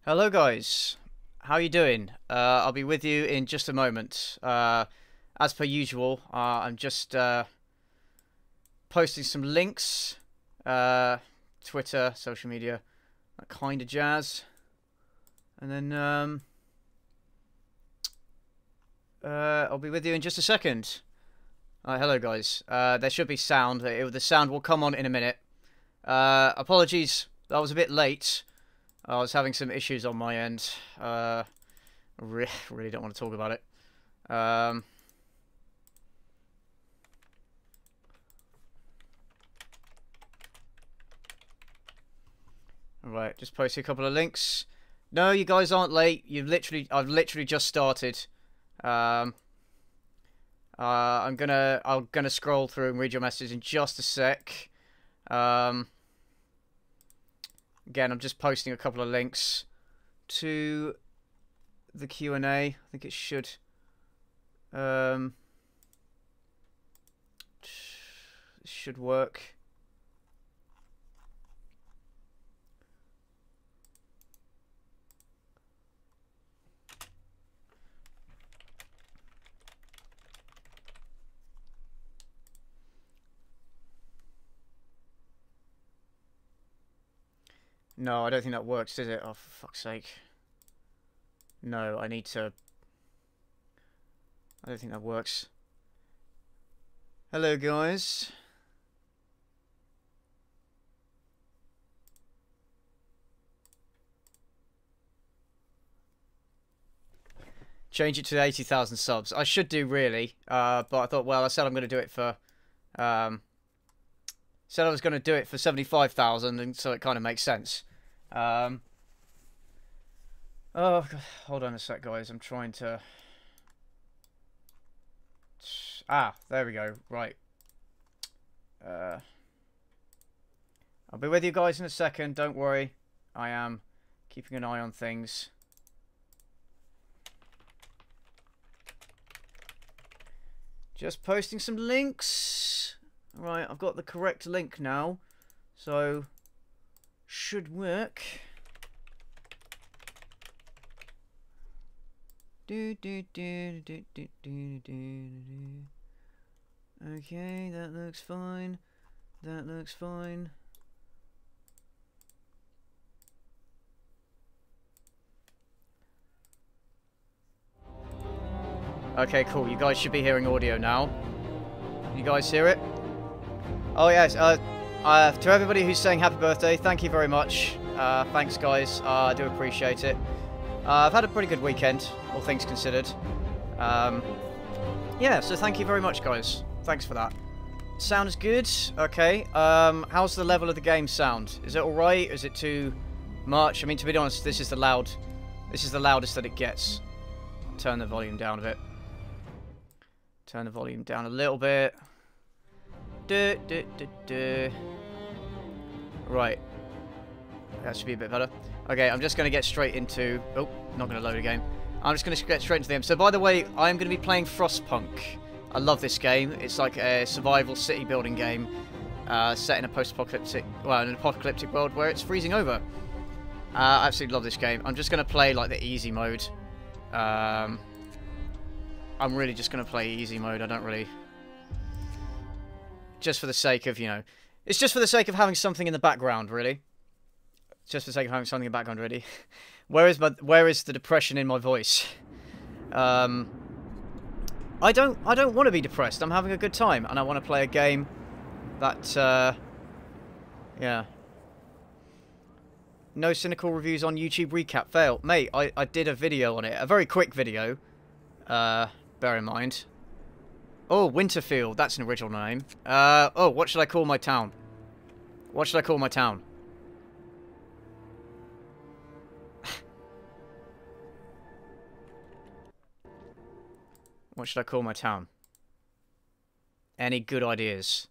Hello guys, how you doing? I'll be with you in just a moment. As per usual, I'm just posting some links, Twitter, social media, that kind of jazz, and then I'll be with you in just a second. Hello guys, there should be sound. The sound will come on in a minute. Apologies, I was a bit late. I was having some issues on my end. Really don't want to talk about it. Right, just posting a couple of links. No, you guys aren't late. I've literally just started. I'm gonna scroll through and read your messages in just a sec. Again, I'm just posting a couple of links to the Q&A. I think it should work. No, I don't think that works, does it? Oh, for fuck's sake. No, I don't think that works. Hello, guys. Change it to 80,000 subs. I should do, really. But I thought, well, I said I'm going to do it for... said I was going to do it for 75,000, and so it kind of makes sense. Oh, God. Hold on a sec, guys. I'm trying to... there we go. Right. I'll be with you guys in a second. Don't worry. I am keeping an eye on things. Just posting some links. Right, I've got the correct link now, so should work. Okay, that looks fine. That looks fine. Okay, cool. You guys should be hearing audio now. You guys hear it? Oh yes, to everybody who's saying happy birthday, thank you very much. Thanks guys, I do appreciate it. I've had a pretty good weekend, all things considered. Yeah, so thank you very much guys. Thanks for that. Sounds good, okay. How's the level of the game sound? Is it alright? Is it too much? I mean, to be honest, this is the loudest that it gets. Turn the volume down a bit. Turn the volume down a little bit. Right. That should be a bit better. Okay, I'm just going to get straight into... Oh, not going to load a game. I'm just going to get straight into the game. So, by the way, I'm going to be playing Frostpunk. I love this game. It's like a survival city building game set in a post-apocalyptic... Well, in an apocalyptic world where it's freezing over. I absolutely love this game. I'm just going to play, like, the easy mode. I'm really just going to play easy mode. I don't really... Just for the sake of, you know... It's just for the sake of having something in the background, really. Just for the sake of having something in the background, really. Where is the depression in my voice? I don't want to be depressed. I'm having a good time, and I want to play a game that, yeah. No Cynical reviews on YouTube recap. Fail. Mate, I did a video on it. A very quick video. Bear in mind. Oh, Winterfield. That's an original name. Oh, what should I call my town? What should I call my town? What should I call my town? Any good ideas?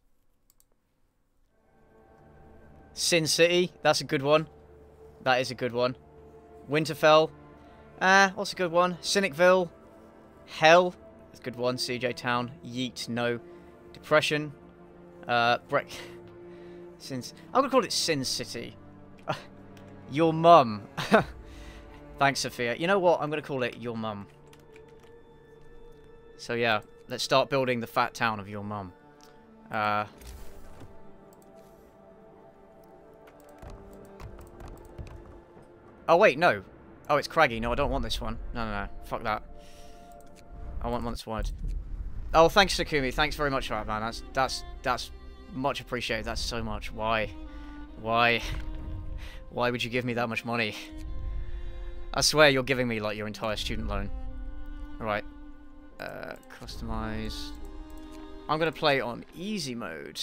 Sin City. That's a good one. That is a good one. Winterfell. What's a good one? Cynicville. Hell. That's a good one. CJ Town. Yeet. No. Depression. I'm gonna call it Sin City. Your mum. Thanks, Sophia. You know what? I'm going to call it Your Mum. So yeah, let's start building the fat town of Your Mum. Oh wait, no. Oh, it's craggy. No, I don't want this one. No, no, no. Fuck that. I want one that's wide. Oh, thanks, Sakumi. Thanks very much for that, man. That's much appreciated. That's so much. Why? Why would you give me that much money? I swear you're giving me like your entire student loan. Alright. Customize. I'm gonna play on easy mode.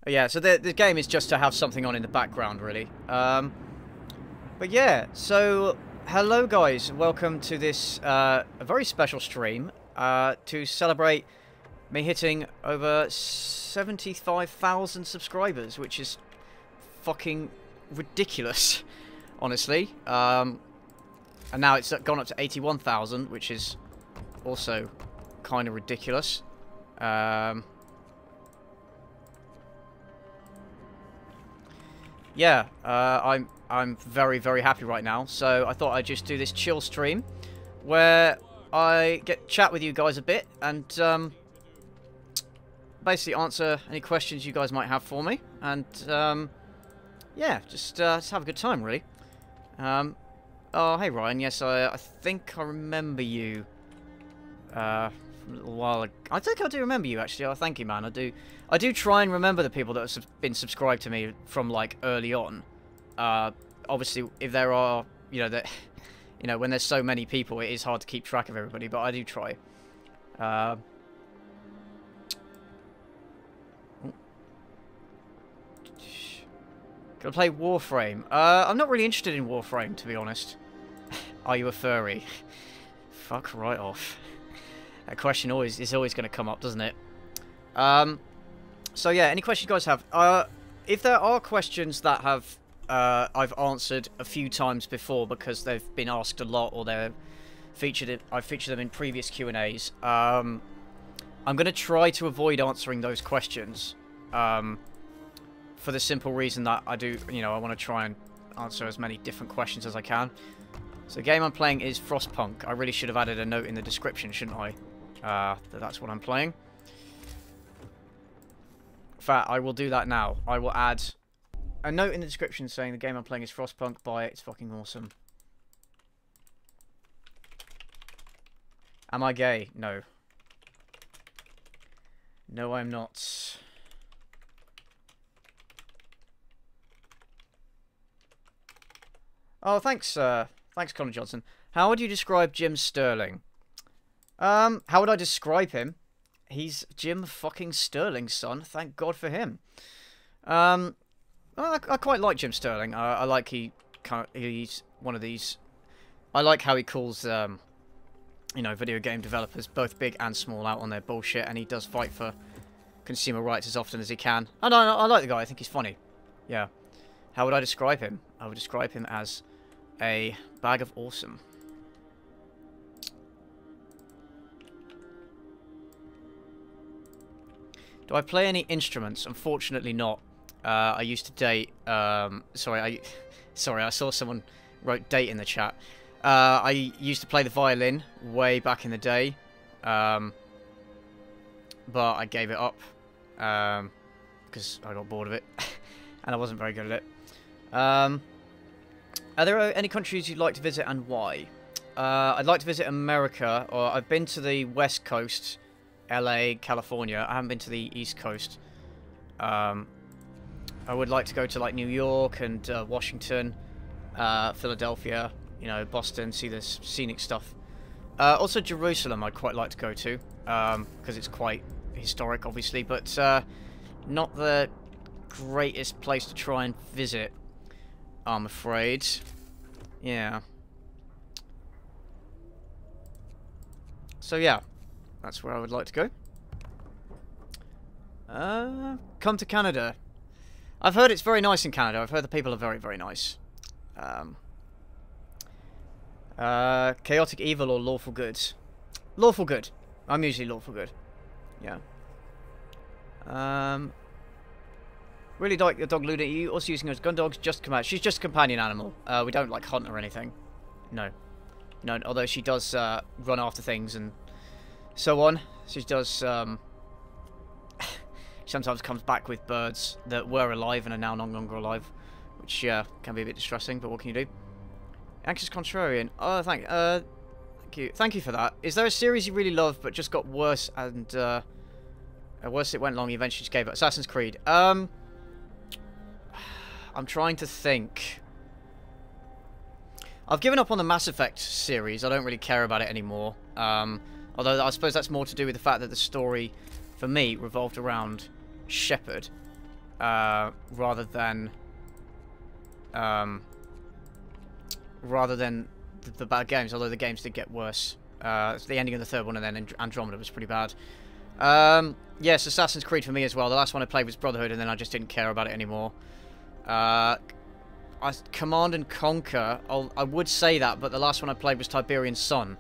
Oh, yeah, so the game is just to have something on in the background, really. But yeah, so hello guys, welcome to this a very special stream to celebrate me hitting over 75,000 subscribers, which is fucking ridiculous, honestly. And now it's gone up to 81,000, which is also kind of ridiculous. Yeah, I'm very, very happy right now. So I thought I'd just do this chill stream where I chat with you guys a bit and basically answer any questions you guys might have for me. And yeah, just have a good time, really. Oh, hey Ryan. Yes, I think I remember you from a little while ago. I think I do remember you, actually. Oh, thank you, man. I do try and remember the people that have been subscribed to me from like early on. Obviously, if there are, when there's so many people, it is hard to keep track of everybody. But I do try. Gonna play Warframe. I'm not really interested in Warframe, to be honest. Are you a furry? Fuck right off. That question is always going to come up, doesn't it? So yeah, any questions you guys have? If there are questions that have I've answered a few times before because they've been asked a lot or I've featured them in previous Q&As, I'm going to try to avoid answering those questions. For the simple reason that I want to try and answer as many different questions as I can. So the game I'm playing is Frostpunk. I really should have added a note in the description, shouldn't I? That's what I'm playing. In fact, I will do that now. I will add a note in the description saying the game I'm playing is Frostpunk. Buy it. It's fucking awesome. Am I gay? No. No, I'm not. Oh, thanks, thanks, Colin Johnson. How would you describe Jim Sterling? How would I describe him? He's Jim fucking Sterling's son. Thank God for him. Well, I quite like Jim Sterling. I like he's one of these. I like how he calls video game developers, both big and small, out on their bullshit, and he does fight for consumer rights as often as he can. And I like the guy. I think he's funny. Yeah. How would I describe him? I would describe him as a bag of awesome. Do I play any instruments? Unfortunately not. I used to date... sorry, I saw someone wrote date in the chat. I used to play the violin way back in the day. But I gave it up. Because I got bored of it. And I wasn't very good at it. Are there any countries you'd like to visit and why? I'd like to visit America, or I've been to the West Coast, LA, California. I haven't been to the East Coast. I would like to go to like New York and Washington, Philadelphia, Boston, see this scenic stuff. Also Jerusalem I'd quite like to go to, because it's quite historic, obviously, but not the greatest place to try and visit, I'm afraid. Yeah. So yeah, that's where I would like to go. Come to Canada. I've heard it's very nice in Canada. I've heard the people are very, very nice. Chaotic evil or lawful good? Lawful good. I'm usually lawful good. Yeah. Really like your dog Luna. Are you also using her as gun dogs? Just come out. She's just a companion animal. We don't like hunt or anything. No. No, although she does run after things and so on. She does sometimes comes back with birds that were alive and are now no longer alive, which can be a bit distressing, but what can you do? Anxious Contrarian. Oh, thank you. Thank you for that. Is there a series you really love but just got worse and worse it went along, you eventually just gave up? Assassin's Creed. I'm trying to think. I've given up on the Mass Effect series. I don't really care about it anymore. Although I suppose that's more to do with the fact that the story, for me, revolved around Shepard, rather than the bad games. Although the games did get worse. It's the ending of the third one, and then Andromeda was pretty bad. Yes, Assassin's Creed for me as well. The last one I played was Brotherhood, and then I just didn't care about it anymore. Command and Conquer, I would say that, but the last one I played was Tiberian Sun.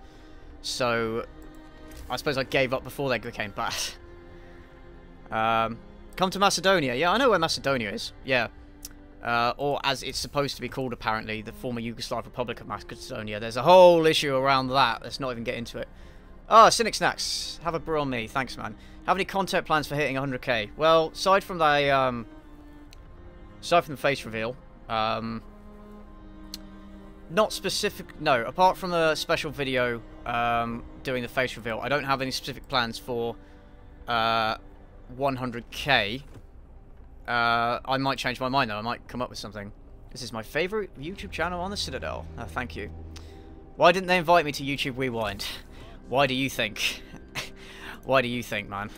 So, I suppose I gave up before they became bad. Come to Macedonia. Yeah, I know where Macedonia is. Yeah. Or as it's supposed to be called, apparently, the former Yugoslav Republic of Macedonia. There's a whole issue around that. Let's not even get into it. Oh, Cynic Snacks. Have a brew on me. Thanks, man. Have any content plans for hitting 100k? Well, aside from the face reveal, not specific. No, apart from the special video doing the face reveal, I don't have any specific plans for 100k. I might change my mind though. I might come up with something. This is my favourite YouTube channel on the Citadel. Thank you. Why didn't they invite me to YouTube Rewind? Why do you think? Why do you think, man?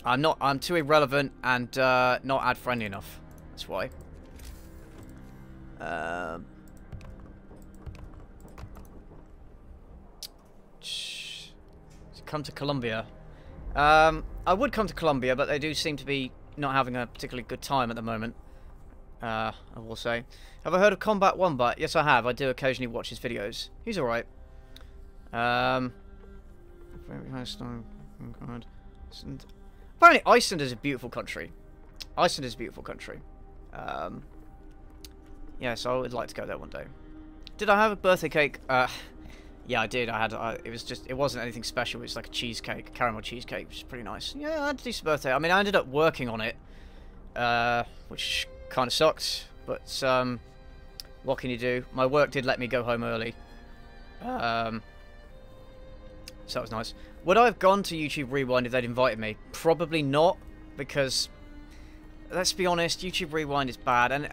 I'm too irrelevant and not ad friendly enough. That's why. Come to Colombia. I would come to Colombia, but they do seem to be not having a particularly good time at the moment. I will say. Have I heard of Combat Wombat? Yes, I have. I do occasionally watch his videos. He's alright. Apparently Iceland is a beautiful country. Iceland is a beautiful country. Yes, I would like to go there one day. Did I have a birthday cake? Yeah, I did. I had. It wasn't anything special. It was like a cheesecake, caramel cheesecake, which is pretty nice. Yeah, I had a decent birthday. I mean, I ended up working on it, which kind of sucked. But what can you do? My work did let me go home early. So that was nice. Would I have gone to YouTube Rewind if they'd invited me? Probably not, because let's be honest, YouTube Rewind is bad, and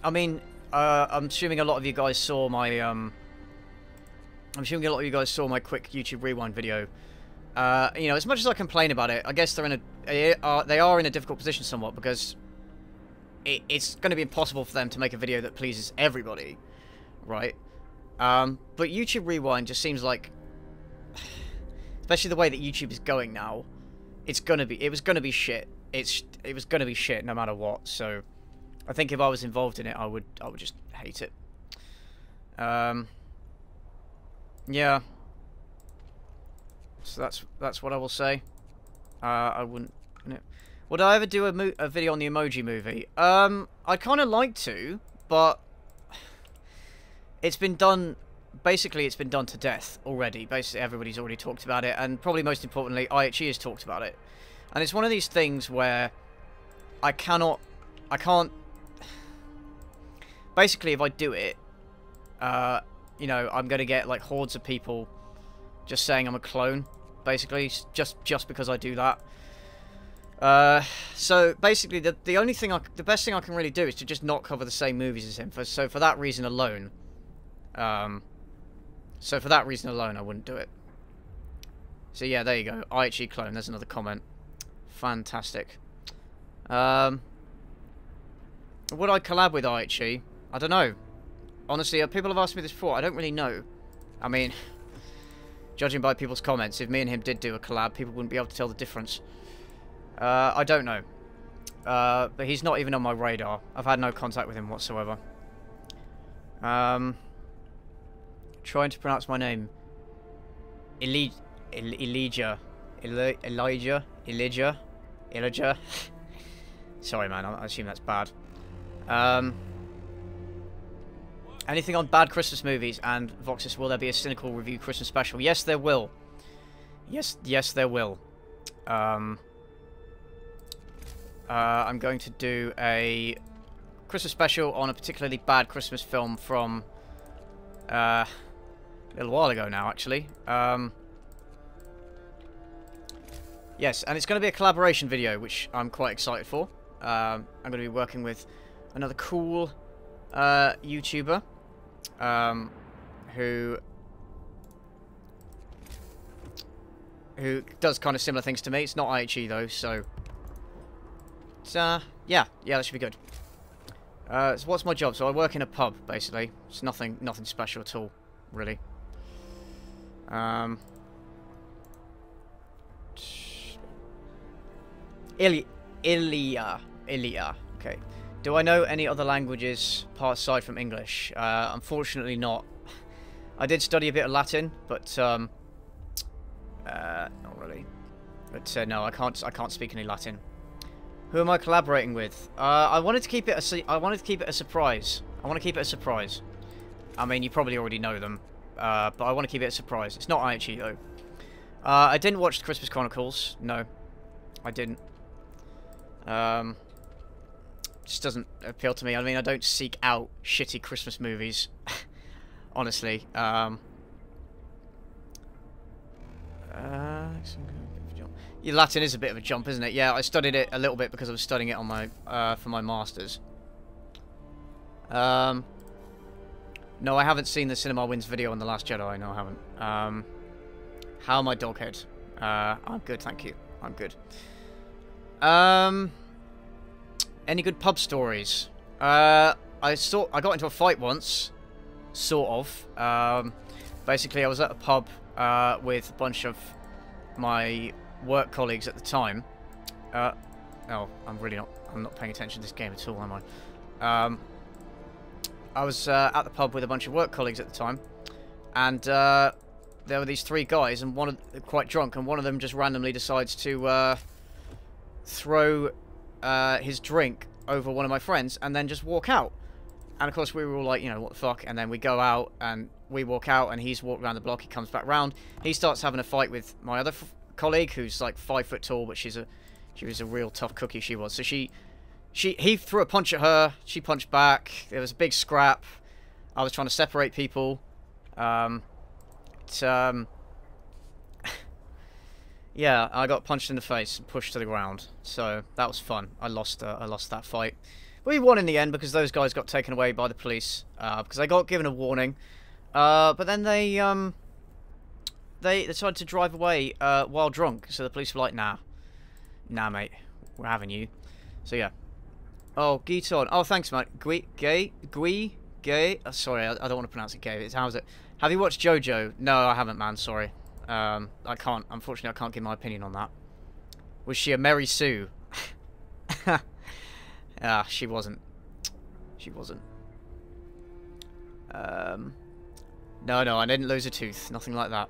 I mean, I'm assuming a lot of you guys saw my quick YouTube Rewind video. You know, as much as I complain about it, I guess they are in a difficult position somewhat, because it's going to be impossible for them to make a video that pleases everybody, right? But YouTube Rewind just seems like, especially the way that YouTube is going now, it was gonna be shit. It was gonna be shit no matter what. So I think if I was involved in it, I would just hate it. Yeah. So that's what I will say. I wouldn't. No. Would I ever do a video on the Emoji Movie? I'd kind of like to, but it's been done. Basically, it's been done to death already. Basically, everybody's already talked about it, and probably most importantly, IHE has talked about it. And it's one of these things where I can't. Basically, if I do it, you know, I'm gonna get like hordes of people just saying I'm a clone. Basically, just because I do that. So basically, the best thing I can really do is to just not cover the same movies as him. So for that reason alone, I wouldn't do it. So yeah, there you go. IHE clone. There's another comment. Fantastic. Would I collab with IHE? I don't know. Honestly, people have asked me this before. I don't really know. I mean, judging by people's comments, if me and him did do a collab, people wouldn't be able to tell the difference. I don't know. But he's not even on my radar. I've had no contact with him whatsoever. Trying to pronounce my name. Elijah. Illager. Sorry, man. I assume that's bad. Anything on bad Christmas movies and Voxus? Will there be a Cynical review Christmas special? Yes, there will. Yes, there will. I'm going to do a Christmas special on a particularly bad Christmas film from a little while ago now, actually. Yes, and it's going to be a collaboration video, which I'm quite excited for. I'm going to be working with another cool YouTuber who does kind of similar things to me. It's not IHE though, so it's, yeah, that should be good. So what's my job? So I work in a pub, basically. It's nothing special at all, really. Ilya. Okay. Do I know any other languages aside from English? Unfortunately not. I did study a bit of Latin, but not really. But no, I can't speak any Latin. Who am I collaborating with? I wanted to keep it a surprise. I want to keep it a surprise. I mean, you probably already know them, but I want to keep it a surprise. It's not IHE though. I didn't watch the Christmas Chronicles. No, I didn't. Just doesn't appeal to me. I mean, I don't seek out shitty Christmas movies. Honestly. Yeah, Latin is a bit of a jump, isn't it? Yeah, I studied it a little bit because I was studying it on my for my masters. No, I haven't seen the Cinema Wins video on The Last Jedi. No, I haven't. How am I, Doghead? I'm good, thank you. I'm good. Any good pub stories? I got into a fight once, sort of. Basically, I was at a pub with a bunch of my work colleagues at the time. No, I'm not paying attention to this game at all, am I? I was at the pub with a bunch of work colleagues at the time, and there were these three guys, and quite drunk, and one of them just randomly decides to throw his drink over one of my friends and then just walk out. And of course we were all like, you know, what the fuck? And then we go out and we walk out and he's walked around the block. He comes back round. He starts having a fight with my other colleague who's like 5 foot tall, but she was a real tough cookie, she was. So he threw a punch at her. She punched back. There was a big scrap. I was trying to separate people. Yeah, I got punched in the face and pushed to the ground. So that was fun. I lost that fight. We won in the end because those guys got taken away by the police because they got given a warning. But then they decided to drive away while drunk. So the police were like, nah, mate, we're having you. So yeah. Oh, Giton. Oh, thanks, mate. Gay. Oh, sorry, I don't want to pronounce it gay. How's it? Have you watched JoJo? No, I haven't, man. Sorry. I can't. Unfortunately, I can't give my opinion on that. Was she a Mary Sue? She wasn't. She wasn't. No, I didn't lose a tooth. Nothing like that.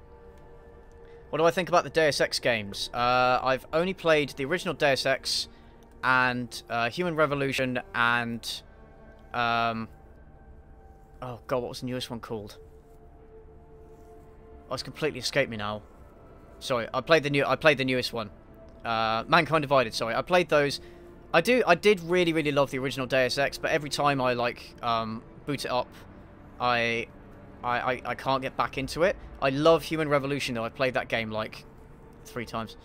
What do I think about the Deus Ex games? I've only played the original Deus Ex and Human Revolution and oh god, what was the newest one called? Oh, it's completely escaped me now. Sorry, I played the newest one. Mankind Divided, sorry. I played those. I did really love the original Deus Ex, but every time I like boot it up, I can't get back into it. I love Human Revolution though. I played that game like 3 times.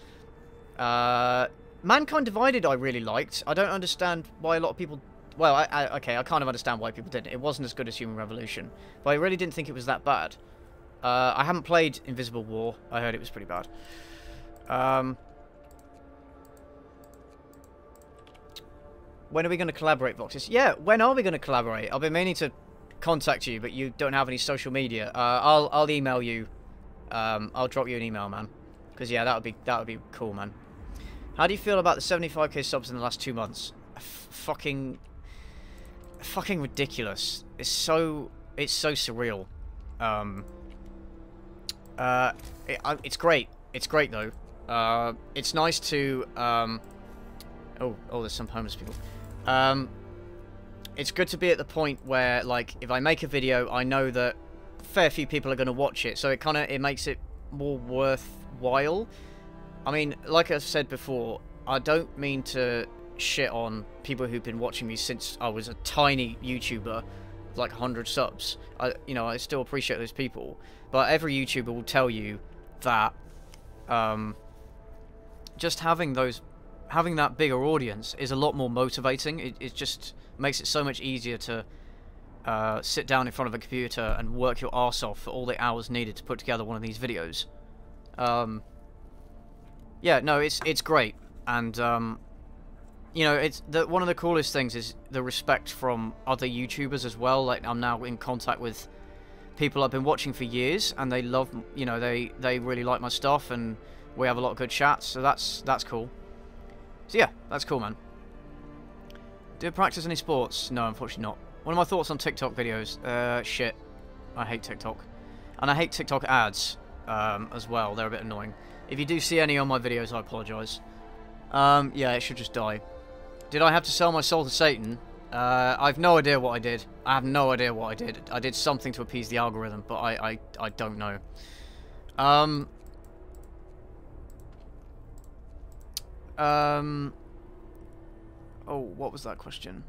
Mankind Divided I really liked. I don't understand why a lot of people... Well, okay, I kind of understand why people didn't. It wasn't as good as Human Revolution, but I really didn't think it was that bad. I haven't played Invisible War. I heard it was pretty bad. When are we going to collaborate, Voxes? Yeah, when are we going to collaborate? I've been meaning to contact you, but you don't have any social media. I'll email you. I'll drop you an email, man. Because yeah, that would be cool, man. How do you feel about the 75k subs in the last 2 months? Fucking ridiculous. It's so surreal. It's great. It's great though. It's nice to Oh, there's some homeless people. It's good to be at the point where, like, if I make a video, I know that a fair few people are going to watch it, so it makes it more worthwhile. I mean, like I said before, I don't mean to shit on people who've been watching me since I was a tiny YouTuber, like 100 subs. I still appreciate those people, but every YouTuber will tell you that just having that bigger audience is a lot more motivating. It just makes it so much easier to sit down in front of a computer and work your arse off for all the hours needed to put together one of these videos. Yeah, no, it's great, and it's one of the coolest things is the respect from other YouTubers as well. Like, I'm now in contact with people I've been watching for years, and they love, they really like my stuff, and we have a lot of good chats, so that's cool. So yeah, that's cool, man. Do you practice any sports? No, unfortunately not. What are my thoughts on TikTok videos? Shit. I hate TikTok. And I hate TikTok ads, as well. They're a bit annoying. If you do see any on my videos, I apologise. Yeah, it should just die. Did I have to sell my soul to Satan? I've no idea what I did. I have no idea what I did. I did something to appease the algorithm, but I don't know. Oh, what was that question?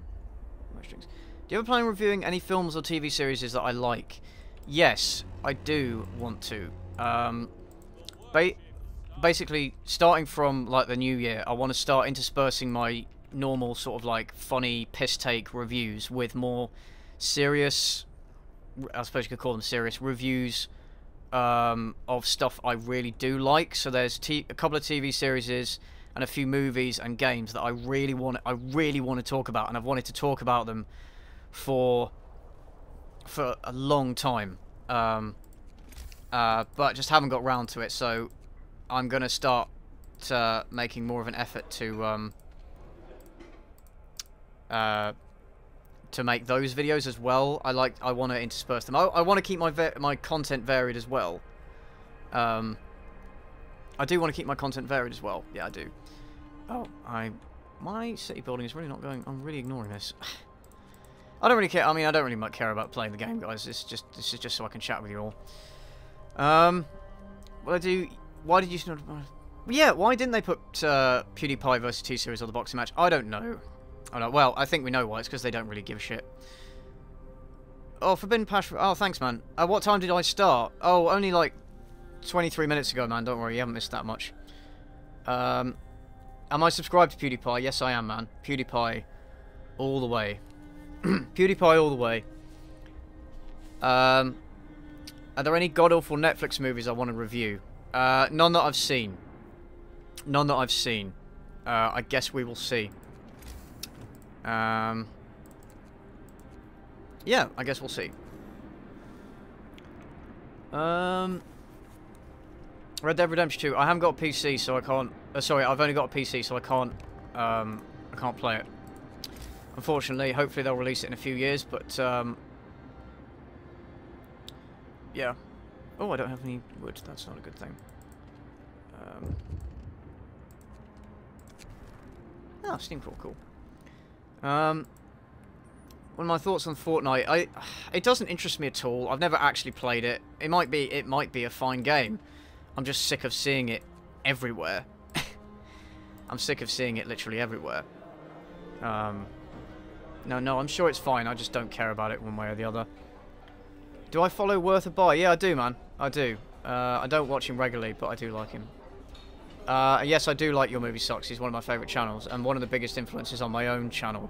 Do you ever plan on reviewing any films or TV series that I like? Yes, I do want to. Basically, starting from like the new year, I want to start interspersing my normal sort of like funny piss take reviews with more serious, I suppose you could call them serious reviews of stuff I really do like. So there's a couple of TV series and a few movies and games that I really want to talk about, and I've wanted to talk about them for a long time, but just haven't got round to it. So I'm gonna start making more of an effort to make those videos as well. I want to intersperse them. I want to keep my content varied as well. I do want to keep my content varied as well. Yeah, I do. Oh, my city building is really not going. I'm really ignoring this. I don't really care. I mean, I don't really much care about playing the game, guys. This is just so I can chat with you all. Well, I do. Why did you not? Yeah, why didn't they put PewDiePie versus T-Series on the boxing match? I don't know. Well, I think we know why. It's because they don't really give a shit. Oh, Forbidden Passion. Oh, thanks, man. What time did I start? Oh, only like 23 minutes ago, man. Don't worry, you haven't missed that much. Am I subscribed to PewDiePie? Yes, I am, man. PewDiePie all the way. PewDiePie all the way. Are there any god-awful Netflix movies I want to review? None that I've seen. None that I've seen. I guess we will see. Yeah, I guess we'll see. Red Dead Redemption 2. I haven't got a PC, so I can't. Sorry, I've only got a PC, so I can't play it. Unfortunately, hopefully they'll release it in a few years, but yeah. Oh, I don't have any wood. That's not a good thing. Oh, Steamcrawl, cool. One of my thoughts on Fortnite. It doesn't interest me at all. I've never actually played it. It might be a fine game. I'm just sick of seeing it everywhere. I'm sick of seeing it literally everywhere. No, I'm sure it's fine. I just don't care about it one way or the other. Do I follow Worth a Buy? Yeah, I do, man. I do. I don't watch him regularly, but I do like him. Yes, I do like Your Movie Sucks. He's one of my favourite channels, and one of the biggest influences on my own channel.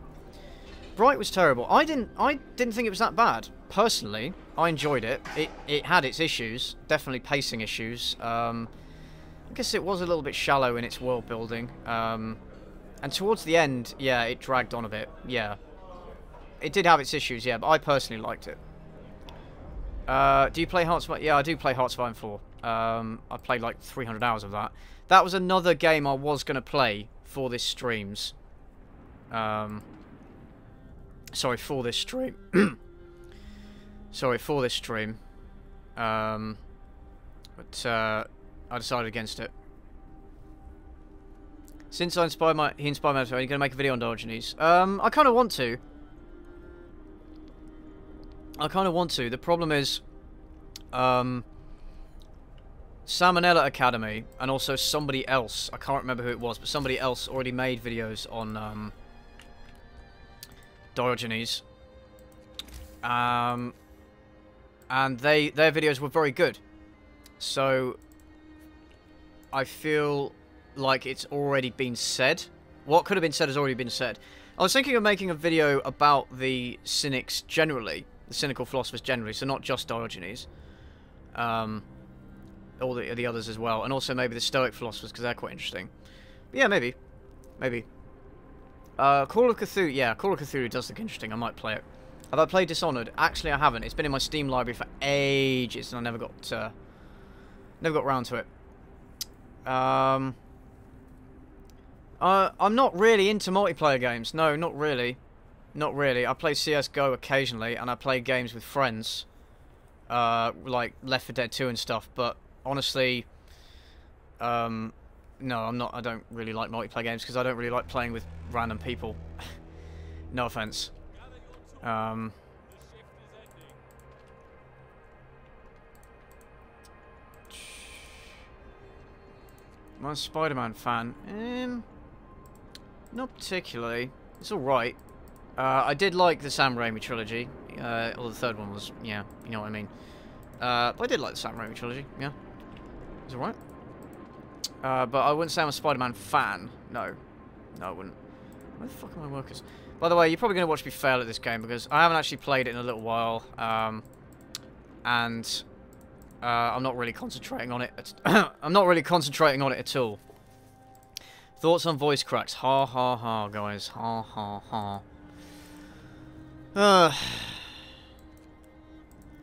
Bright was terrible. I didn't think it was that bad. Personally, I enjoyed it. It had its issues, definitely pacing issues. I guess it was a little bit shallow in its world building. And towards the end, yeah, it dragged on a bit. Yeah, it did have its issues. Yeah, but I personally liked it. Do you play Hearts? Yeah, I do play Hearts of Iron 4. I played like 300 hours of that. That was another game I was going to play for this streams. Sorry, for this stream. Sorry, for this stream. But I decided against it. Since he inspired me, are you going to make a video on Diogenes? I kind of want to. The problem is, Salmonella Academy, and also somebody else, I can't remember who it was, but somebody else already made videos on, Diogenes. And their videos were very good. So, I feel like it's already been said. What could have been said has already been said. I was thinking of making a video about the cynics generally, the cynical philosophers generally, so not just Diogenes. All the others as well, and also maybe the Stoic philosophers, because they're quite interesting. But yeah, maybe. Call of Cthulhu, yeah, Call of Cthulhu does look interesting, I might play it. Have I played Dishonored? Actually, I haven't. It's been in my Steam library for ages, and I never got round to it. I'm not really into multiplayer games. No, not really. Not really. I play CSGO occasionally, and I play games with friends. Like Left 4 Dead 2 and stuff, but honestly, no, I'm not. I don't really like multiplayer games because I don't really like playing with random people. No offense. I'm a Spider-Man fan. Not particularly. It's alright. I did like the Sam Raimi trilogy. Or the third one was, yeah, you know what I mean. But I did like the Sam Raimi trilogy, yeah. It was alright. But I wouldn't say I'm a Spider-Man fan. No. No, I wouldn't. Where the fuck are my workers? By the way, you're probably going to watch me fail at this game because I haven't actually played it in a little while. And I'm not really concentrating on it. I'm not really concentrating on it at all. Thoughts on voice cracks? Ha ha ha, guys. Ha ha ha.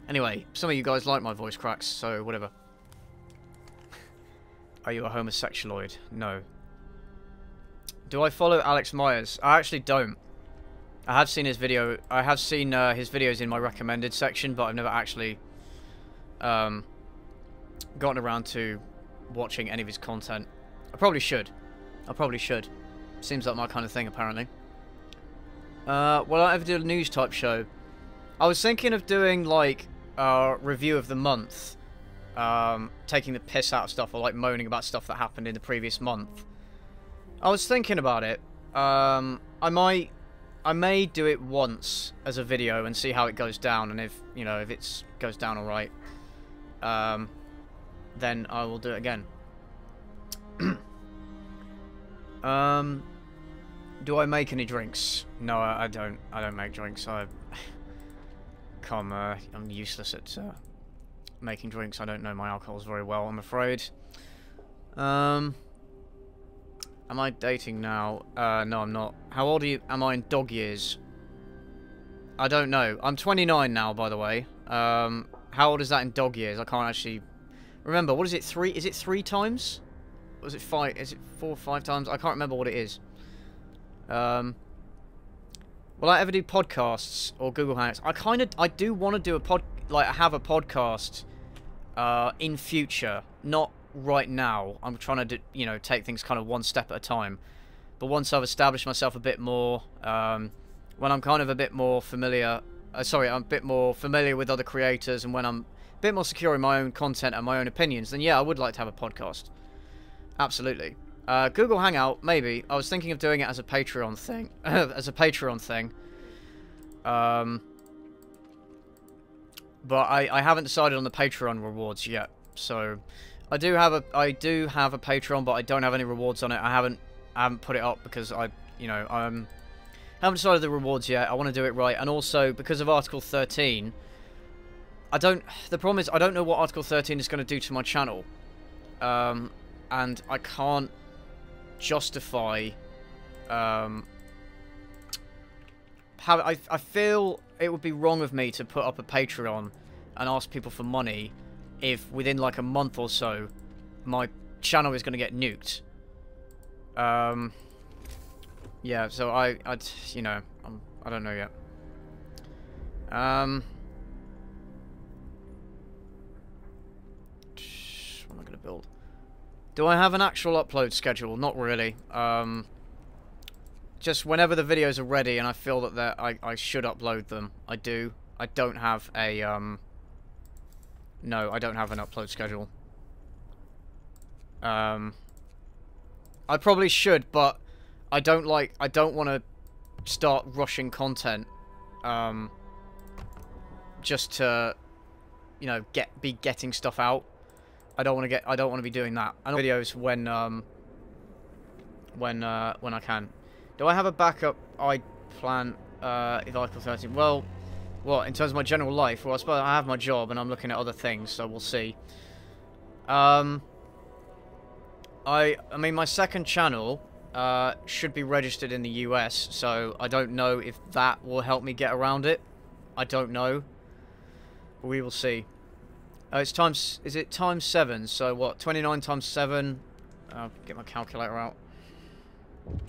Anyway, some of you guys like my voice cracks, so whatever. Are you a homosexualoid? No. Do I follow Alex Myers? I actually don't. I have seen his video. I have seen his videos in my recommended section, but I've never actually gotten around to watching any of his content. I probably should. Seems like my kind of thing, apparently. Will I ever do a news type show? I was thinking of doing like a review of the month, taking the piss out of stuff or like moaning about stuff that happened in the previous month. I was thinking about it. I may do it once as a video and see how it goes down, and if, you know, if it goes down alright, then I will do it again. Do I make any drinks? No, I don't. I don't make drinks. I'm useless at making drinks. I don't know my alcohols very well, I'm afraid. Am I dating now? No, I'm not. How old are you? Am I in dog years? I don't know. I'm 29 now, by the way. How old is that in dog years? I can't actually remember. What is it? Is it 3 times? Or is it 5? Is it 4 or 5 times? I can't remember what it is. Will I ever do podcasts or Google Hangouts? I do want to do have a podcast in future, not right now. I'm trying to do, you know, take things kind of one step at a time. But once I've established myself a bit more, when I'm kind of a bit more familiar, I'm a bit more familiar with other creators, and when I'm a bit more secure in my own content and my own opinions, then yeah, I would like to have a podcast. Absolutely. Google Hangout, maybe. I was thinking of doing it as a Patreon thing. But I haven't decided on the Patreon rewards yet. So I do have a Patreon, but I don't have any rewards on it. I haven't put it up because I haven't decided the rewards yet. I want to do it right, and also because of Article 13. The problem is I don't know what Article 13 is going to do to my channel, and I can't justify I feel it would be wrong of me to put up a Patreon and ask people for money if within like a month or so my channel is going to get nuked. Yeah, so I don't know yet. What am I going to build? Do I have an actual upload schedule? Not really. Just whenever the videos are ready and I feel that I should upload them, I do. I don't have a, no, I don't have an upload schedule. I probably should, but I don't want to start rushing content, just to, you know, be getting stuff out. I don't want to be doing that. I know videos when I can. Do I have a backup plan if I feel 13? Well, what, in terms of my general life? Well, I suppose I have my job and I'm looking at other things, so we'll see. I mean, my second channel should be registered in the US, so I don't know if that will help me get around it. I don't know. But we will see. Is it times 7? So what, 29 times 7? I'll get my calculator out. Let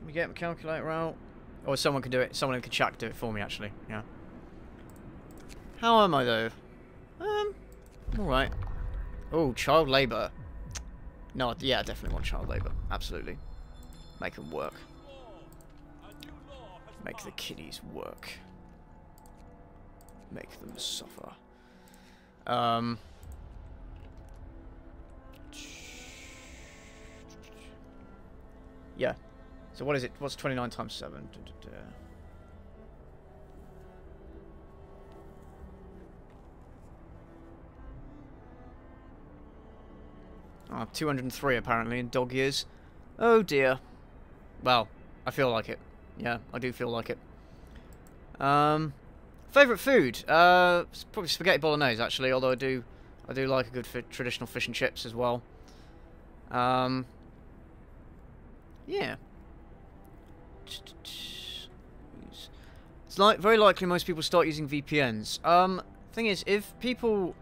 me get my calculator out. Or someone can do it. Someone in the chat can do it for me, actually. Yeah. How am I, though? Alright. Oh, child labour. No, yeah, I definitely want child labour. Absolutely. Make them work. Make the kiddies work. Make them suffer. Yeah. So what is it? What's 29 times 7? I have 203 apparently in dog years. Oh dear. Well, I feel like it. Yeah, I do feel like it. Favourite food? It's probably spaghetti bolognese actually, although I do like a good traditional fish and chips as well. Yeah. It's very likely most people start using VPNs. Thing is, if people...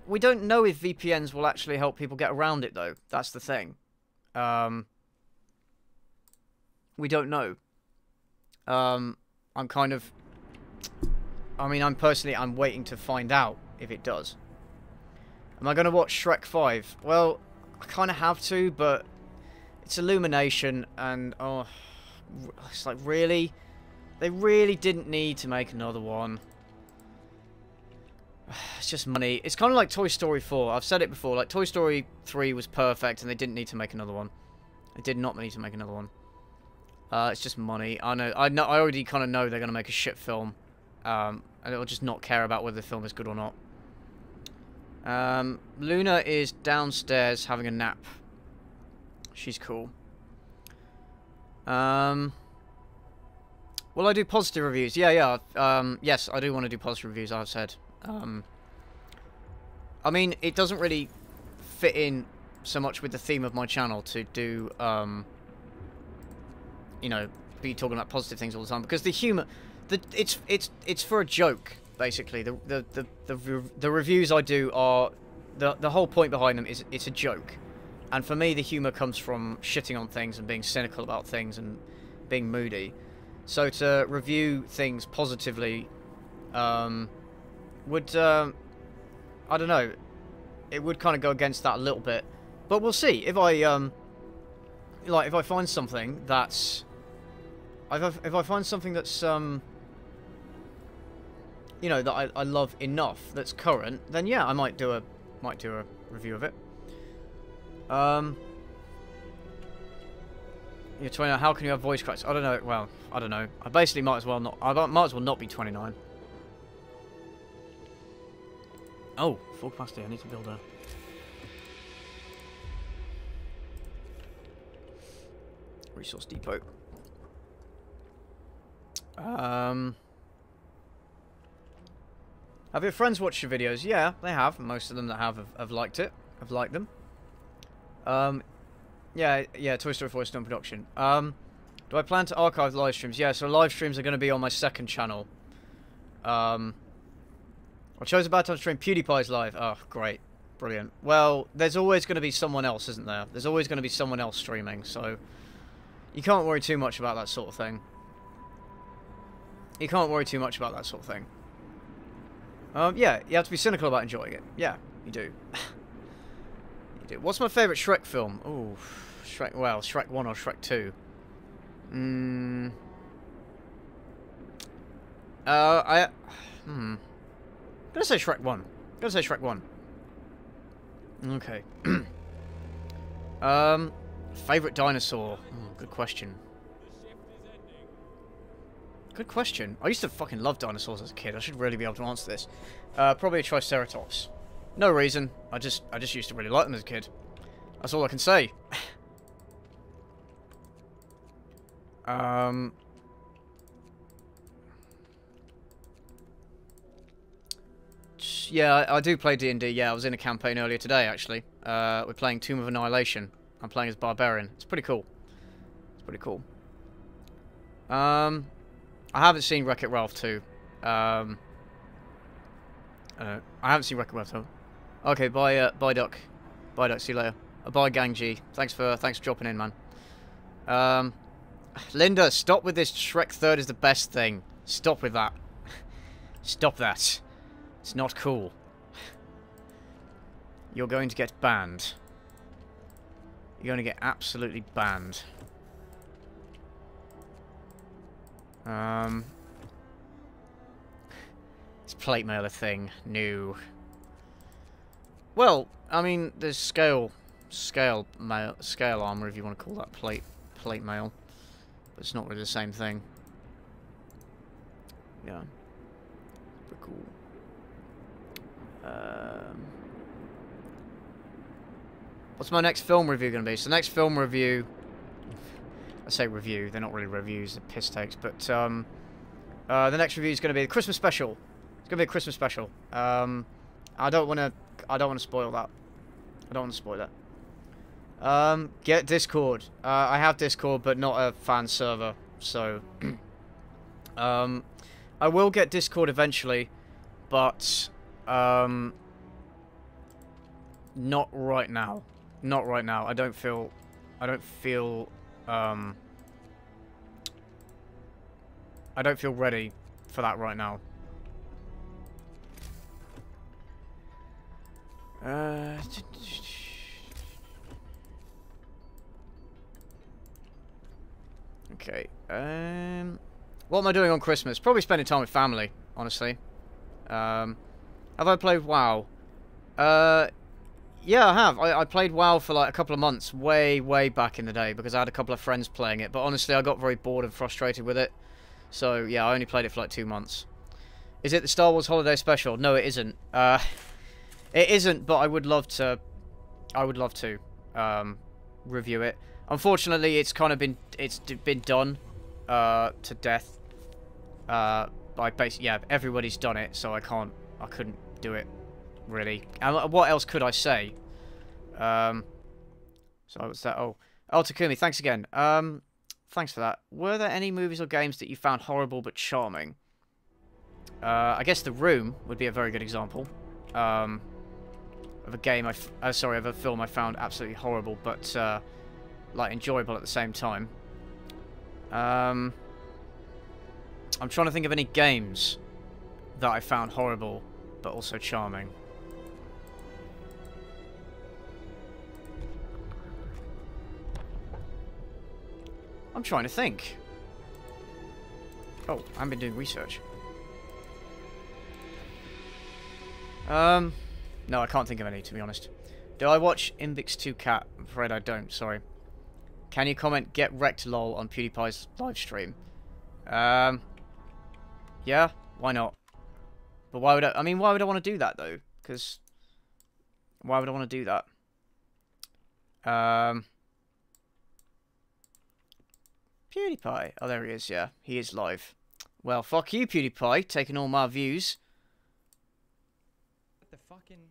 we don't know if VPNs will actually help people get around it, though. That's the thing. We don't know. I'm kind of... I mean, I'm waiting to find out if it does. Am I going to watch Shrek 5? Well, I kind of have to, but... It's Illumination, and... Oh... It's like, really? They really didn't need to make another one. It's just money. It's kind of like Toy Story 4. I've said it before. Like, Toy Story 3 was perfect, and they didn't need to make another one. They did not need to make another one. It's just money. I know. I already kind of know they're going to make a shit film. And it'll just not care about whether the film is good or not. Luna is downstairs having a nap. She's cool. Will I do positive reviews? Yeah. Yes, I do want to do positive reviews, I've said. I mean, it doesn't really fit in so much with the theme of my channel to do, you know, be talking about positive things all the time, because the humor, it's for a joke, basically. The reviews I do are, the whole point behind them is it's a joke. And for me, the humor comes from shitting on things and being cynical about things and being moody. So to review things positively would, I don't know, it would kind of go against that a little bit. But we'll see. If I, like, if I find something that's, if I find something that's, you know, that I love enough, that's current, then yeah, I might do a review of it. You're 29. How can you have voice cracks? I don't know. Well, I don't know. I basically might as well not. I might as well not be 29. Oh, full capacity. I need to build a resource depot. Have your friends watched your videos? Yeah, they have. Most of them that have liked it. Have liked them. Yeah, Toy Story 4 is still in production. Do I plan to archive live streams? Yeah, so live streams are going to be on my second channel. I chose a bad time to stream PewDiePie's live. Oh, great. Brilliant. Well, there's always going to be someone else, isn't there? There's always going to be someone else streaming, so you can't worry too much about that sort of thing. You can't worry too much about that sort of thing. Yeah, you have to be cynical about enjoying it. Yeah, you do. What's my favourite Shrek film? Oh, Shrek. Well, Shrek 1 or Shrek 2. I'm gonna say Shrek 1. Gonna say Shrek 1. Okay. Favorite dinosaur? Good question. Good question. I used to fucking love dinosaurs as a kid. I should really be able to answer this. Probably a Triceratops. No reason. I just used to really like them as a kid. That's all I can say. Yeah, I do play D&D. Yeah, I was in a campaign earlier today, actually. We're playing Tomb of Annihilation. I'm playing as Barbarian. It's pretty cool. It's pretty cool. I haven't seen Wreck-It Ralph 2. I haven't seen Wreck-It Ralph 2. Okay, bye Duck. Bye Duck, see you later. Bye Gang G. Thanks for dropping in, man. Linda, stop with this. Shrek 3rd is the best thing. Stop with that. Stop that. It's not cool. You're going to get banned. You're going to get absolutely banned. Is plate mail a thing? No. Well, I mean, there's scale armor, if you want to call that plate mail. But it's not really the same thing. Yeah. Pretty cool. What's my next film review going to be? So next film review... I say review, they're not really reviews, they're piss takes, but the next review is going to be the Christmas special. It's going to be a Christmas special. I don't want to spoil that. I don't want to spoil that. Get Discord. I have Discord, but not a fan server, so I will get Discord eventually, but not right now. Not right now. I don't feel ready for that right now. Okay. What am I doing on Christmas? Probably spending time with family, honestly. Have I played WoW? Yeah, I have. I played WoW for like a couple of months, way back in the day, because I had a couple of friends playing it. But honestly, I got very bored and frustrated with it. So yeah, I only played it for like 2 months. Is it the Star Wars Holiday Special? No, it isn't. It isn't, but I would love to. Review it. Unfortunately, it's kind of been done to death. By basically, yeah, everybody's done it, so I couldn't do it. Really. And what else could I say? So what's that? Oh, Takumi, thanks again. Thanks for that. Were there any movies or games that you found horrible but charming? I guess The Room would be a very good example. Of a game of a film I found absolutely horrible, but like enjoyable at the same time. I'm trying to think of any games that I found horrible but also charming. I'm trying to think. Oh, I haven't been doing research. No, I can't think of any, to be honest. Do I watch Imbix 2 Cat? I'm afraid I don't, sorry. Can you comment get wrecked lol on PewDiePie's live stream? Yeah, why not? But why would I mean, why would I want to do that, though? Because... why would I want to do that? PewDiePie. Oh, there he is, yeah. He is live. Well, fuck you, PewDiePie, taking all my views. The fucking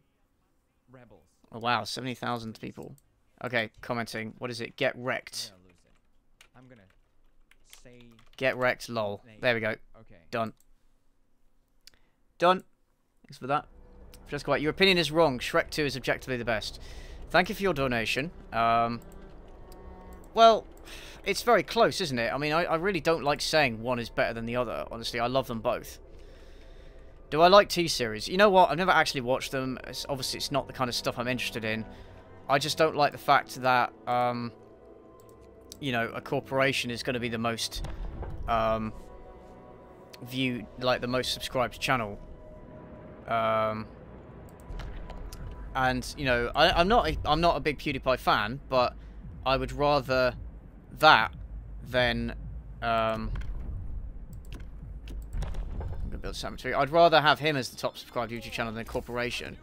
rebels. Oh, wow, 70,000 people. Okay, commenting. What is it? Get wrecked. I'm gonna lose it. I'm gonna say... get wrecked, lol. There we go. Okay. Done. Done. Thanks for that. Just quite. Your opinion is wrong. Shrek 2 is objectively the best. Thank you for your donation. Well, it's very close, isn't it? I mean, I really don't like saying one is better than the other. Honestly, I love them both. Do I like T-series? You know what? I've never actually watched them. Obviously, it's not the kind of stuff I'm interested in. I just don't like the fact that, you know, a corporation is going to be the most viewed, like the most subscribed channel. And you know, I'm not a big PewDiePie fan, but I would rather that than I'm gonna build a cemetery. I'd rather have him as the top subscribed YouTube channel than a corporation.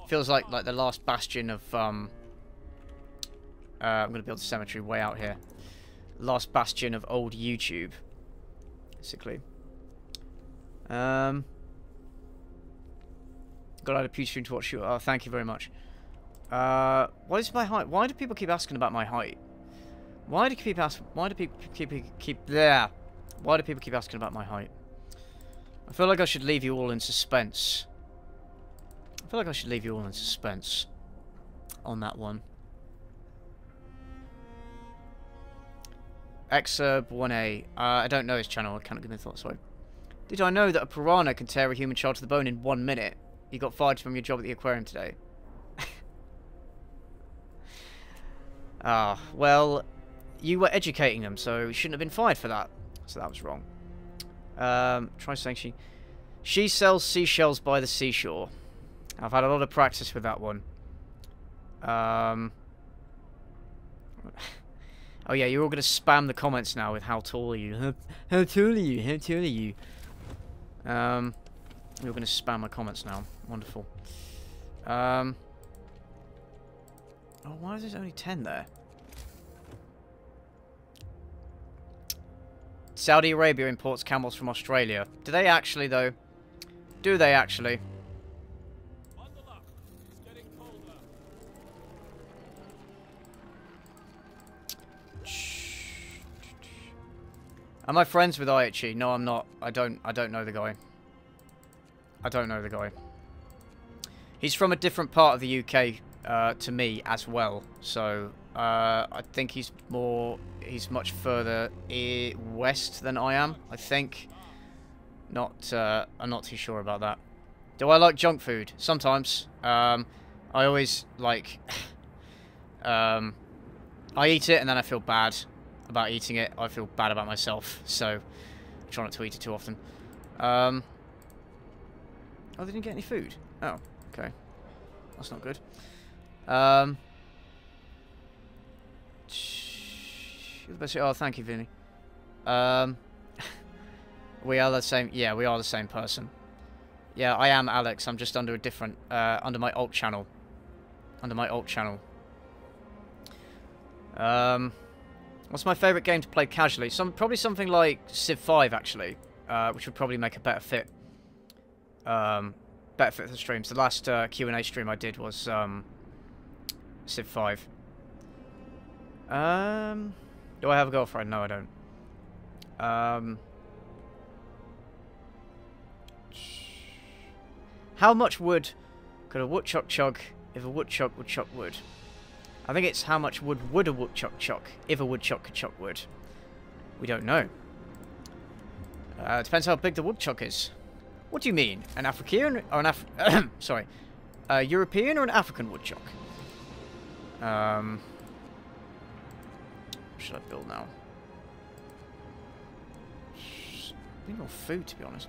Feels like the last bastion of I'm gonna build a cemetery way out here. Last bastion of old YouTube, basically. Got out of Pew stream to watch you. Oh, thank you very much. What is my height? Why do people keep asking about my height? Why do people keep asking about my height? I feel like I should leave you all in suspense. On that one. Exurb 1A. I don't know his channel. I can't give me thoughts. Sorry. Did I know that a piranha can tear a human child to the bone in 1 minute? You got fired from your job at the aquarium today. Ah, well, you were educating them, so you shouldn't have been fired for that. So that was wrong. Try saying she sells seashells by the seashore. I've had a lot of practice with that one. Oh yeah, you're all going to spam the comments now with how tall are you? How tall are you? How tall are you? You're going to spam my comments now. Wonderful. Oh, why is there only 10 there? Saudi Arabia imports camels from Australia. Do they actually, though? Do they actually? Am I friends with Aichi? No, I'm not. I don't know the guy. I don't know the guy. He's from a different part of the UK to me as well. So I think he's much further west than I am, I think. I'm not too sure about that. Do I like junk food? Sometimes. I always like I eat it and then I feel bad about eating it. I feel bad about myself, so I try not to eat it too often. Oh, they didn't get any food. Oh, okay. That's not good. Oh, thank you, Vinny. We are the same. Yeah, we are the same person. Yeah, I am Alex. I'm just under a different, under my alt channel. What's my favourite game to play casually? Probably something like Civ 5, actually, which would probably make a better fit. Better fit for the streams. The last Q&A stream I did was Civ 5. Do I have a girlfriend? No, I don't. How much wood could a woodchuck chug if a woodchuck would chuck wood? I think it's how much wood would a woodchuck chuck if a woodchuck could chuck wood. We don't know. Depends how big the woodchuck is. What do you mean? An African or an sorry, a European or an African woodchuck? What should I build now? I need more food, to be honest.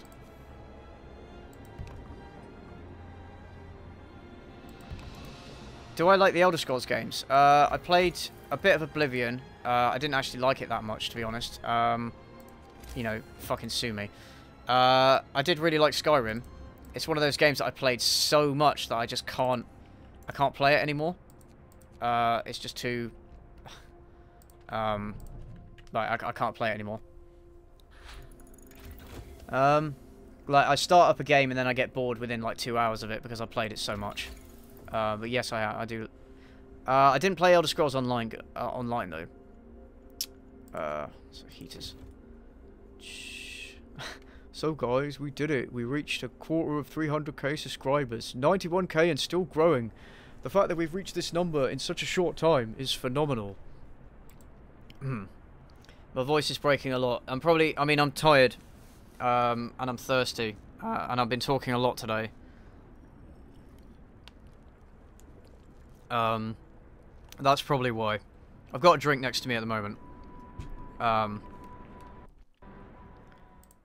Do I like the Elder Scrolls games? I played a bit of Oblivion. I didn't actually like it that much, to be honest. You know, fucking sue me. I did really like Skyrim. It's one of those games that I played so much that I just can't... I can't play it anymore. It's just too... like, I can't play it anymore. Like, I start up a game and then I get bored within, like, 2 hours of it because I played it so much. But yes, I do. I didn't play Elder Scrolls Online, though. So heaters. So guys, we did it. We reached a quarter of 300k subscribers, 91k and still growing. The fact that we've reached this number in such a short time is phenomenal. My voice is breaking a lot. I'm tired, and I'm thirsty, and I've been talking a lot today. That's probably why. I've got a drink next to me at the moment.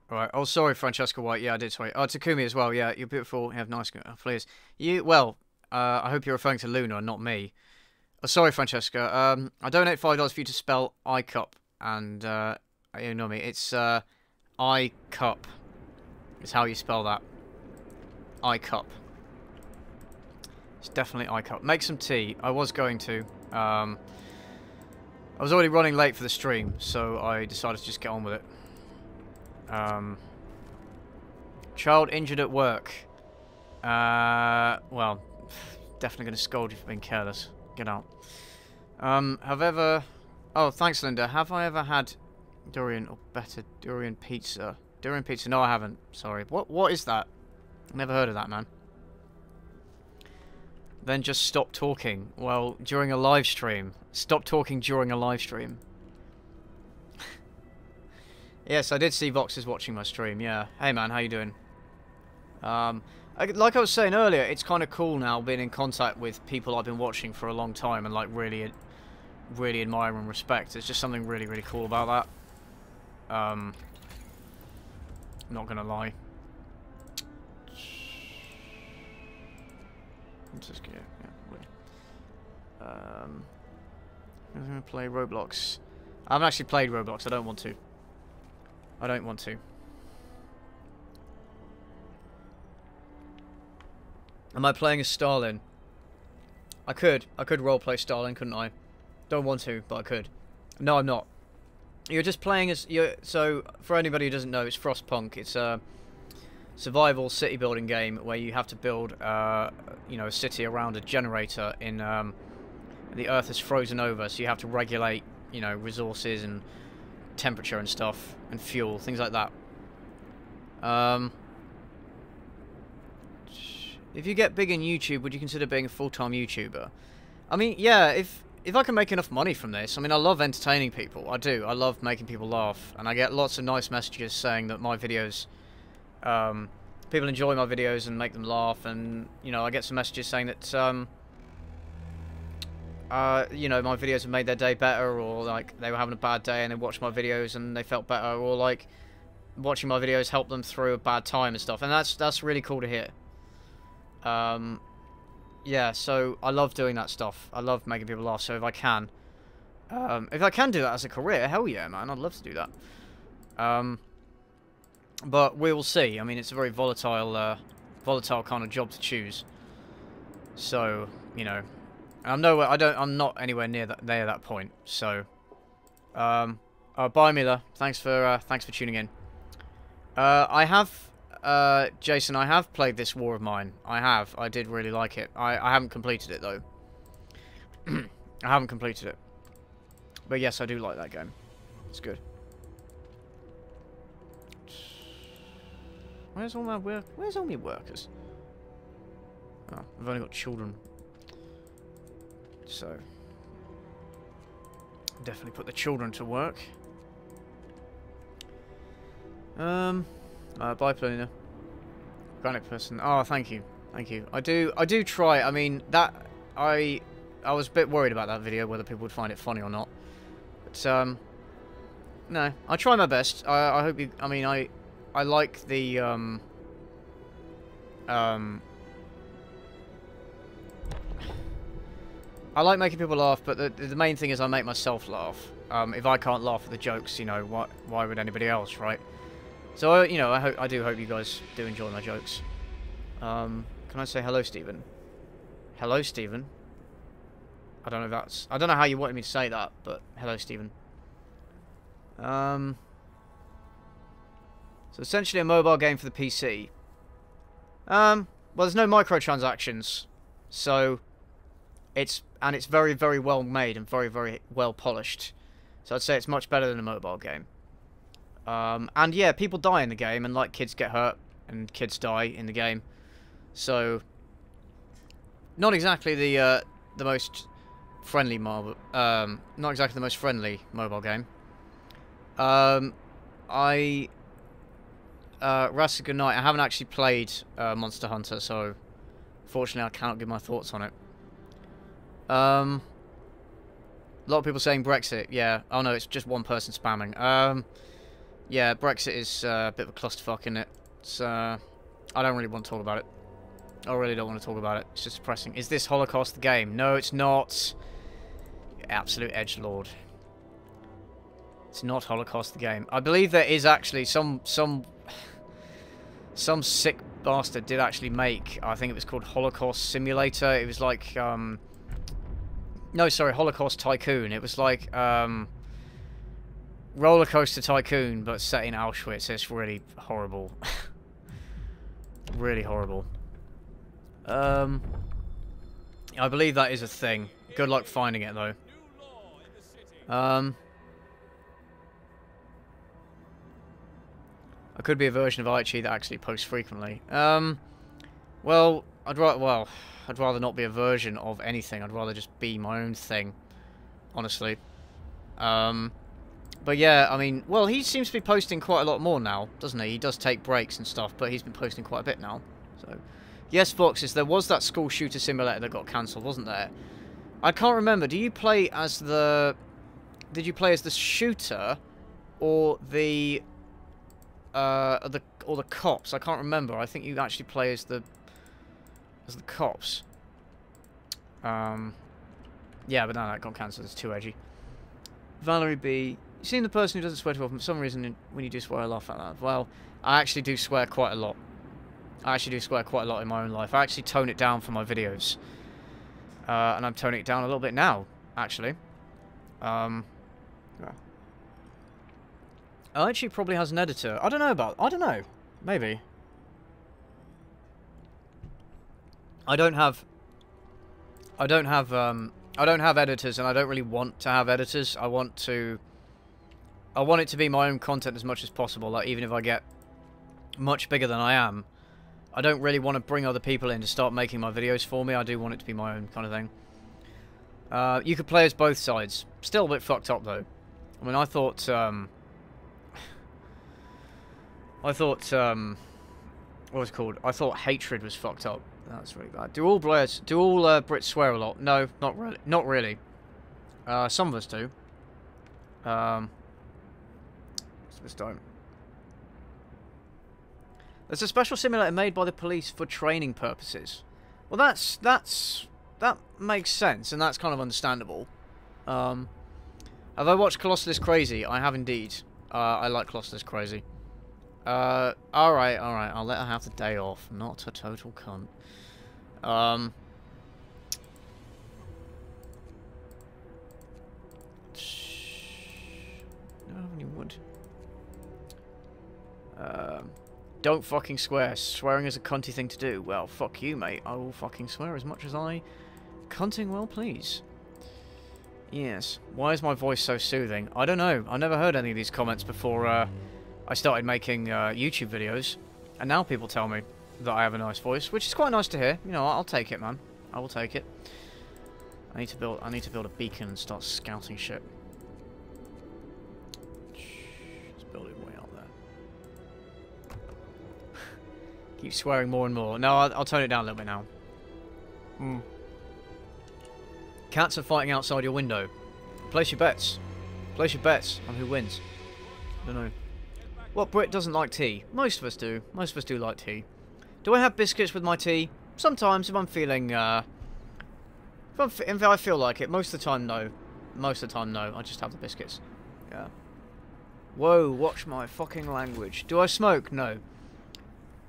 Right. Oh, sorry, Francesca White. Yeah, I did. Sorry. Oh, Takumi as well. Yeah, you're beautiful. You have nice flares. You, well, I hope you're referring to Luna and not me. Oh, sorry, Francesca. I donate $5 for you to spell iCup. And, you know me. It's, iCup. Is how you spell that. iCup. It's definitely iCup. Make some tea. I was going to. I was already running late for the stream, so I decided to just get on with it. Child injured at work. Well, definitely going to scold you for being careless. Get out. Have ever... Oh, thanks, Linda. Have I ever had durian or better durian pizza? Durian pizza? No, I haven't. Sorry. What is that? Never heard of that, man. Then just stop talking. Well, during a live stream. Stop talking during a live stream. Yes, I did see Vox's watching my stream, yeah. Hey man, how you doing? Like I was saying earlier, it's kind of cool now being in contact with people I've been watching for a long time and like really admire and respect. There's just something really, really cool about that. Not gonna lie. Just, yeah, I'm gonna play Roblox. I haven't actually played Roblox, I don't want to. I don't want to. Am I playing as Stalin? I could roleplay Stalin, couldn't I? Don't want to, but I could. No, I'm not. You're just playing as... So, for anybody who doesn't know, it's Frostpunk. It's a survival city building game where you have to build, you know, a city around a generator in... the Earth is frozen over, so you have to regulate, you know, resources and temperature and stuff, and fuel, things like that. If you get big in YouTube, would you consider being a full-time YouTuber? I mean, yeah, if I can make enough money from this, I mean, I love entertaining people. I do. I love making people laugh, and I get lots of nice messages saying that my videos, people enjoy my videos and make them laugh, and, you know, I get some messages saying that, you know, my videos have made their day better, or like they were having a bad day and they watched my videos and they felt better, or like watching my videos helped them through a bad time and stuff, and that's really cool to hear. Yeah, so I love doing that stuff. I love making people laugh. So if I can do that as a career, hell yeah, man, I'd love to do that. But we will see. I mean, it's a very volatile kind of job to choose. So, you know. I'm not anywhere near that point. So, bye, Mila. Thanks for tuning in. Jason, I have played this War of Mine. I did really like it. I haven't completed it though. I haven't completed it. But yes, I do like that game. It's good. Where's all my workers? Oh, I've only got children. So, definitely put the children to work. Bye, Pluna. Organic person. Oh, thank you, thank you. I do try. I mean, I was a bit worried about that video, whether people would find it funny or not. But no, I try my best. I hope you. I mean, I like the I like making people laugh, but the main thing is I make myself laugh. If I can't laugh at the jokes, you know, why would anybody else, right? So, you know, I do hope you guys do enjoy my jokes. Can I say hello, Stephen? Hello, Stephen. I don't know how you wanted me to say that, but hello, Stephen. So essentially a mobile game for the PC. Well, there's no microtransactions, so it's very, very well made and very, very well polished. So I'd say it's much better than a mobile game. And yeah, people die in the game, and like kids get hurt and kids die in the game. So not exactly the most friendly mobile, not exactly the most friendly mobile game. Rasta, good night. I haven't actually played Monster Hunter, so fortunately I cannot give my thoughts on it. A lot of people saying Brexit. Yeah. Oh no, it's just one person spamming. Yeah, Brexit is a bit of a clusterfuck, isn't it? It's, I don't really want to talk about it. I really don't want to talk about it. It's just depressing. Is this Holocaust the game? No, it's not. You absolute edgelord. It's not Holocaust the game. I believe there is actually some sick bastard did actually make, I think it was called Holocaust Simulator. It was like, no, sorry, Holocaust Tycoon. It was like, Roller Coaster Tycoon, but set in Auschwitz. It's really horrible. Really horrible. I believe that is a thing. Good luck finding it, though. I could be a version of Aichi that actually posts frequently. Well, I'd rather not be a version of anything. I'd rather just be my own thing, honestly. But yeah, I mean, well, he seems to be posting quite a lot more now, doesn't he? He does take breaks and stuff, but he's been posting quite a bit now. So, yes, Foxes, there was that school shooter simulator that got cancelled, wasn't there? I can't remember. Do you play as the... Did you play as the shooter or the cops? I can't remember. I think you actually play as the cops. Yeah, but no, that got cancelled. It's too edgy. Valerie B. You seen the person who doesn't swear too often? For some reason, when you do swear, I laugh at that. Well, I actually do swear quite a lot. I actually do swear quite a lot in my own life. I actually tone it down for my videos. And I'm toning it down a little bit now, actually. Yeah. Actually probably has an editor. I don't know about... I don't know. Maybe. I don't have editors, and I don't really want to have editors. I want it to be my own content as much as possible. Like, even if I get much bigger than I am, I don't really want to bring other people in to start making my videos for me. I do want it to be my own kind of thing. You could play as both sides. Still a bit fucked up, though. I mean, I thought, what was it called? I thought hatred was fucked up. That's really bad. Do all Brits swear a lot? No, not really. Not really. Some of us do. Some of us don't. There's a special simulator made by the police for training purposes. Well, that makes sense, and that's kind of understandable. Have I watched Colossal is Crazy? I have indeed. I like Colossal is Crazy. Alright. I'll let her have the day off. Not a total cunt. Do I have any wood? Don't fucking swear. Swearing is a cunty thing to do. Well, fuck you, mate. I will fucking swear as much as I cunting well please. Yes. Why is my voice so soothing? I don't know. I never heard any of these comments before I started making YouTube videos. And now people tell me that I have a nice voice, which is quite nice to hear. You know, I'll take it, man. I will take it. I need to build a beacon and start scouting shit. Let's build it way out there. Keep swearing more and more. No, I'll tone it down a little bit now. Cats are fighting outside your window. Place your bets. Place your bets on who wins. I don't know. What Brit doesn't like tea? Most of us do. Most of us do like tea. Do I have biscuits with my tea? Sometimes, if I'm feeling, if I feel like it. Most of the time, no. Most of the time, no. I just have the biscuits. Yeah. Whoa, watch my fucking language. Do I smoke? No.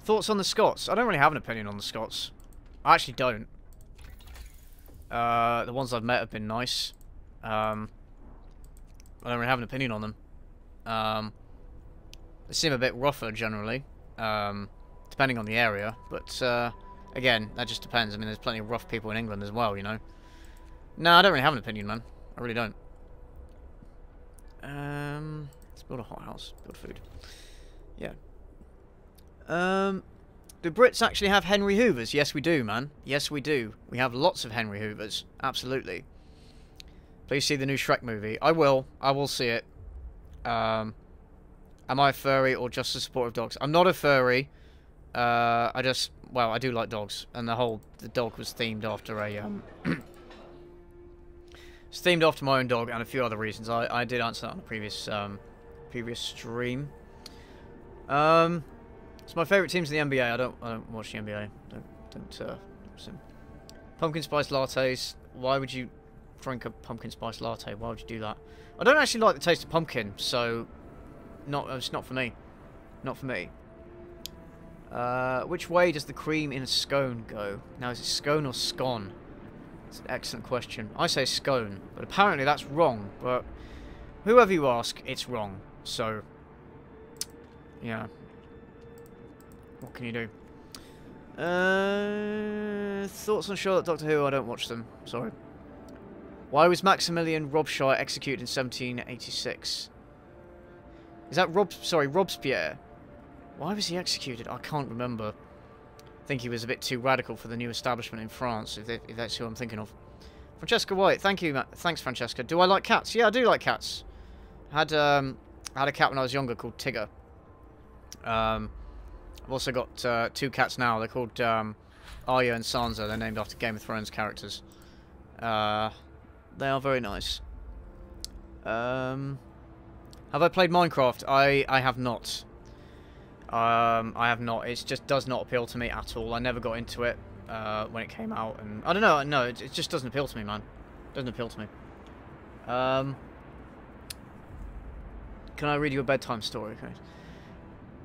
Thoughts on the Scots? I don't really have an opinion on the Scots. I actually don't. The ones I've met have been nice. I don't really have an opinion on them. They seem a bit rougher, generally. Depending on the area. But, again, that just depends. I mean, there's plenty of rough people in England as well, you know. No, I don't really have an opinion, man. I really don't. Let's build a hothouse. Build food. Yeah. Do Brits actually have Henry Hoovers? Yes, we do, man. Yes, we do. We have lots of Henry Hoovers. Absolutely. Please see the new Shrek movie. I will. I will see it. Am I a furry or just a supporter of dogs? I'm not a furry. Well, I do like dogs. And the dog was themed after a, It's themed after my own dog and a few other reasons. I did answer that on the previous stream. It's my favourite teams in the NBA. I don't watch the NBA. Don't listen. Pumpkin spice lattes. Why would you drink a pumpkin spice latte? Why would you do that? I don't actually like the taste of pumpkin, so it's not for me. Not for me. Which way does the cream in a scone go? Now, is it scone or scone? It's an excellent question. I say scone, but apparently that's wrong. But whoever you ask, it's wrong. So, yeah. What can you do? Thoughts on Charlotte Doctor Who? I don't watch them. Sorry. Why was Maximilian Robespierre executed in 1786? Is that Robespierre? Why was he executed? I can't remember. I think he was a bit too radical for the new establishment in France, if that's who I'm thinking of. Francesca White, thank you. Thanks, Francesca. Do I like cats? Yeah, I do like cats. I had a cat when I was younger called Tigger. I've also got 2 cats now. They're called Arya and Sansa. They're named after Game of Thrones characters. They are very nice. Have I played Minecraft? I have not. I have not. It just does not appeal to me at all. I never got into it when it came out, and I don't know. No, it just doesn't appeal to me, man. Doesn't appeal to me. Can I read you a bedtime story? Okay.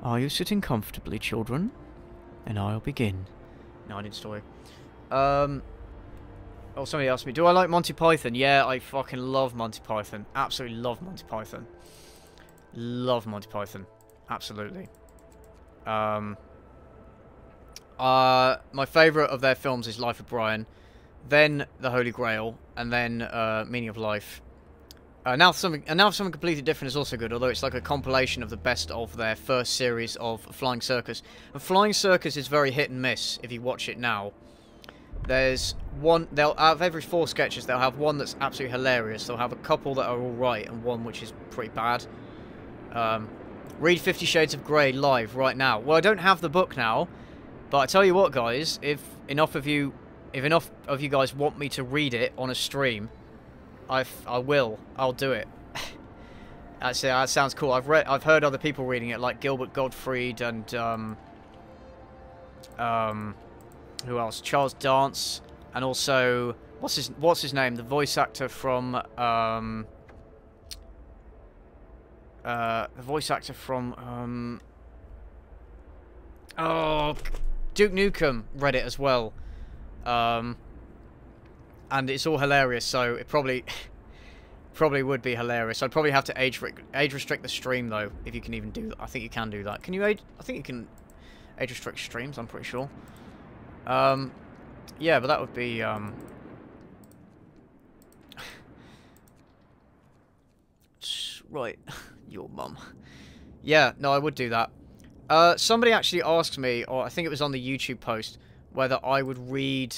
Are you sitting comfortably, children? And I'll begin. No, I didn't story. Oh, somebody asked me, do I like Monty Python? Yeah, I fucking love Monty Python. Absolutely love Monty Python. Love Monty Python. Absolutely. My favourite of their films is Life of Brian, then The Holy Grail, and then Meaning of Life. Now something completely different is also good, although it's like a compilation of the best of their first series of Flying Circus. And Flying Circus is very hit and miss if you watch it now. There's one, out of every 4 sketches, they'll have one that's absolutely hilarious. They'll have a couple that are alright and one which is pretty bad. Read 50 Shades of Grey live right now. Well, I don't have the book now, but I tell you what, guys, if enough of you guys want me to read it on a stream, I will. I'll do it. Actually, that sounds cool. I've heard other people reading it, like Gilbert Gottfried and who else? Charles Dance, and also what's his name? The voice actor from Duke Nukem read it as well. And it's all hilarious, so it probably would be hilarious. I'd probably have to age restrict the stream, though, if you can even do that. I think you can do that. Can you I think you can age restrict streams, I'm pretty sure. Yeah, but that would be right, your mum. Yeah, no, I would do that. Somebody actually asked me, or I think it was on the YouTube post, whether I would read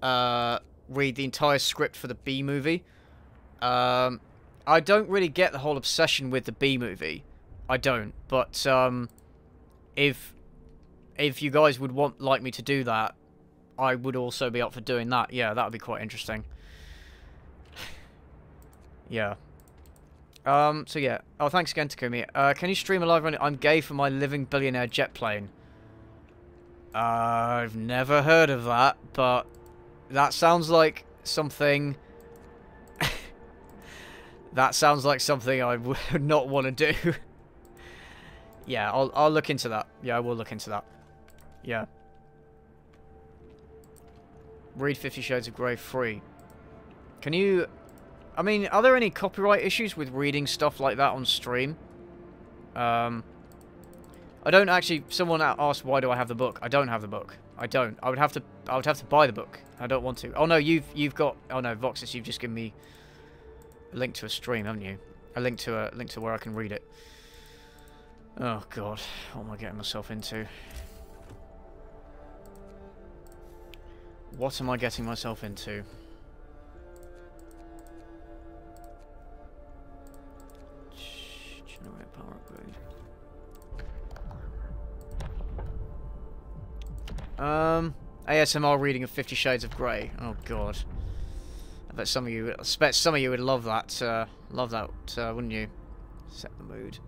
read the entire script for the B movie. I don't really get the whole obsession with the B movie. I don't, but if you guys would like me to do that, I would also be up for doing that. Yeah, that would be quite interesting. Yeah. So yeah. Oh, thanks again, Takumi. Can you stream a live run? I'm gay for my living billionaire jet plane. I've never heard of that, but that sounds like something... that sounds like something I would not want to do. Yeah, I'll look into that. Yeah, I will look into that. Yeah. Read 50 Shades of Grey free. Can you... I mean, are there any copyright issues with reading stuff like that on stream? I don't actually... Someone asked why do I have the book. I don't have the book. I don't. I would have to buy the book. I don't want to. Oh no, you've got... Oh no, Voxus, you've just given me a link to a stream, haven't you? A link to where I can read it. Oh god, what am I getting myself into? What am I getting myself into? Generate power upgrade. ASMR reading of 50 Shades of Grey. Oh god. I bet some of you would love that. Wouldn't you? Set the mood.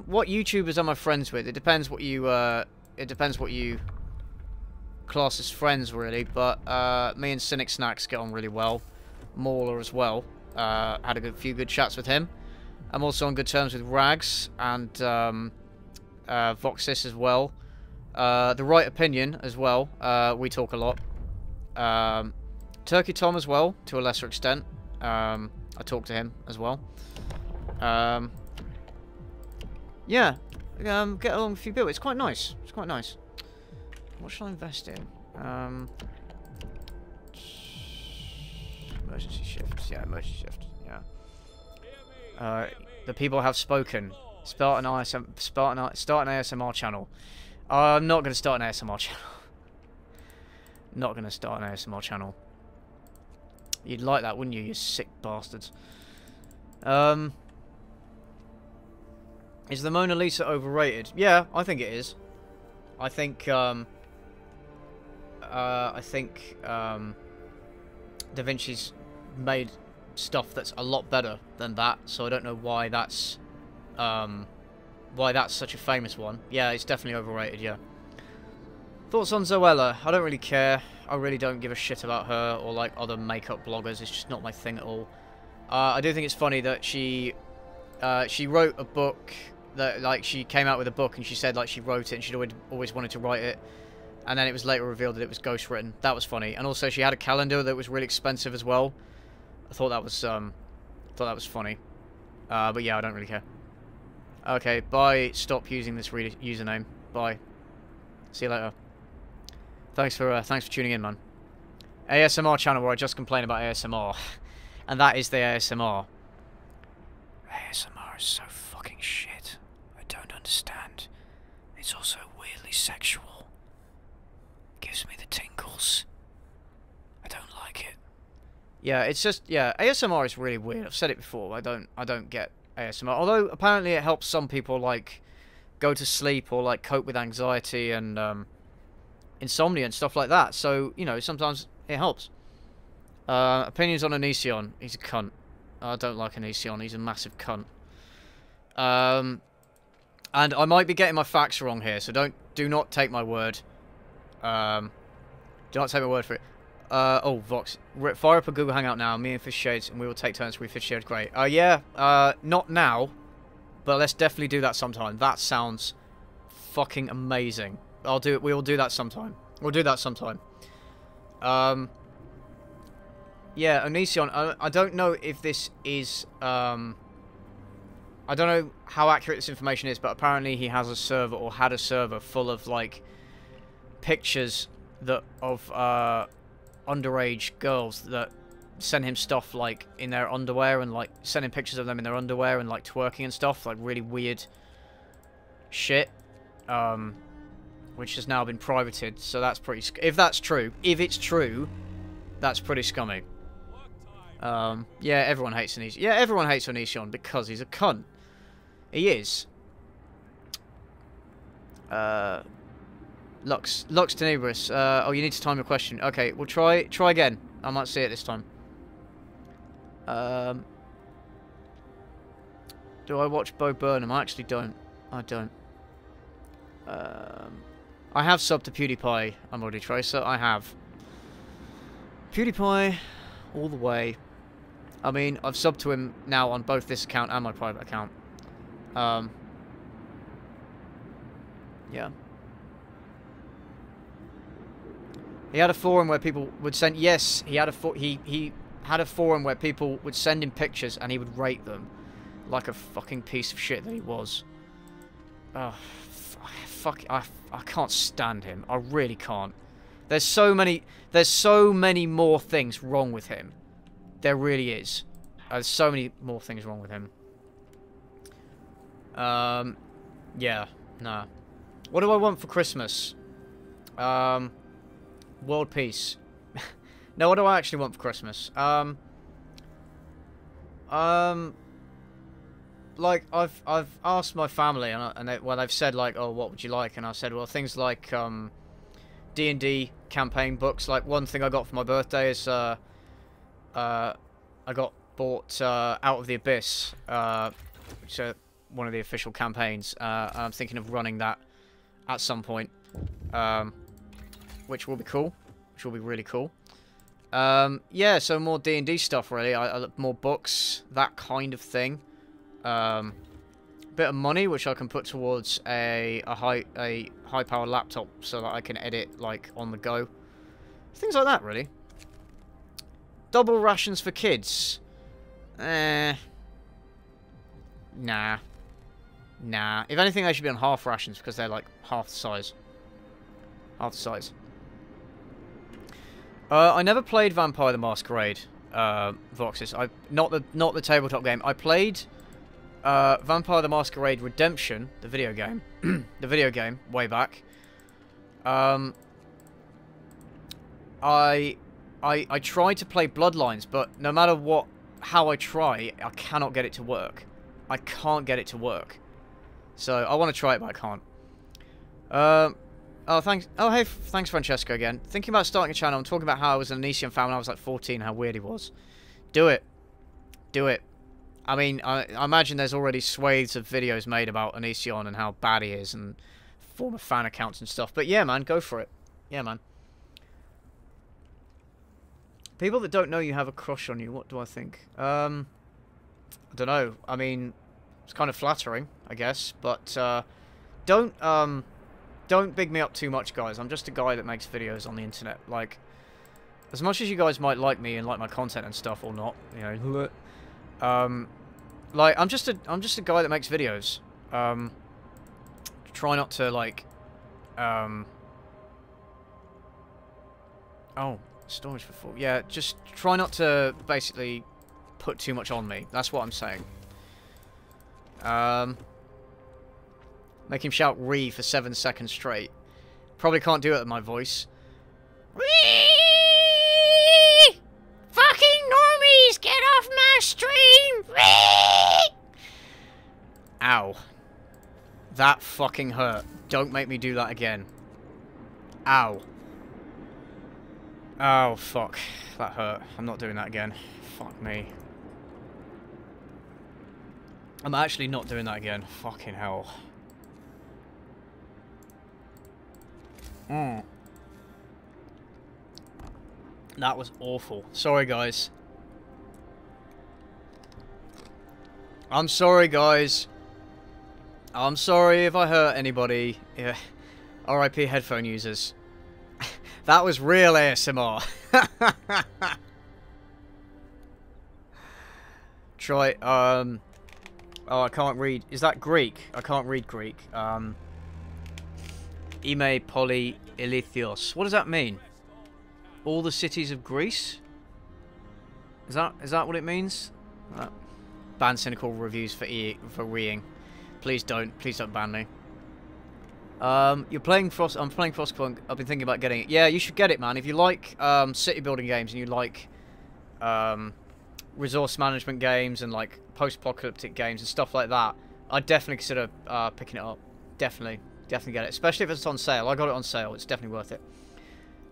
What YouTubers am I friends with? It depends what you class as friends, really. But me and Cynic Snacks get on really well. Mauler as well. Had a few good chats with him. I'm also on good terms with Rags and Voxis as well. The Right Opinion as well. We talk a lot. Turkey Tom as well, to a lesser extent. I talk to him as well. Yeah, get along with a few people. It's quite nice. It's quite nice. What shall I invest in? Emergency shift. Yeah, emergency shift. Yeah. The people have spoken. Start an ASMR channel. I'm not going to start an ASMR channel. Not going to start an ASMR channel. You'd like that, wouldn't you, you sick bastards? Is the Mona Lisa overrated? Yeah, I think it is. I think Da Vinci's made stuff that's a lot better than that, so I don't know why that's such a famous one. Yeah, it's definitely overrated, yeah. Thoughts on Zoella? I don't really care. I really don't give a shit about her or like other makeup bloggers. It's just not my thing at all. I do think it's funny that she wrote a book that, like, she came out with a book and she said like she wrote it and she'd always wanted to write it, and then it was later revealed that it was ghostwritten. That was funny. And also she had a calendar that was really expensive as well. I thought that was funny. But yeah, I don't really care. Okay, bye. Stop using this username. Bye. See you later. Thanks for tuning in, man. ASMR channel where I just complain about ASMR, and that is the ASMR. ASMR is so fucking shit. I don't understand. It's also weirdly sexual. Gives me the tingles. I don't like it. Yeah, it's just, yeah, ASMR is really weird. I've said it before. I don't get ASMR. Although apparently it helps some people like go to sleep or like cope with anxiety and insomnia and stuff like that. So, you know, sometimes it helps. Opinions on Onision. He's a cunt. I don't like Onision. He's a massive cunt. And I might be getting my facts wrong here, so do not take my word. Do not take my word for it. Oh, Vox. Fire up a Google Hangout now, me and Fish Shades, and we will take turns to read Fish Shades. Great. Yeah, not now, but let's definitely do that sometime. That sounds fucking amazing. I'll do it. We will do that sometime. We'll do that sometime. Yeah, Onision, I don't know if this is, I don't know how accurate this information is, but apparently he has a server, or had a server, full of, like, pictures that of, underage girls that send him stuff, like, in their underwear, and, like, send him pictures of them in their underwear, and, like, twerking and stuff, like, really weird shit, which has now been privated, so that's pretty, if that's true, if it's true, that's pretty scummy. Yeah, everyone hates Onision. Yeah, everyone hates Onision because he's a cunt. He is. Lux Tenebris. Oh, you need to time your question. Okay, we'll try again. I might see it this time. Do I watch Bo Burnham? I actually don't. I don't. I have subbed to PewDiePie. I'm already Tracer. I have. PewDiePie, all the way. I mean, I've subbed to him now on both this account and my private account. Yeah. He had a forum where people would send... Yes, he had a he had a forum where people would send him pictures and he would rate them. Like a fucking piece of shit that he was. Oh, fuck. I can't stand him. I really can't. There's so many more things wrong with him. There really is. There's so many more things wrong with him. Yeah, nah. What do I want for Christmas? World peace. No, what do I actually want for Christmas? Like I've asked my family, and they've said like, oh, what would you like? And I said, well, things like D&D campaign books. Like, one thing I got for my birthday is I got bought Out of the Abyss, which is one of the official campaigns. And I'm thinking of running that at some point, which will be cool, which will be really cool. Yeah, so more D&D stuff, really. More books, that kind of thing. Bit of money, which I can put towards a high-powered laptop so that I can edit, like, on the go. Things like that, really. Double rations for kids. Nah. Nah. If anything, they should be on half rations because they're, like, half the size. Half the size. I never played Vampire the Masquerade, Voxes. Not the tabletop game. I played Vampire the Masquerade Redemption, the video game. The video game, way back. I tried to play Bloodlines, but no matter how I try, I cannot get it to work. I can't get it to work. So I want to try it, but I can't. Oh, thanks. Oh, hey, thanks, Francesco, again. Thinking about starting a channel. I'm talking about how I was an Onision fan when I was like 14, how weird he was. Do it. Do it. I mean, I imagine there's already swathes of videos made about Onision and how bad he is and former fan accounts and stuff. But yeah, man, go for it. Yeah, man. People that don't know you have a crush on you, what do I think? I don't know. I mean, it's kind of flattering, I guess. But don't big me up too much, guys. I'm just a guy that makes videos on the internet. Like, as much as you guys might like me and like my content and stuff or not, you know, like I'm just a guy that makes videos. Try not to like, oh, storage for full. Yeah, just try not to basically put too much on me. That's what I'm saying. Make him shout "Ree" for 7 seconds straight. Probably can't do it with my voice. Ree! Fucking normies, get off my stream! Ree! Ow. That fucking hurt. Don't make me do that again. Ow. Oh, fuck. That hurt. I'm not doing that again. Fuck me. I'm actually not doing that again. Fucking hell. That was awful. Sorry, guys. I'm sorry, guys. I'm sorry if I hurt anybody. Yeah. RIP headphone users. That was real ASMR. Try, oh, I can't read. Is that Greek? I can't read Greek. Ime poly ilithios. What does that mean? All the cities of Greece? Is that what it means? Ban Cynical reviews for reeing. Please don't ban me. You're playing I'm playing Frostpunk. I've been thinking about getting it. Yeah, you should get it, man. If you like city building games and you like resource management games and like post-apocalyptic games and stuff like that, I'd definitely consider picking it up. Definitely get it, especially if it's on sale. I got it on sale. It's definitely worth it.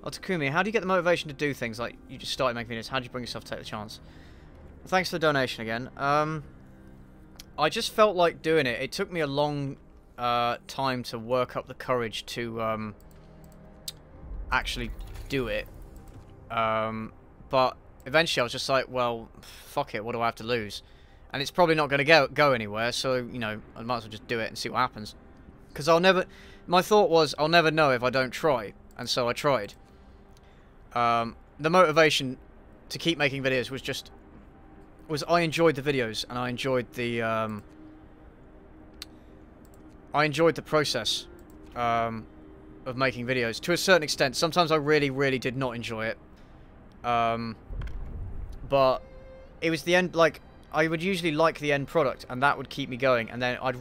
Takumi, how do you get the motivation to do things like you just started making videos? How do you bring yourself to take the chance? Thanks for the donation again. I just felt like doing it. It took me a long time to work up the courage to actually do it. But eventually I was just like, well, fuck it. What do I have to lose? And it's probably not going to go anywhere. So, you know, I might as well just do it and see what happens. Because my thought was, I'll never know if I don't try. And so I tried. The motivation to keep making videos was I enjoyed the videos and I enjoyed the process of making videos to a certain extent. Sometimes I really, really did not enjoy it. But it was the end. Like, I would usually like the end product, and that would keep me going. And then I'd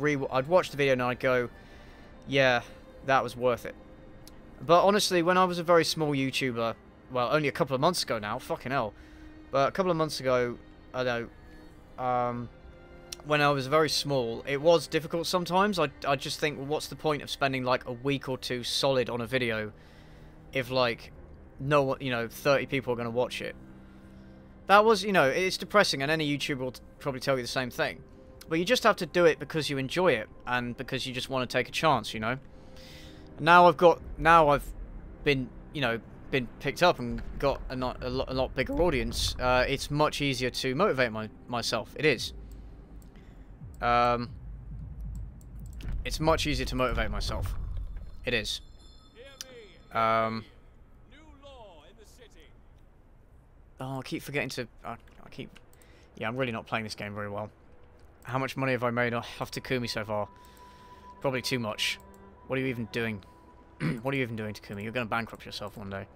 watch the video and I'd go, yeah, that was worth it. But honestly, when I was a very small YouTuber, well, only a couple of months ago now, fucking hell. But a couple of months ago, I know, when I was very small, it was difficult sometimes. I just think, well, what's the point of spending like a week or two solid on a video if like no one, 30 people are going to watch it. That was, it's depressing, and any YouTuber will probably tell you the same thing. But you just have to do it because you enjoy it, and because you just want to take a chance, Now I've been, been picked up and got a lot bigger audience. It's much easier to motivate myself. It is. It's much easier to motivate myself. It is. Oh, I keep forgetting to... Yeah, I'm really not playing this game very well. How much money have I made off Takumi so far? Probably too much. What are you even doing? What are you even doing, Takumi? You're going to bankrupt yourself one day.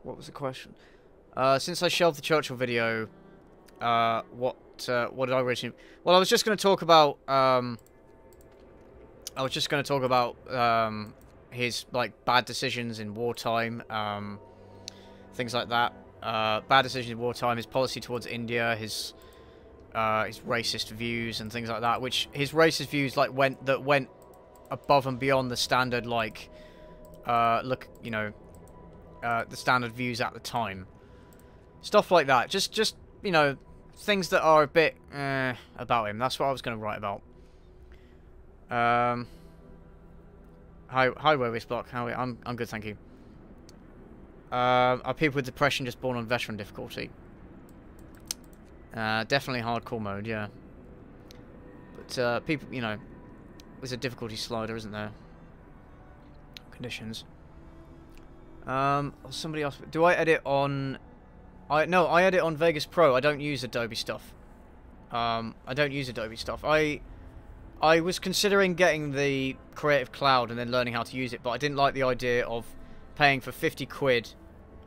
What was the question? Since I shelved the Churchill video, what did I originally... Well, I was just going to talk about... his like bad decisions in wartime, things like that. Bad decisions in wartime, his policy towards India, his racist views and things like that. Which his racist views like went above and beyond the standard the standard views at the time. Stuff like that. Just things that are a bit about him. That's what I was going to write about. Hi, Webis Block. How are you? I'm good, thank you. Are people with depression just born on veteran difficulty? Definitely hardcore mode, yeah. But people, there's a difficulty slider, isn't there? Conditions. Somebody else. Do I edit on? No, I edit on Vegas Pro. I don't use Adobe stuff. I don't use Adobe stuff. I was considering getting the Creative Cloud and then learning how to use it, but I didn't like the idea of paying for 50 quid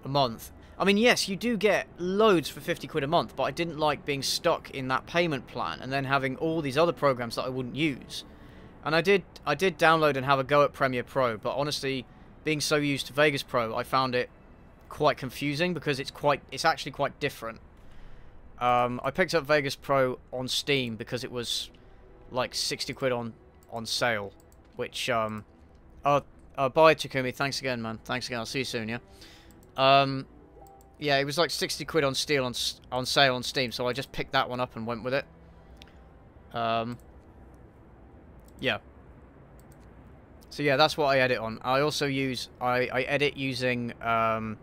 a month. I mean, yes, you do get loads for 50 quid a month, but I didn't like being stuck in that payment plan and then having all these other programs that I wouldn't use. And I did download and have a go at Premiere Pro, but honestly, being so used to Vegas Pro, I found it quite confusing because it's actually quite different. I picked up Vegas Pro on Steam because it was like 60 quid on sale, which bye Takumi, thanks again, man. Thanks again. I'll see you soon, yeah. Yeah, it was like 60 quid on sale on Steam, so I just picked that one up and went with it. Yeah. So yeah, that's what I edit on. I also use I edit using Fire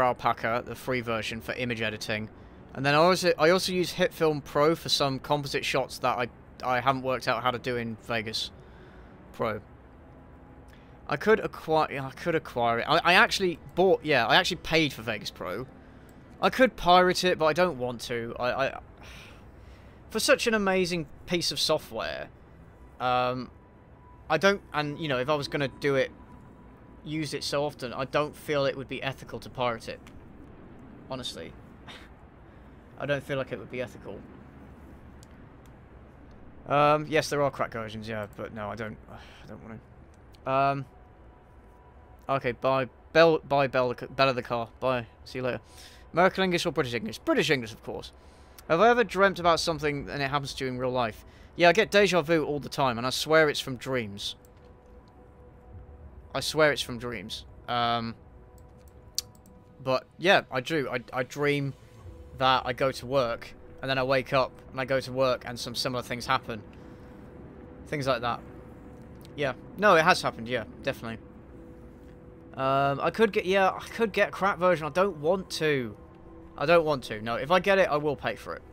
Alpaca, the free version, for image editing. And then I also use HitFilm Pro for some composite shots that I haven't worked out how to do in Vegas Pro. I could acquire it. I actually paid for Vegas Pro. I could pirate it, but I don't want to. For such an amazing piece of software, I don't. And if I was gonna use it so often, I don't feel it would be ethical to pirate it. Honestly. I don't feel like it would be ethical. Yes, there are cracked versions, yeah, but no, I don't want to. Okay, bye, Bella the car. Bye. See you later. American English or British English? British English, of course. Have I ever dreamt about something and it happens to you in real life? Yeah, I get deja vu all the time, and I swear it's from dreams. I swear it's from dreams. But yeah, I dream that I go to work, and then I wake up, and I go to work, and some similar things happen. Things like that. Yeah. No, it has happened, yeah, definitely. I could get a crap version. I don't want to. No, if I get it, I will pay for it.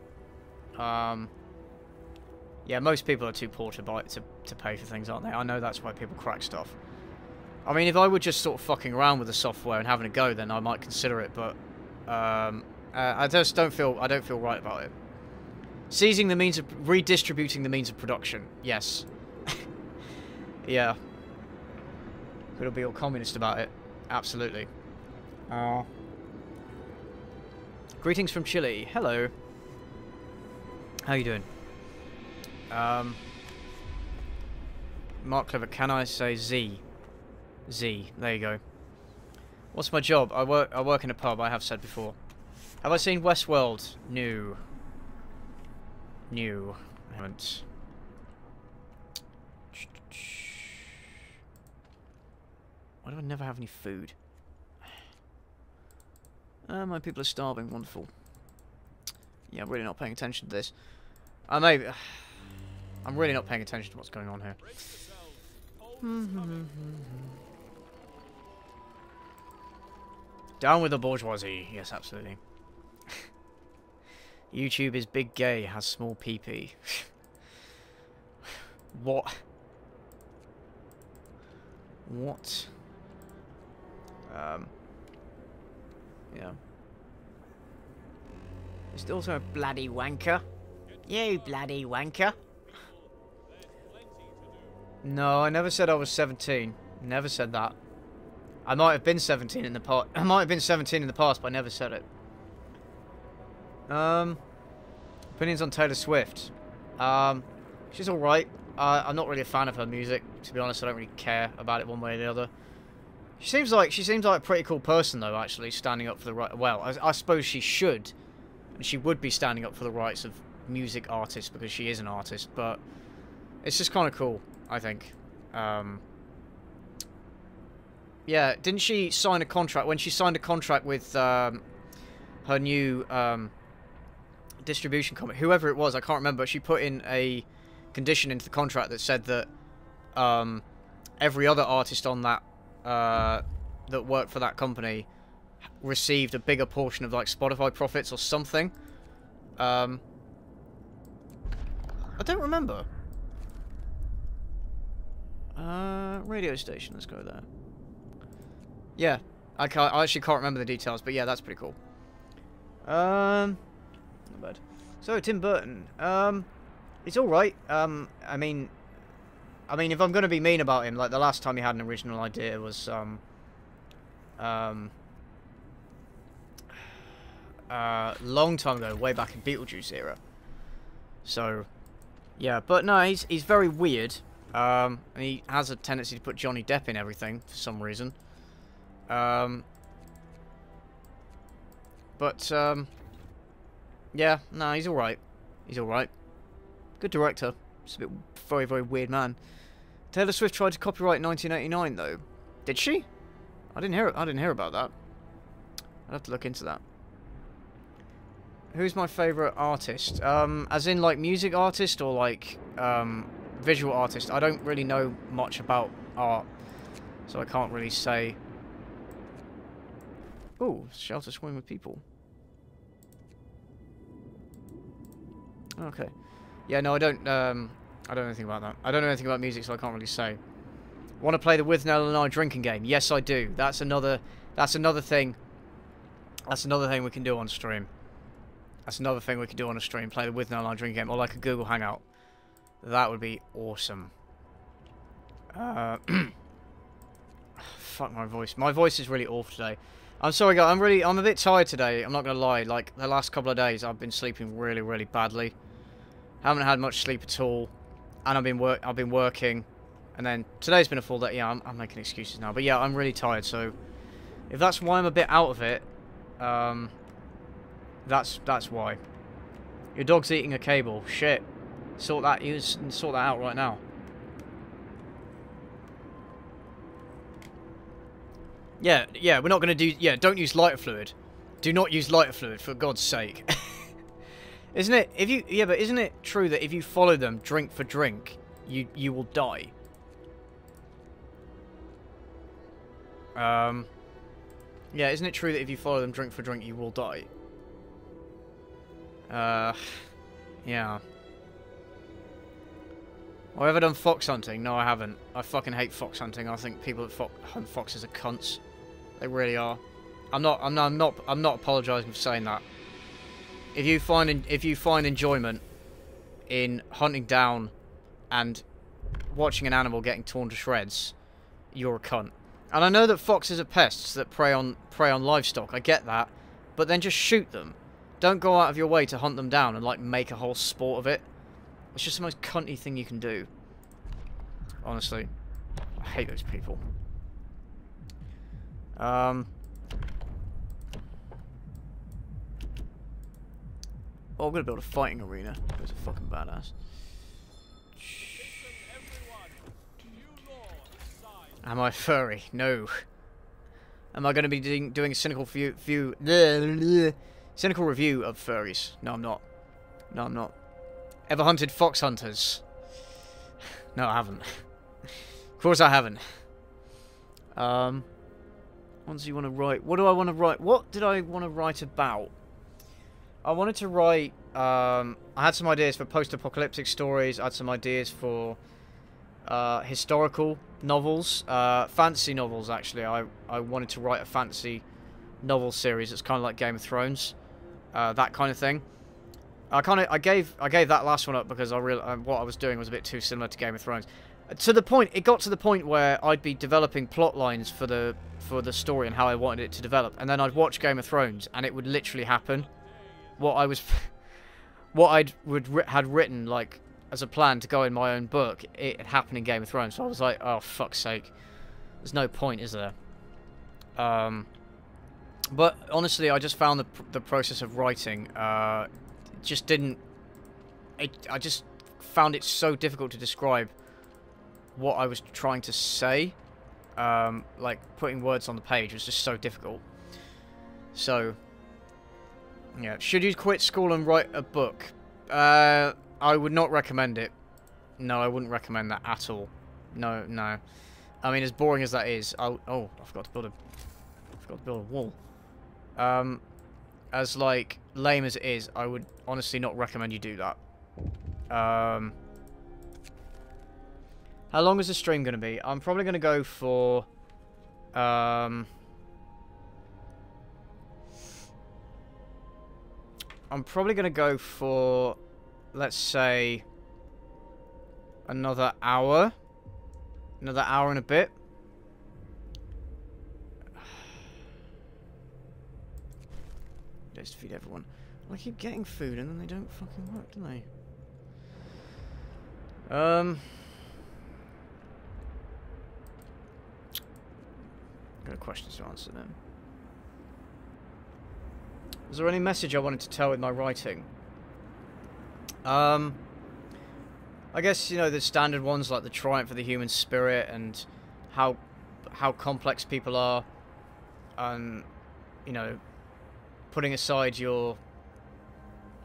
Yeah, most people are too poor to pay for things, aren't they? I know that's why people crack stuff. I mean, if I were just sort of fucking around with the software and having a go, then I might consider it, but I just don't feel right about it. Seizing the means of redistributing the means of production. Yes. Yeah. Could be all communist about it. Absolutely. Greetings from Chile. Hello. How you doing? Mark Clever, can I say Z? Z. There you go. What's my job? I work in a pub, I have said before. Have I seen Westworld? No. No. I haven't. Why do I never have any food? My people are starving. Wonderful. Yeah, I'm really not paying attention to this. I'm really not paying attention to what's going on here. Down with the bourgeoisie. Yes, absolutely. YouTube is big gay, has small PP. What? What? Yeah. It's also a bloody wanker. You bloody wanker. No, I never said I was 17. Never said that. I might have been 17 in the past. I might have been 17 in the past, but I never said it. Opinions on Taylor Swift. She's alright. I'm not really a fan of her music, to be honest. I don't really care about it one way or the other. She seems like a pretty cool person, though, actually, standing up for the right. Well, I suppose she should. And she would be standing up for the rights of music artists because she is an artist, but it's just kind of cool, I think. Yeah, didn't she sign a contract? When she signed a contract with her new distribution company, whoever it was, I can't remember, she put in a condition into the contract that said that every other artist on that that worked for that company received a bigger portion of like Spotify profits or something. I don't remember. Radio station, let's go there. Yeah, I actually can't remember the details, but yeah, that's pretty cool. Not bad. So Tim Burton, it's all right. I mean, if I'm gonna be mean about him, like the last time he had an original idea was long time ago, way back in Beetlejuice era. So, yeah, but no, he's very weird. And he has a tendency to put Johnny Depp in everything for some reason. Yeah, no, he's alright. He's alright. Good director. Just a bit very, very weird man. Taylor Swift tried to copyright 1989 though. Did she? I didn't hear about that. I'll have to look into that. Who's my favourite artist? As in like music artist or like visual artist? I don't really know much about art, so I can't really say. Ooh, shelter swimming with people. Okay. Yeah, no, I don't know anything about that. I don't know anything about music, so I can't really say. Want to play the With Nell and I drinking game? Yes, I do. That's another thing. That's another thing we can do on stream. That's another thing we can do on a stream. Play the With Nell and I drinking game, or like a Google Hangout. That would be awesome. Fuck my voice. My voice is really awful today. I'm sorry, guys. I'm a bit tired today. I'm not gonna lie. Like the last couple of days, I've been sleeping really, really badly. Haven't had much sleep at all, and I've been working, and then today's been a full day. Yeah, I'm making excuses now, but yeah, I'm really tired. So if that's why I'm a bit out of it, that's why. Your dog's eating a cable. Shit. Sort that out right now. Yeah, we're not gonna do. Yeah, don't use lighter fluid. Do not use lighter fluid, for God's sake. Isn't it? But isn't it true that if you follow them drink for drink, you will die? Yeah, isn't it true that if you follow them drink for drink, you will die? Yeah. Have I ever done fox hunting? No, I haven't. I fucking hate fox hunting. I think people that hunt foxes are cunts. They really are. I'm not apologising for saying that. If you find enjoyment in hunting down and watching an animal getting torn to shreds, you're a cunt. And I know that foxes are pests that prey on livestock. I get that, but then just shoot them. Don't go out of your way to hunt them down and like make a whole sport of it. It's just the most cunty thing you can do. Honestly, I hate those people. Oh, I'm gonna build a fighting arena. It's a fucking badass. Am I furry? No. Am I going to be doing a cynical cynical review of furries? No, I'm not. No, I'm not. Ever hunted fox hunters? No, I haven't. Of course I haven't. Ones you want to write. What do I want to write? What did I want to write about? I wanted to write... I had some ideas for post-apocalyptic stories. I had some ideas for historical novels. Fantasy novels, actually. I wanted to write a fantasy novel series that's kind of like Game of Thrones. That kind of thing. I gave that last one up because I realized what I was doing was a bit too similar to Game of Thrones. It got to the point where I'd be developing plot lines for the story and how I wanted it to develop, and then I'd watch Game of Thrones, and it would literally happen. What I had written like as a plan to go in my own book, it had happened in Game of Thrones. So I was like, oh fuck's sake, there's no point, is there? But honestly, I just found the process of writing just didn't. I just found it so difficult to describe what I was trying to say. Like putting words on the page was just so difficult. So yeah, should you quit school and write a book? I would not recommend it. No, I wouldn't recommend that at all. No, no. I mean, as boring as that is, I forgot to build a wall. As like lame as it is, I would honestly not recommend you do that. How long is the stream going to be? I'm probably going to go for... I'm probably going to go for, let's say, another hour. Another hour and a bit. Just feed everyone. I keep getting food and then they don't fucking work, do they? Got questions to answer then. Was there any message I wanted to tell with my writing? I guess, you know, the standard ones like the triumph of the human spirit and how complex people are, and you know, putting aside your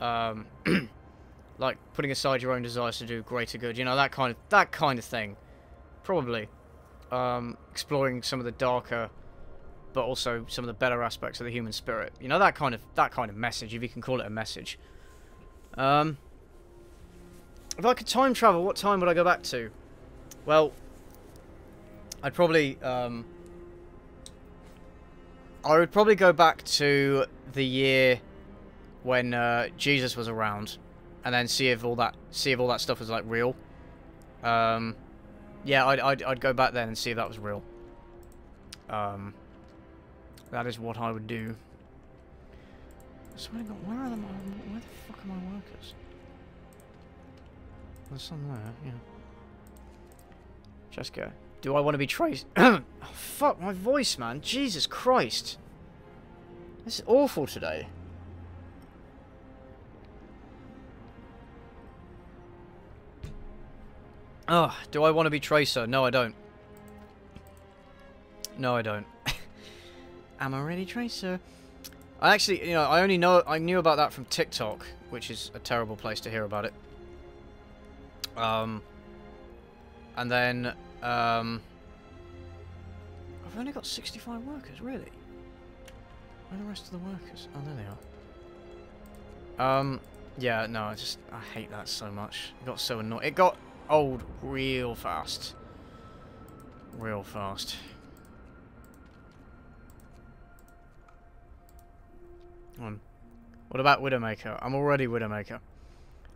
like putting aside your own desires to do greater good, you know, that kind of thing. Probably exploring some of the darker but also some of the better aspects of the human spirit. You know, that kind of message, if you can call it a message. If I could time travel, what time would I go back to? Well, I'd probably I would probably go back to the year when Jesus was around, and then see if all that stuff was like real. Yeah, I'd go back then and see if that was real. That is what I would do. So where the fuck are my workers? There's some there, yeah. Jessica, do I want to be traced? Oh, fuck, my voice, man. Jesus Christ. This is awful today. Oh, do I want to be Tracer? No, I don't. No, I don't. I'm already Tracer. I actually, you know, I knew about that from TikTok, which is a terrible place to hear about it. And then, I've only got 65 workers, really? Where are the rest of the workers? Oh, there they are. Yeah, no, I hate that so much. It got so annoying. It got old real fast. Real fast. What about Widowmaker? I'm already Widowmaker.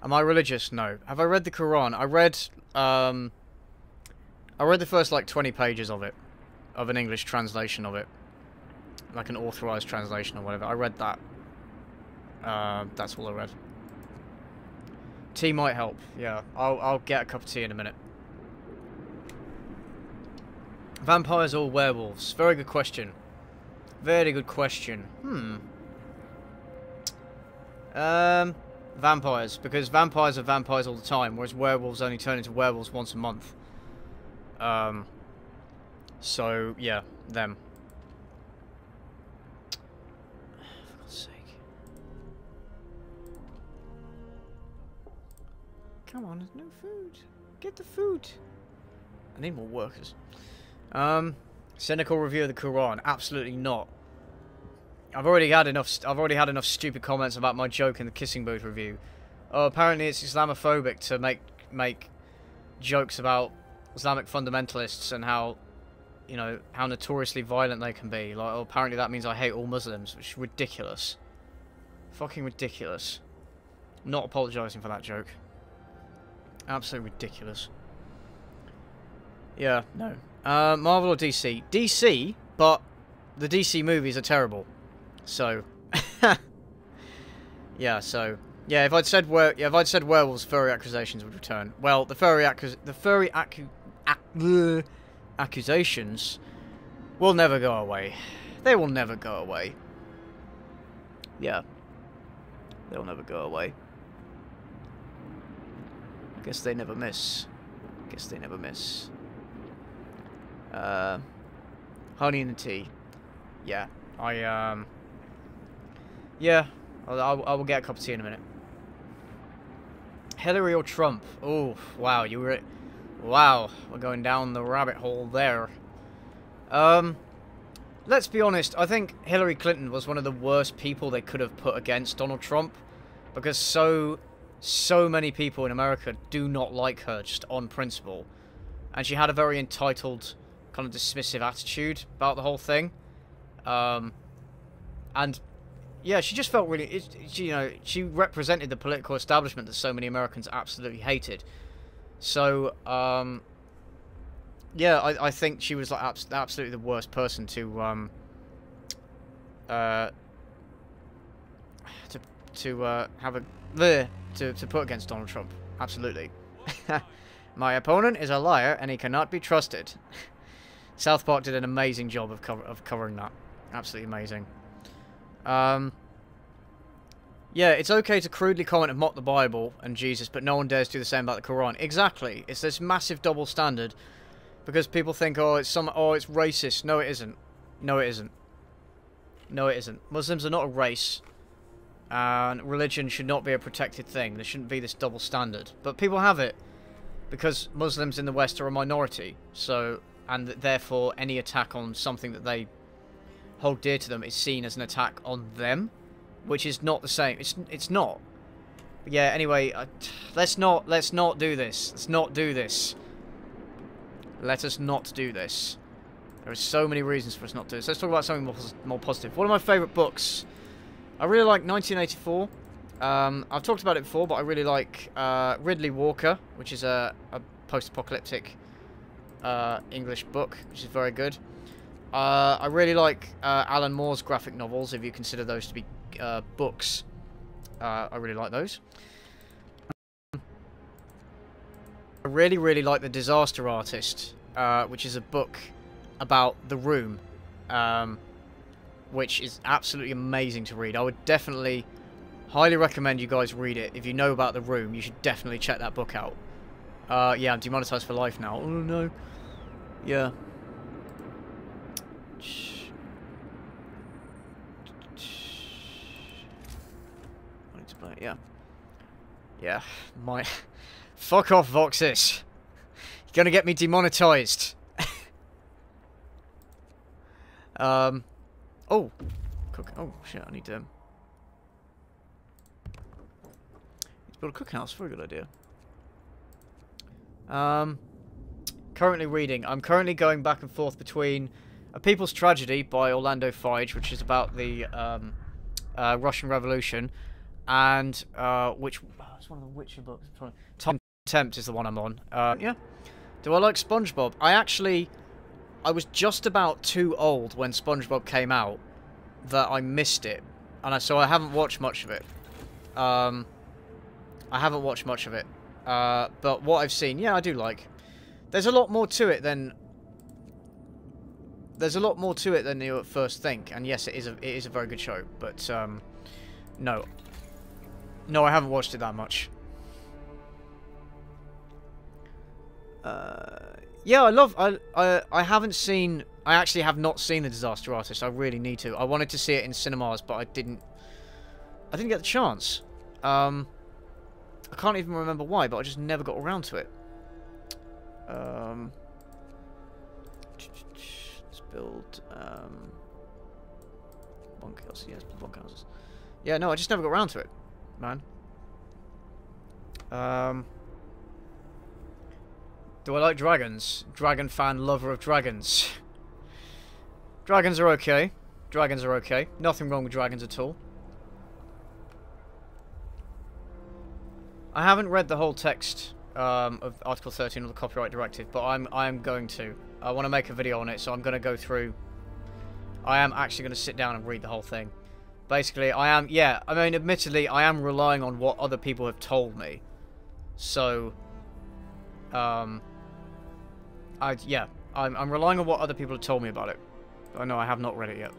Am I religious? No. Have I read the Quran? I read the first like 20 pages of it, of an English translation of it, like an authorized translation or whatever. I read that. That's all I read. Tea might help. Yeah, I'll get a cup of tea in a minute. Vampires or werewolves? Very good question. Very good question. Vampires, because vampires are vampires all the time, whereas werewolves only turn into werewolves once a month. So, yeah, them. For God's sake. Come on, there's no food. Get the food. I need more workers. Cynical review of the Quran. Absolutely not. I've already had enough stupid comments about my joke in the Kissing Booth review. Oh, apparently it's Islamophobic to make jokes about Islamic fundamentalists and how, you know, how notoriously violent they can be. Like, oh, apparently that means I hate all Muslims, which is ridiculous. Fucking ridiculous. I'm not apologising for that joke. Absolutely ridiculous. Yeah, no. Marvel or DC? DC, but the DC movies are terrible. So, yeah. So, yeah. If I'd said werewolves, furry accusations would return. Well, the furry accusations will never go away. They will never go away. Yeah, they'll never go away. Guess they never miss. Guess they never miss. Honey in the tea. Yeah, yeah, I will get a cup of tea in a minute. Hillary or Trump? Oh, wow, wow, we're going down the rabbit hole there. Let's be honest, I think Hillary Clinton was one of the worst people they could have put against Donald Trump, because so many people in America do not like her, just on principle. And she had a very entitled, kind of dismissive attitude about the whole thing. And yeah, she just felt really, you know, she represented the political establishment that so many Americans absolutely hated. So, yeah, I think she was like absolutely the worst person to put against Donald Trump. Absolutely. My opponent is a liar and he cannot be trusted. South Park did an amazing job of covering that. Absolutely amazing. Yeah, it's okay to crudely comment and mock the Bible and Jesus, but no one dares do the same about the Quran. Exactly. It's this massive double standard because people think, oh, it's racist. No, it isn't. No, it isn't. No, it isn't. Muslims are not a race, and religion should not be a protected thing. There shouldn't be this double standard. But people have it because Muslims in the West are a minority. So, and therefore, any attack on something that they hold dear to them is seen as an attack on them, which is not the same. It's not. But yeah. Anyway, let's not do this. Let's not do this. Let us not do this. There are so many reasons for us not to do this. Let's talk about something more positive. One of my favourite books. I really like 1984. I've talked about it before, but I really like Ridley Walker, which is a post-apocalyptic English book, which is very good. I really like Alan Moore's graphic novels, if you consider those to be books. I really like those. I really like The Disaster Artist, which is a book about The Room, which is absolutely amazing to read. I would definitely, highly recommend you guys read it. If you know about The Room, you should definitely check that book out. Yeah, I'm demonetized for life now. Oh no. Yeah. I need to play it, yeah. Yeah, fuck off, Voxis. You're gonna get me demonetized. Oh, oh shit, I need to build a cooking house. Very good idea. Currently reading. I'm currently going back and forth between A People's Tragedy by Orlando Fige, which is about the Russian Revolution, and it's one of the Witcher books. Tom Contempt is the one I'm on. Yeah. Do I like SpongeBob? I was just about too old when SpongeBob came out that I missed it, and so I haven't watched much of it. I haven't watched much of it, but what I've seen, yeah, I do like. There's a lot more to it than you at first think, and yes, it is a very good show. But no, I haven't watched it that much. Yeah, I love... I haven't seen... I actually have not seen The Disaster Artist. I really need to. I wanted to see it in cinemas, but I didn't get the chance. I can't even remember why, but I just never got around to it. Let's build... bunkhouses. Yes, bunkhouses. Yeah, no, I just never got around to it, man. Do I like dragons? Dragon fan, lover of dragons. Dragons are okay. Dragons are okay. Nothing wrong with dragons at all. I haven't read the whole text of Article 13 of the Copyright Directive, but I'm going to. I want to make a video on it, so I'm going to go through. I am actually going to sit down and read the whole thing. Basically, yeah, I mean, admittedly, I am relying on what other people have told me. So, yeah, I'm relying on what other people have told me about it. I know I have not read it yet.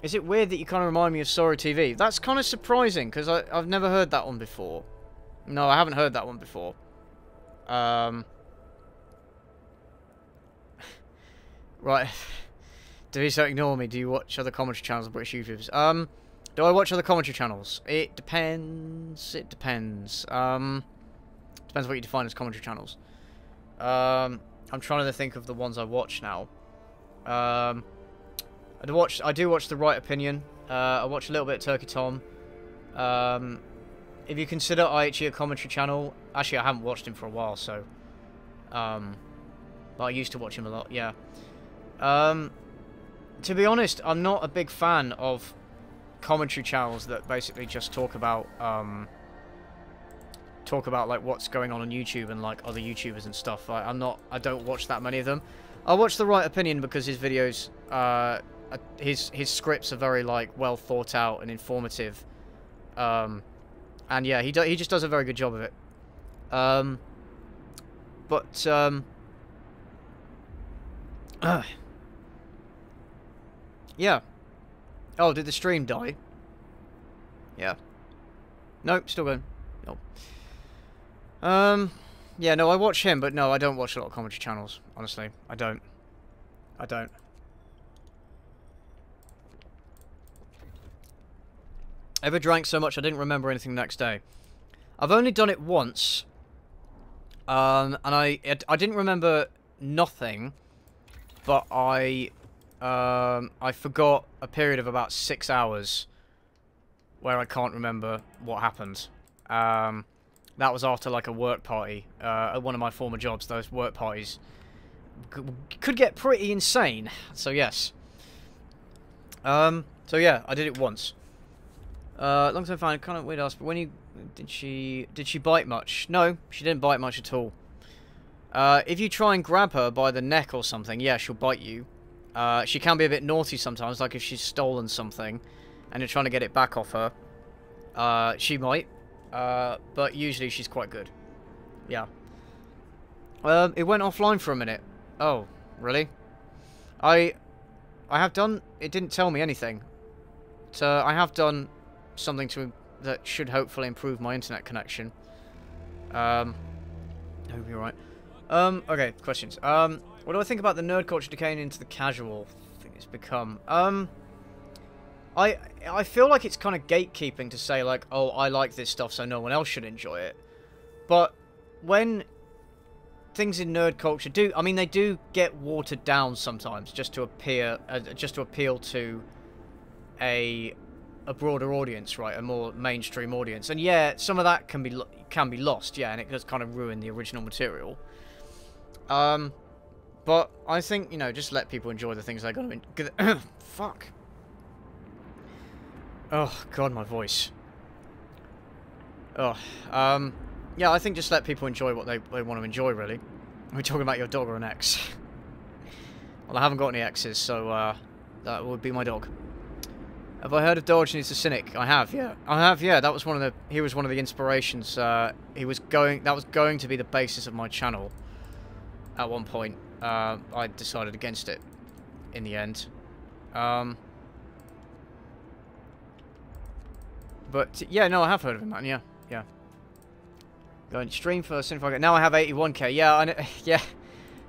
Is it weird that you kind of remind me of Sora TV? That's kind of surprising, because I've never heard that one before. No, I haven't heard that one before. Right. Deviso, ignore me. Do you watch other commentary channels of British YouTubers? Do I watch other commentary channels? It depends. It depends. Depends what you define as commentary channels. I'm trying to think of the ones I watch now. I do watch The Right Opinion. I watch a little bit of Turkey Tom. If you consider IHE a commentary channel, actually I haven't watched him for a while, so but I used to watch him a lot. Yeah. To be honest, I'm not a big fan of commentary channels that basically just talk about like what's going on YouTube and like other YouTubers and stuff. I don't watch that many of them. I watch The Right Opinion because his videos, his scripts are very like well thought out and informative. And yeah, he just does a very good job of it. Yeah. Oh, did the stream die? Yeah. Nope, still going. Nope. Yeah, no, I watch him, but no, I don't watch a lot of commentary channels, honestly. I don't. Ever drank so much I didn't remember anything the next day. I've only done it once. And I didn't remember nothing, but I forgot a period of about 6 hours where I can't remember what happened. That was after like a work party at one of my former jobs. Those work parties could get pretty insane. So yes. So yeah, I did it once. Long time fan, kind of weird ask, but when did she bite much? No, she didn't bite much at all. If you try and grab her by the neck or something, yeah, she'll bite you. She can be a bit naughty sometimes, like if she's stolen something and you're trying to get it back off her. She might, but usually she's quite good. Yeah. It went offline for a minute. Oh, really? I have done... It didn't tell me anything. So I have done something that should hopefully improve my internet connection. I hope you're right. Okay, questions. What do I think about the nerd culture decaying into the casual thing it's become? I feel like it's kind of gatekeeping to say, like, oh, I like this stuff, so no one else should enjoy it. But when things in nerd culture do, I mean, they do get watered down sometimes just to appeal to a broader audience, right? A more mainstream audience. And yeah, some of that can be lost, yeah, and it does kind of ruin the original material. But I think, you know, just let people enjoy the things they're going to... Fuck. Oh, God, my voice. Oh, yeah, I think just let people enjoy what they want to enjoy, really. Are we talking about your dog or an ex? Well, I haven't got any exes, so, that would be my dog. Have I heard of Diogenes the Cynic? I have, yeah. I have, yeah, that was he was one of the inspirations. That was going to be the basis of my channel at one point. I decided against it in the end. But yeah, no, I have heard of him, man. Yeah. Going stream for Cynical. Now I have 81k. Yeah, I know, yeah,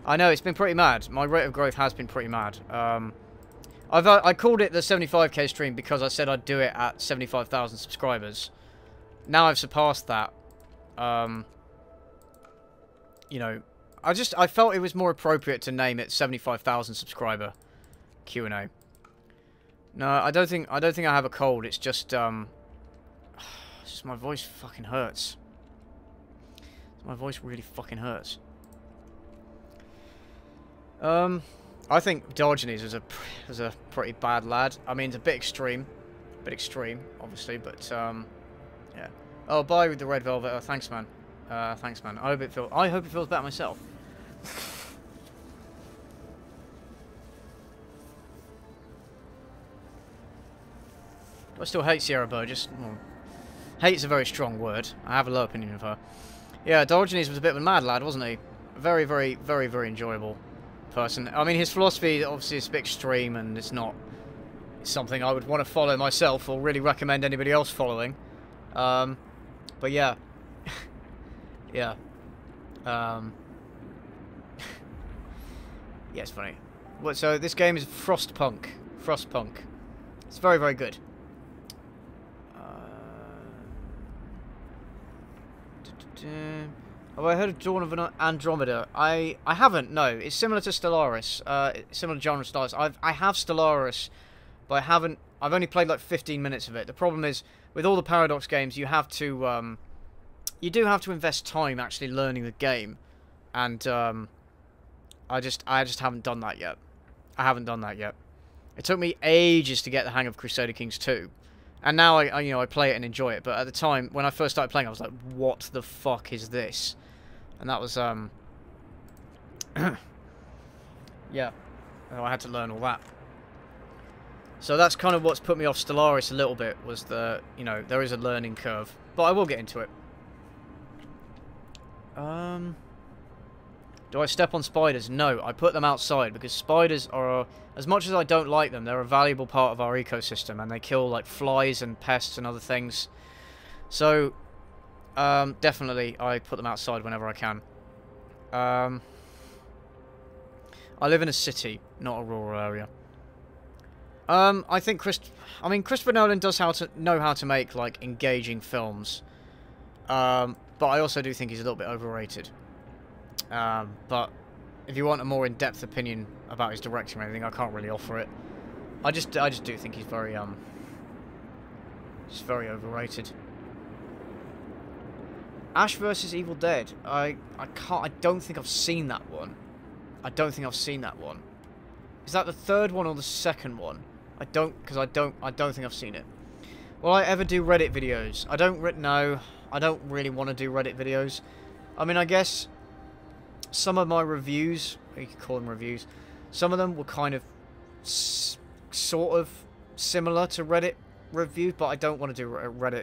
I know. It's been pretty mad. My rate of growth has been pretty mad. I called it the 75k stream because I said I'd do it at 75,000 subscribers. Now I've surpassed that. You know, I felt it was more appropriate to name it 75,000 subscriber Q&A. No, I don't think I have a cold. It's just my voice fucking hurts. My voice really fucking hurts. I think Diogenes was a pretty bad lad. I mean, it's a bit extreme, obviously, but yeah. Oh, bye with the red velvet. Oh, thanks, man. Thanks, man. I hope it feels better myself. I still hate Sierra Burgess. Well, hate's a very strong word. I have a low opinion of her. Yeah, Diogenes was a bit of a mad lad, wasn't he? Very, very, very, very enjoyable person. I mean, his philosophy obviously is a bit extreme, and it's not something I would want to follow myself or really recommend anybody else following. But yeah. Yeah. Yeah, it's funny. So this game is Frostpunk. Frostpunk. It's very, very good. Have I heard of Dawn of Andromeda? I haven't, no. It's similar to Stellaris. Similar genre to Stellaris. I have Stellaris, but I've only played like 15 minutes of it. The problem is, with all the Paradox games, you have to, you do have to invest time actually learning the game. And, I just haven't done that yet. I haven't done that yet. It took me ages to get the hang of Crusader Kings 2. And now I play it and enjoy it, but at the time when I first started playing I was like, what the fuck is this? And that was yeah. I had to learn all that. So that's kind of what's put me off Stellaris a little bit, was the, there is a learning curve. But I will get into it. Do I step on spiders? No, I put them outside because spiders are, as much as I don't like them, they're a valuable part of our ecosystem, and they kill like flies and pests and other things. So, definitely I put them outside whenever I can. I live in a city, not a rural area. I think Christopher Nolan does know how to make like engaging films. But I also do think he's a little bit overrated. But if you want a more in-depth opinion about his directing or anything, I can't really offer it. I just do think he's very just very overrated. Ash vs Evil Dead. I don't think I've seen that one. I don't think I've seen that one. Is that the third one or the second one? I don't think I've seen it. Will I ever do Reddit videos? I don't really want to do Reddit videos. I mean, I guess some of my reviews, you could call them reviews, some of them were kind of sort of similar to Reddit reviews, but I don't want to do Reddit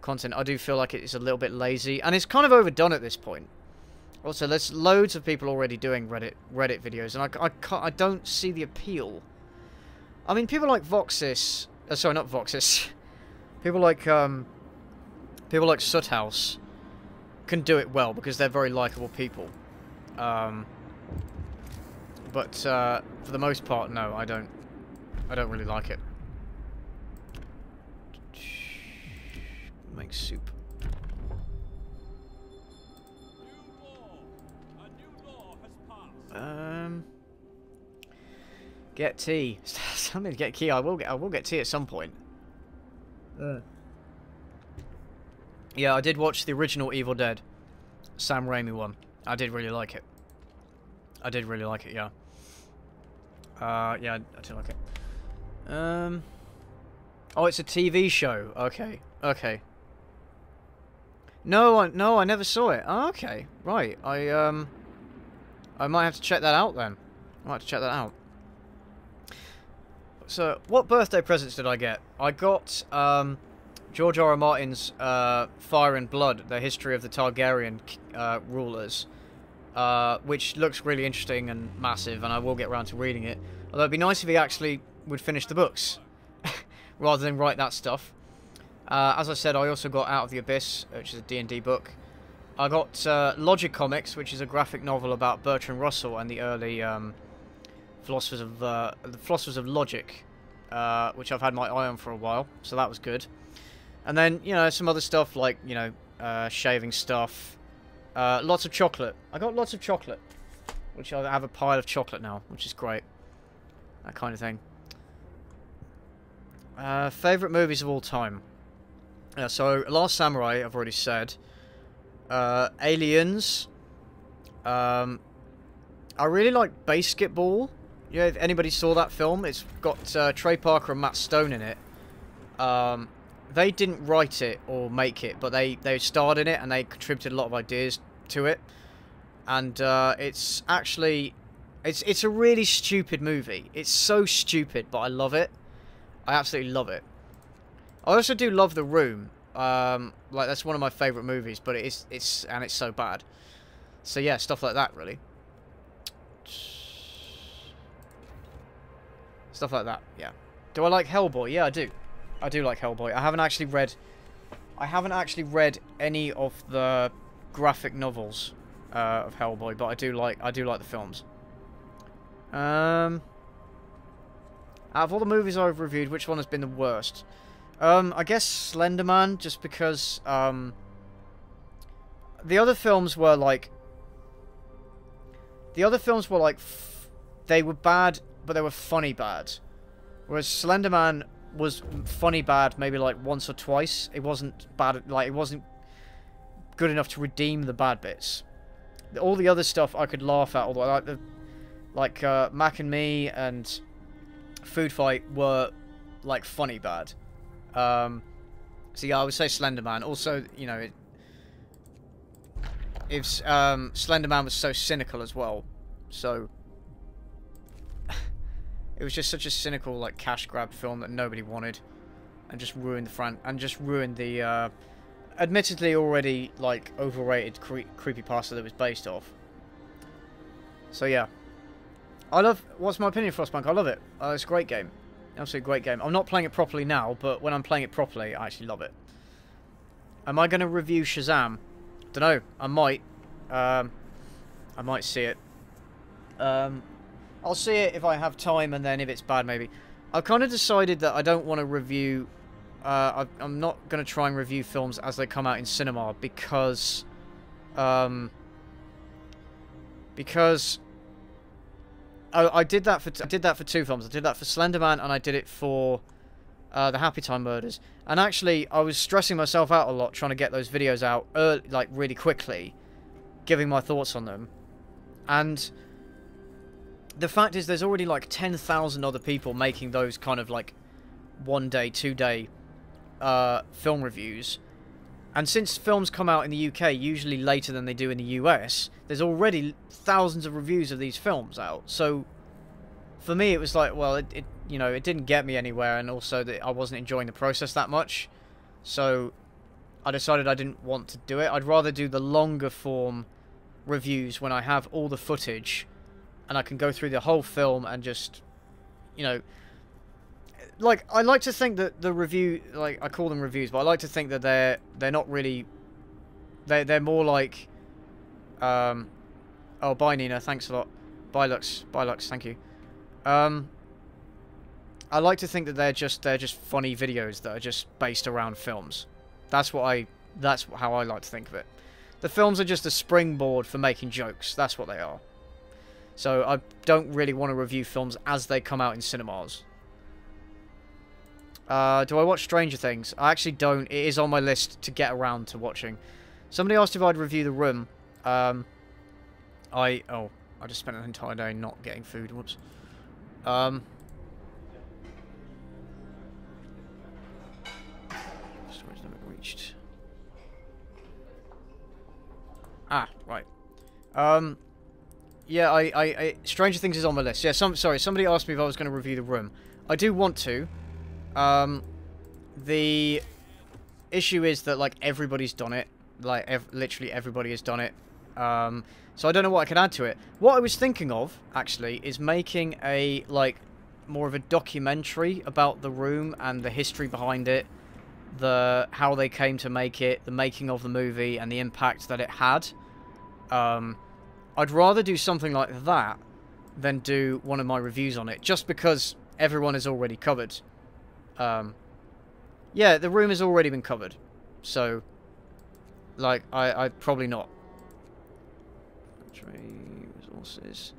content. I do feel like it's a little bit lazy, and it's kind of overdone at this point. Also, there's loads of people already doing Reddit videos, and I don't see the appeal. I mean, people like Voxis, sorry, not Voxis. People like Suthouse can do it well because they're very likable people. But for the most part, no, I don't really like it. Make soup. Get tea. Something to get key. I will get tea at some point. Yeah, I did watch the original Evil Dead, Sam Raimi one. I did really like it. I did really like it. Yeah. Yeah, I did like it. Oh, it's a TV show. Okay. Okay. No, I never saw it. Oh, okay. Right. I might have to check that out then. I might have to check that out. So, what birthday presents did I get? I got George R.R. Martin's Fire and Blood, the history of the Targaryen rulers, which looks really interesting and massive, and I will get around to reading it. Although it'd be nice if he actually would finish the books, rather than write that stuff. As I said, I also got Out of the Abyss, which is a D&D book. I got Logic Comics, which is a graphic novel about Bertrand Russell and the early philosophers of logic, which I've had my eye on for a while, so that was good. And then, you know, some other stuff like, you know, shaving stuff. Lots of chocolate. I got lots of chocolate, which I have a pile of chocolate now, which is great. That kind of thing. Favourite movies of all time. So, Last Samurai, I've already said. Aliens. I really like Basketball. You know, if anybody saw that film, it's got Trey Parker and Matt Stone in it. They didn't write it or make it, but they starred in it and they contributed a lot of ideas to it. And it's actually... It's a really stupid movie. It's so stupid, but I love it. I absolutely love it. I also do love The Room. Like, that's one of my favourite movies, but it's so bad. So yeah, stuff like that, really. Stuff like that, yeah. Do I like Hellboy? Yeah, I do. I do like Hellboy. I haven't actually read any of the graphic novels of Hellboy, but I do like the films. Out of all the movies I've reviewed, which one has been the worst? I guess Slender Man, just because the other films were like they were bad, but they were funny bad. Whereas Slender Man was funny bad maybe like once or twice. It wasn't bad, like it wasn't good enough to redeem the bad bits. All the other stuff I could laugh at, although Mac and Me and Food Fight were like funny bad. So yeah, I would say Slender Man. Also, you know, Slender Man was so cynical as well. So it was just such a cynical, like, cash grab film that nobody wanted, and just ruined the admittedly already like overrated creepypasta that was based off. So yeah, what's my opinion of Frostpunk? I love it. It's a great game. Absolutely great game. I'm not playing it properly now, but when I'm playing it properly, I actually love it. Am I going to review Shazam? Don't know. I might. I might see it. I'll see it if I have time, and then if it's bad, maybe. I've kind of decided that I don't want to review... I'm not going to try and review films as they come out in cinema, because... I did that for two films. I did that for Slender Man, and I did it for the Happy Time Murders. And actually, I was stressing myself out a lot trying to get those videos out like really quickly, giving my thoughts on them. And the fact is, there's already like 10,000 other people making those kind of like 1 day, 2 day film reviews. And since films come out in the UK usually later than they do in the US, there's already thousands of reviews of these films out. So for me, it was like, well, it you know, it didn't get me anywhere, and also that I wasn't enjoying the process that much. So I decided I didn't want to do it. I'd rather do the longer form reviews when I have all the footage and I can go through the whole film and just, you know, like, I like to think that the review, like, I call them reviews, but I like to think that they're not really, they're more like, oh, bye Nina, thanks a lot, bye Lux, thank you. I like to think that they're just funny videos that are just based around films. That's how I like to think of it. The films are just a springboard for making jokes. That's what they are. So I don't really want to review films as they come out in cinemas. Do I watch Stranger Things? I actually don't. It is on my list to get around to watching. Somebody asked if I'd review The Room. I just spent an entire day not getting food. Whoops. Storage limit reached. Ah, right. Yeah, Stranger Things is on my list. Yeah, sorry, somebody asked me if I was going to review The Room. I do want to. The issue is that, like, everybody's done it. Like, literally everybody has done it. So I don't know what I can add to it. What I was thinking of, actually, is making a, like, more of a documentary about The Room and the history behind it. how they came to make it, the making of the movie, and the impact that it had. I'd rather do something like that than do one of my reviews on it, just because everyone is already covered. Yeah, the room has already been covered, so, like, I probably not. Resources.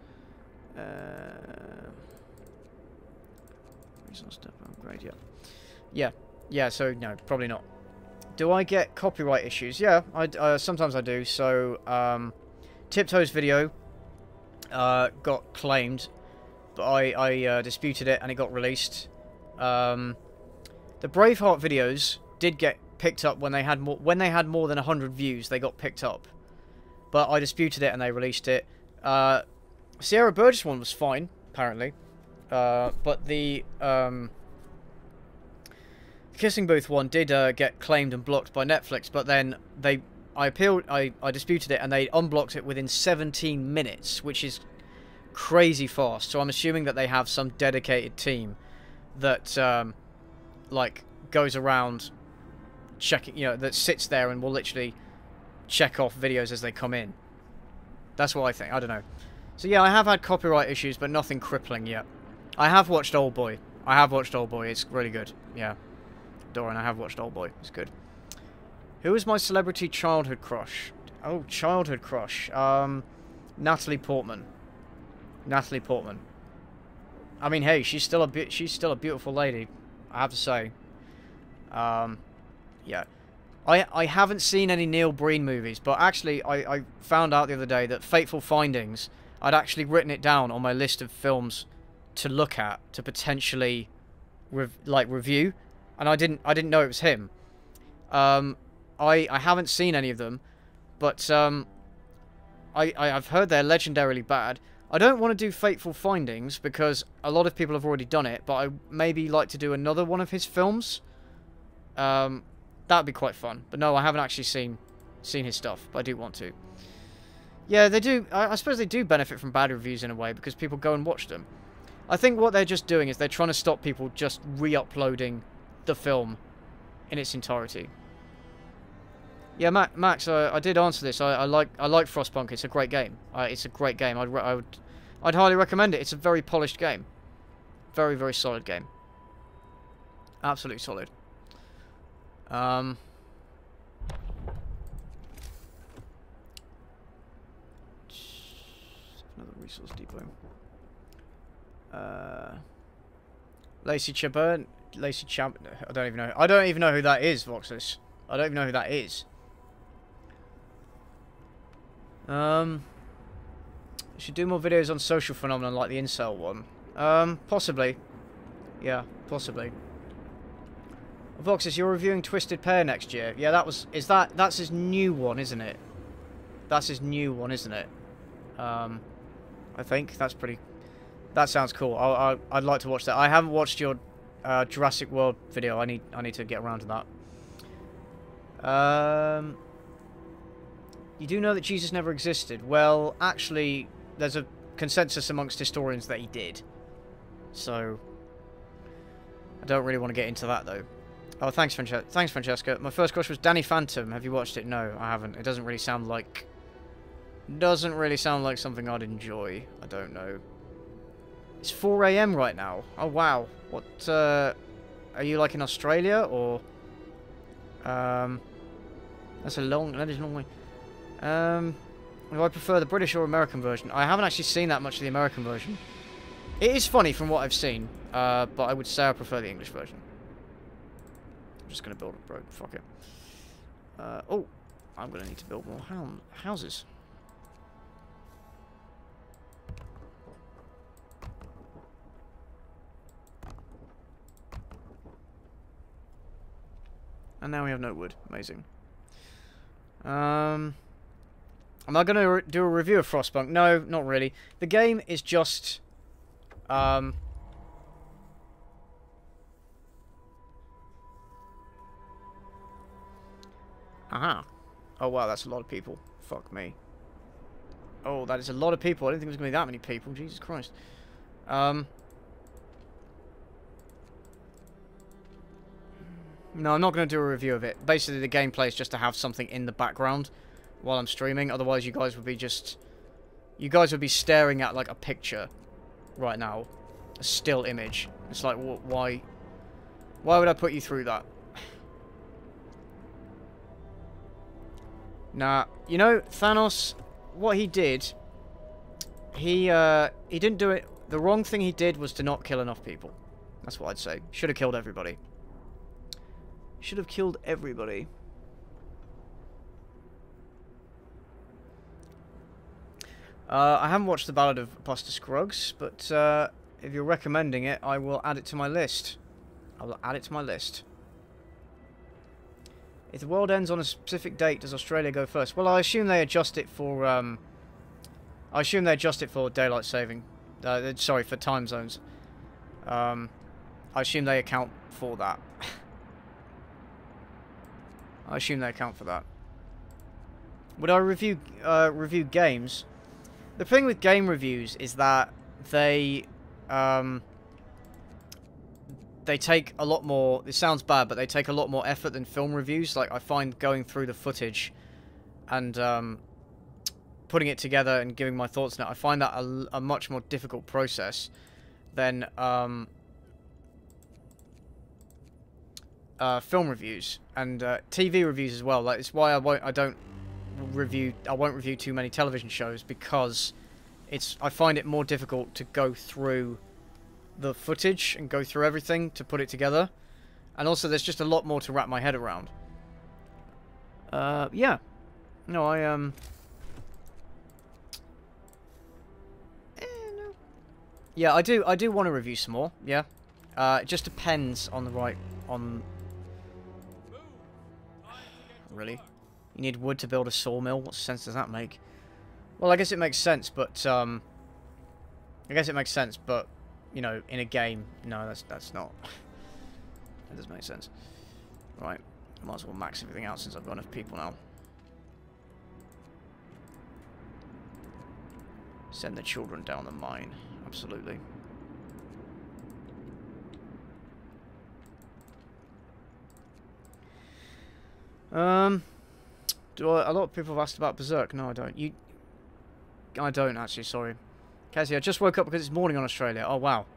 Resource step upgrade, yeah, so no, probably not. Do I get copyright issues? Yeah, sometimes I do. So, Tiptoe's video got claimed, but I disputed it and it got released. The Braveheart videos did get picked up when they had more than 100 views. They got picked up, but I disputed it and they released it. Sierra Burgess one was fine, apparently, but the Kissing Booth one did get claimed and blocked by Netflix, but then I appealed, I disputed it, and they unblocked it within 17 minutes, which is crazy fast. So I'm assuming that they have some dedicated team that, like, goes around checking, that sits there and will literally check off videos as they come in. That's what I think. I don't know. So yeah, I have had copyright issues, but nothing crippling yet. I have watched Oldboy. It's really good. Yeah. Doran, I have watched Oldboy. It's good. Who is my celebrity childhood crush? Oh, childhood crush. Natalie Portman. Natalie Portman. I mean, hey, she's still a beautiful lady, I have to say. Yeah. I haven't seen any Neil Breen movies, but actually I found out the other day that Fateful Findings, I'd actually written it down on my list of films to look at, to potentially review, and I didn't know it was him. I haven't seen any of them, but I've heard they're legendarily bad. I don't want to do Fateful Findings because a lot of people have already done it, but I maybe like to do another one of his films. That'd be quite fun. But no, I haven't actually seen his stuff, but I do want to. Yeah, they do. I suppose they do benefit from bad reviews in a way because people go and watch them. I think what they're just doing is they're trying to stop people just re-uploading the film in its entirety. Yeah, Max, I did answer this. I like Frostpunk. It's a great game. It's a great game. I'd highly recommend it. It's a very polished game. Very, very solid game. Absolutely solid. Another resource depot. Lacey Chabert. I don't even know. I don't even know who that is, Voxus. I don't even know who that is. Should do more videos on social phenomenon like the incel one. Possibly. Yeah, possibly. Voxus, you're reviewing Twisted Pair next year. Yeah, that's his new one, isn't it? That's his new one, isn't it? I think that sounds cool. I'd like to watch that. I haven't watched your Jurassic World video. I need to get around to that. You do know that Jesus never existed. Well, actually, there's a consensus amongst historians that he did. So, I don't really want to get into that, though. Oh, thanks, Francesca. My first crush was Danny Phantom. Have you watched it? No, I haven't. It doesn't really sound like something I'd enjoy. I don't know. It's 4 AM right now. Oh, wow. What, are you, like, in Australia, or... that is a long way. Do I prefer the British or American version? I haven't actually seen that much of the American version. It is funny from what I've seen, but I would say I prefer the English version. I'm just going to build a road. Fuck it. Oh, I'm going to need to build more houses. And now we have no wood. Amazing. Am I going to do a review of Frostpunk? No, not really. The game is just... Aha. Oh, wow, that's a lot of people. Fuck me. Oh, that is a lot of people. I didn't think there was going to be that many people. Jesus Christ. No, I'm not going to do a review of it. Basically, the gameplay is just to have something in the background while I'm streaming. Otherwise, you guys would be just... You guys would be staring at, like, a picture right now. A still image. It's like, why... Why would I put you through that? Nah, you know, Thanos, what he did... He didn't do it... The wrong thing he did was to not kill enough people. That's what I'd say. Should have killed everybody. Should have killed everybody. I haven't watched The Ballad of Buster Scruggs, but if you're recommending it, I will add it to my list. I will add it to my list. If the world ends on a specific date, does Australia go first? Well, I assume they adjust it for... I assume they adjust it for daylight saving. Sorry, for time zones. I assume they account for that. I assume they account for that. Would I review games? The thing with game reviews is that they take a lot more... It sounds bad, but they take a lot more effort than film reviews. Like, I find going through the footage and putting it together and giving my thoughts on it, I find that a much more difficult process than film reviews and TV reviews as well. Like, it's why I won't review too many television shows, because I find it more difficult to go through the footage and go through everything to put it together, and also there's just a lot more to wrap my head around. Yeah, no, no. Yeah, I do want to review some more. Yeah, it just depends on Really? You need wood to build a sawmill? What sense does that make? Well, I guess it makes sense, but you know, in a game, no, that's not. That doesn't make sense. Right, I might as well max everything out since I've got enough people now. Send the children down the mine. Absolutely. A lot of people have asked about Berserk. No, I don't. I don't, actually, sorry. Cassie, I just woke up because it's morning on Australia. Oh, wow.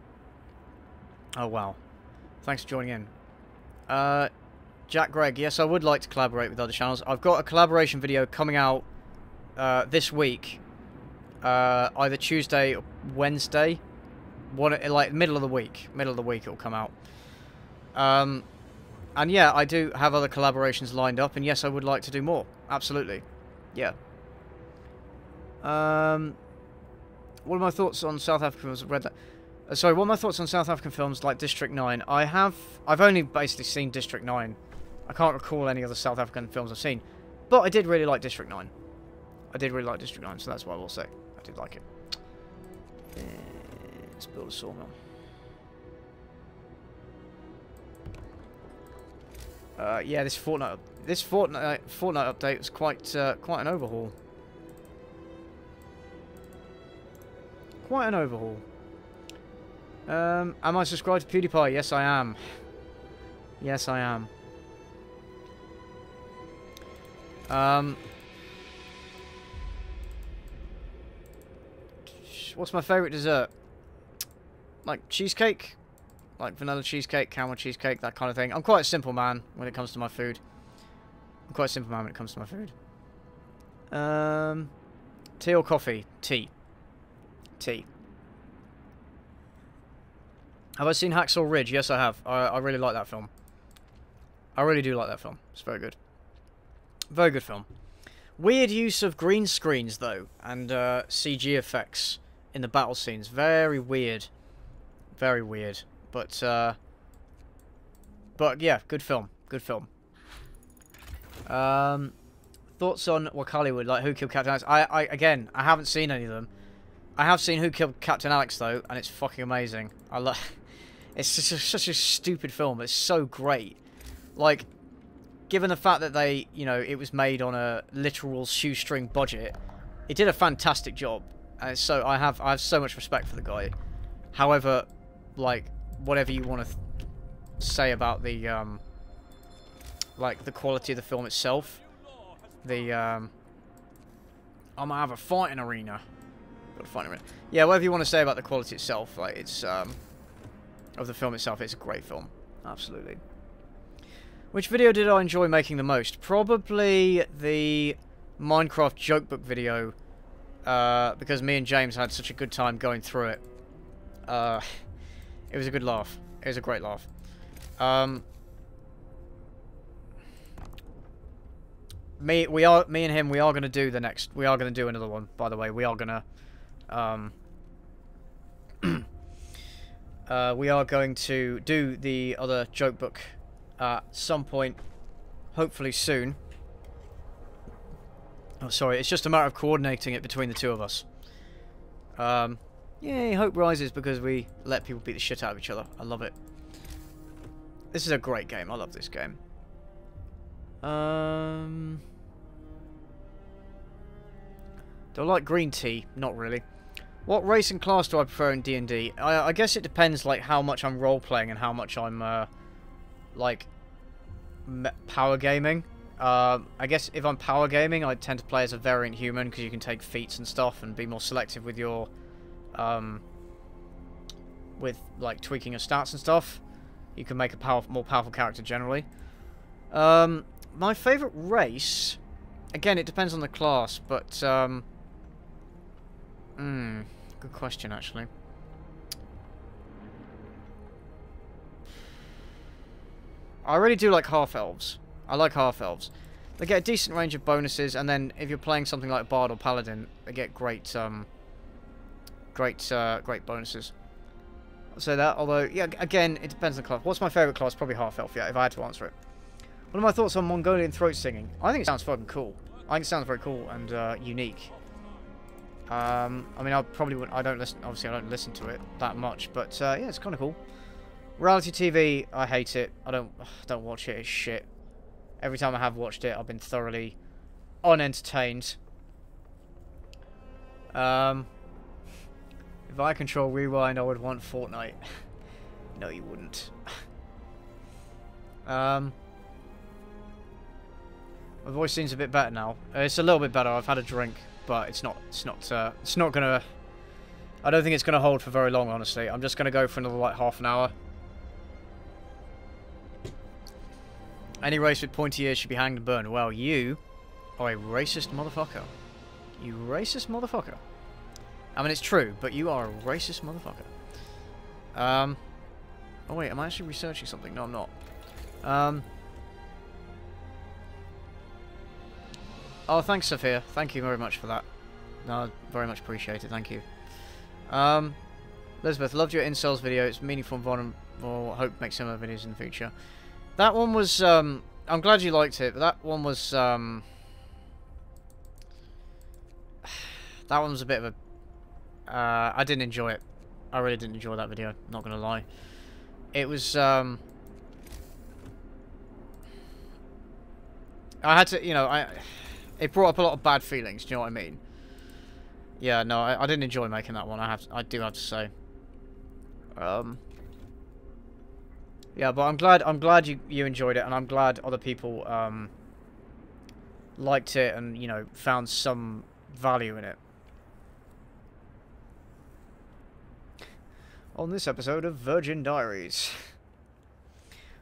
Oh, wow. Thanks for joining in. Jack Gregg, yes, I would like to collaborate with other channels. I've got a collaboration video coming out this week. Either Tuesday or Wednesday. Like, middle of the week. Middle of the week it'll come out. And yeah, I do have other collaborations lined up, and yes, I would like to do more. Absolutely. Yeah. What are my thoughts on South African films? I've read that. Sorry, what are my thoughts on South African films like District 9? I've only basically seen District 9. I can't recall any other South African films I've seen. But I did really like District 9. I did really like District 9, so that's what I will say. I did like it. Let's build a sawmill. Yeah, this Fortnite update was quite an overhaul. Quite an overhaul. Am I subscribed to PewDiePie? Yes, I am. Yes, I am. What's my favourite dessert? Like cheesecake? Like vanilla cheesecake, caramel cheesecake, that kind of thing. I'm quite a simple man when it comes to my food. Tea or coffee? Tea. Tea. Have I seen Hacksaw Ridge? Yes, I have. I really like that film. I really do like that film. It's very good. Very good film. Weird use of green screens, though, and CG effects in the battle scenes. Very weird. Very weird. But yeah, good film. Good film. Thoughts on Wakaliwood, like Who Killed Captain Alex? Again, I haven't seen any of them. I have seen Who Killed Captain Alex, though, and it's fucking amazing. I love. It's just such a stupid film. It's so great. Like, given the fact that it was made on a literal shoestring budget, it did a fantastic job. And so I have so much respect for the guy. However, like, whatever you want to say about the like the quality of the film itself. The I'm gonna have a fighting arena. Got a fighting arena. Yeah, whatever you want to say about the quality itself, like it's of the film itself, it's a great film. Absolutely. Which video did I enjoy making the most? Probably the Minecraft jokebook video, because me and James had such a good time going through it. It was a good laugh. It was a great laugh. Me and him, we are gonna do the next. We are gonna do another one. By the way, we are gonna. We are going to do the other joke book at some point, hopefully soon. Oh, sorry, it's just a matter of coordinating it between the two of us. Yay, hope rises because we let people beat the shit out of each other. I love it. This is a great game. I love this game. Do I like green tea? Not really. What race and class do I prefer in D&D? I guess it depends, like, how much I'm role-playing and how much I'm, like, power gaming. I guess if I'm power gaming, I tend to play as a variant human because you can take feats and stuff and be more selective with your, with, like, tweaking your stats and stuff. You can make a more powerful character generally. My favourite race, again, it depends on the class, but, good question, actually. I really do like half-elves. I like half-elves. They get a decent range of bonuses, and then if you're playing something like Bard or Paladin, they get great, great bonuses. I'll say that, although, yeah, again, it depends on the class. What's my favourite class? Probably half-elf, yeah, if I had to answer it. What are my thoughts on Mongolian throat singing? I think it sounds fucking cool. I think it sounds very cool and unique. I mean, I probably wouldn't. I don't listen. Obviously, I don't listen to it that much, but yeah, it's kind of cool. Reality TV, I hate it. I don't watch it. It's shit. Every time I have watched it, I've been thoroughly unentertained. If I control rewind, I would want Fortnite. No, you wouldn't. My voice seems a bit better now. It's a little bit better. I've had a drink. But it's not gonna, I don't think it's gonna hold for very long, honestly. I'm just gonna go for another, like, half an hour. Any race with pointy ears should be hanged and burned. Well, you are a racist motherfucker. You racist motherfucker. I mean, it's true, but you are a racist motherfucker. Oh wait, am I actually researching something? No, I'm not. Oh, thanks, Sophia. Thank you very much for that. No, very much appreciated. Thank you. Elizabeth, loved your incels video. It's meaningful and vulnerable. Hope to make similar videos in the future. That one was, I'm glad you liked it, but that one was, that one was a bit of a, I didn't enjoy it. I really didn't enjoy that video, not gonna lie. It was, I had to, you know, it brought up a lot of bad feelings, do you know what I mean? Yeah, no, I didn't enjoy making that one, I do have to say. Yeah, but I'm glad you enjoyed it, and I'm glad other people, liked it and, you know, found some value in it. On this episode of Virgin Diaries.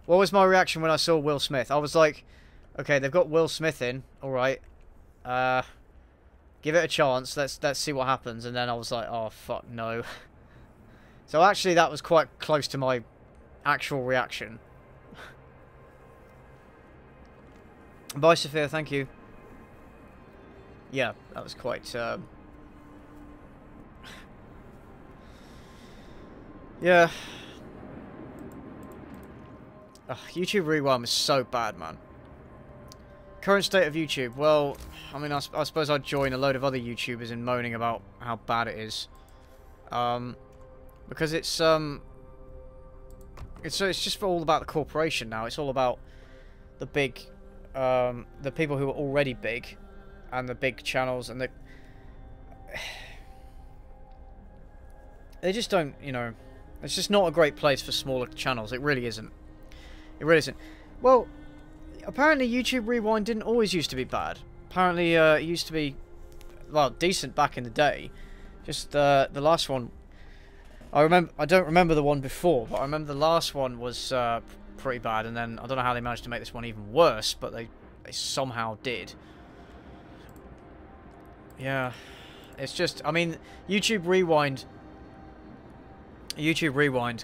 What was my reaction when I saw Will Smith? I was like, okay, they've got Will Smith in, alright. Give it a chance, let's see what happens, and then I was like, oh fuck no. So actually that was quite close to my actual reaction. Bye Sophia, thank you. Yeah, that was quite yeah. Ugh, YouTube Rewind is so bad, man. Current state of YouTube. Well, I mean, I suppose I'd join a load of other YouTubers in moaning about how bad it is. Because it's just all about the corporation now. It's all about the big, the people who are already big, and the big channels, and they just don't, you know, it's just not a great place for smaller channels. It really isn't. It really isn't. Well, apparently YouTube Rewind didn't always used to be bad. Apparently, it used to be, well, decent back in the day. Just the last one. I don't remember the one before, but I remember the last one was pretty bad. And then I don't know how they managed to make this one even worse, but they somehow did. Yeah, it's just, I mean, YouTube Rewind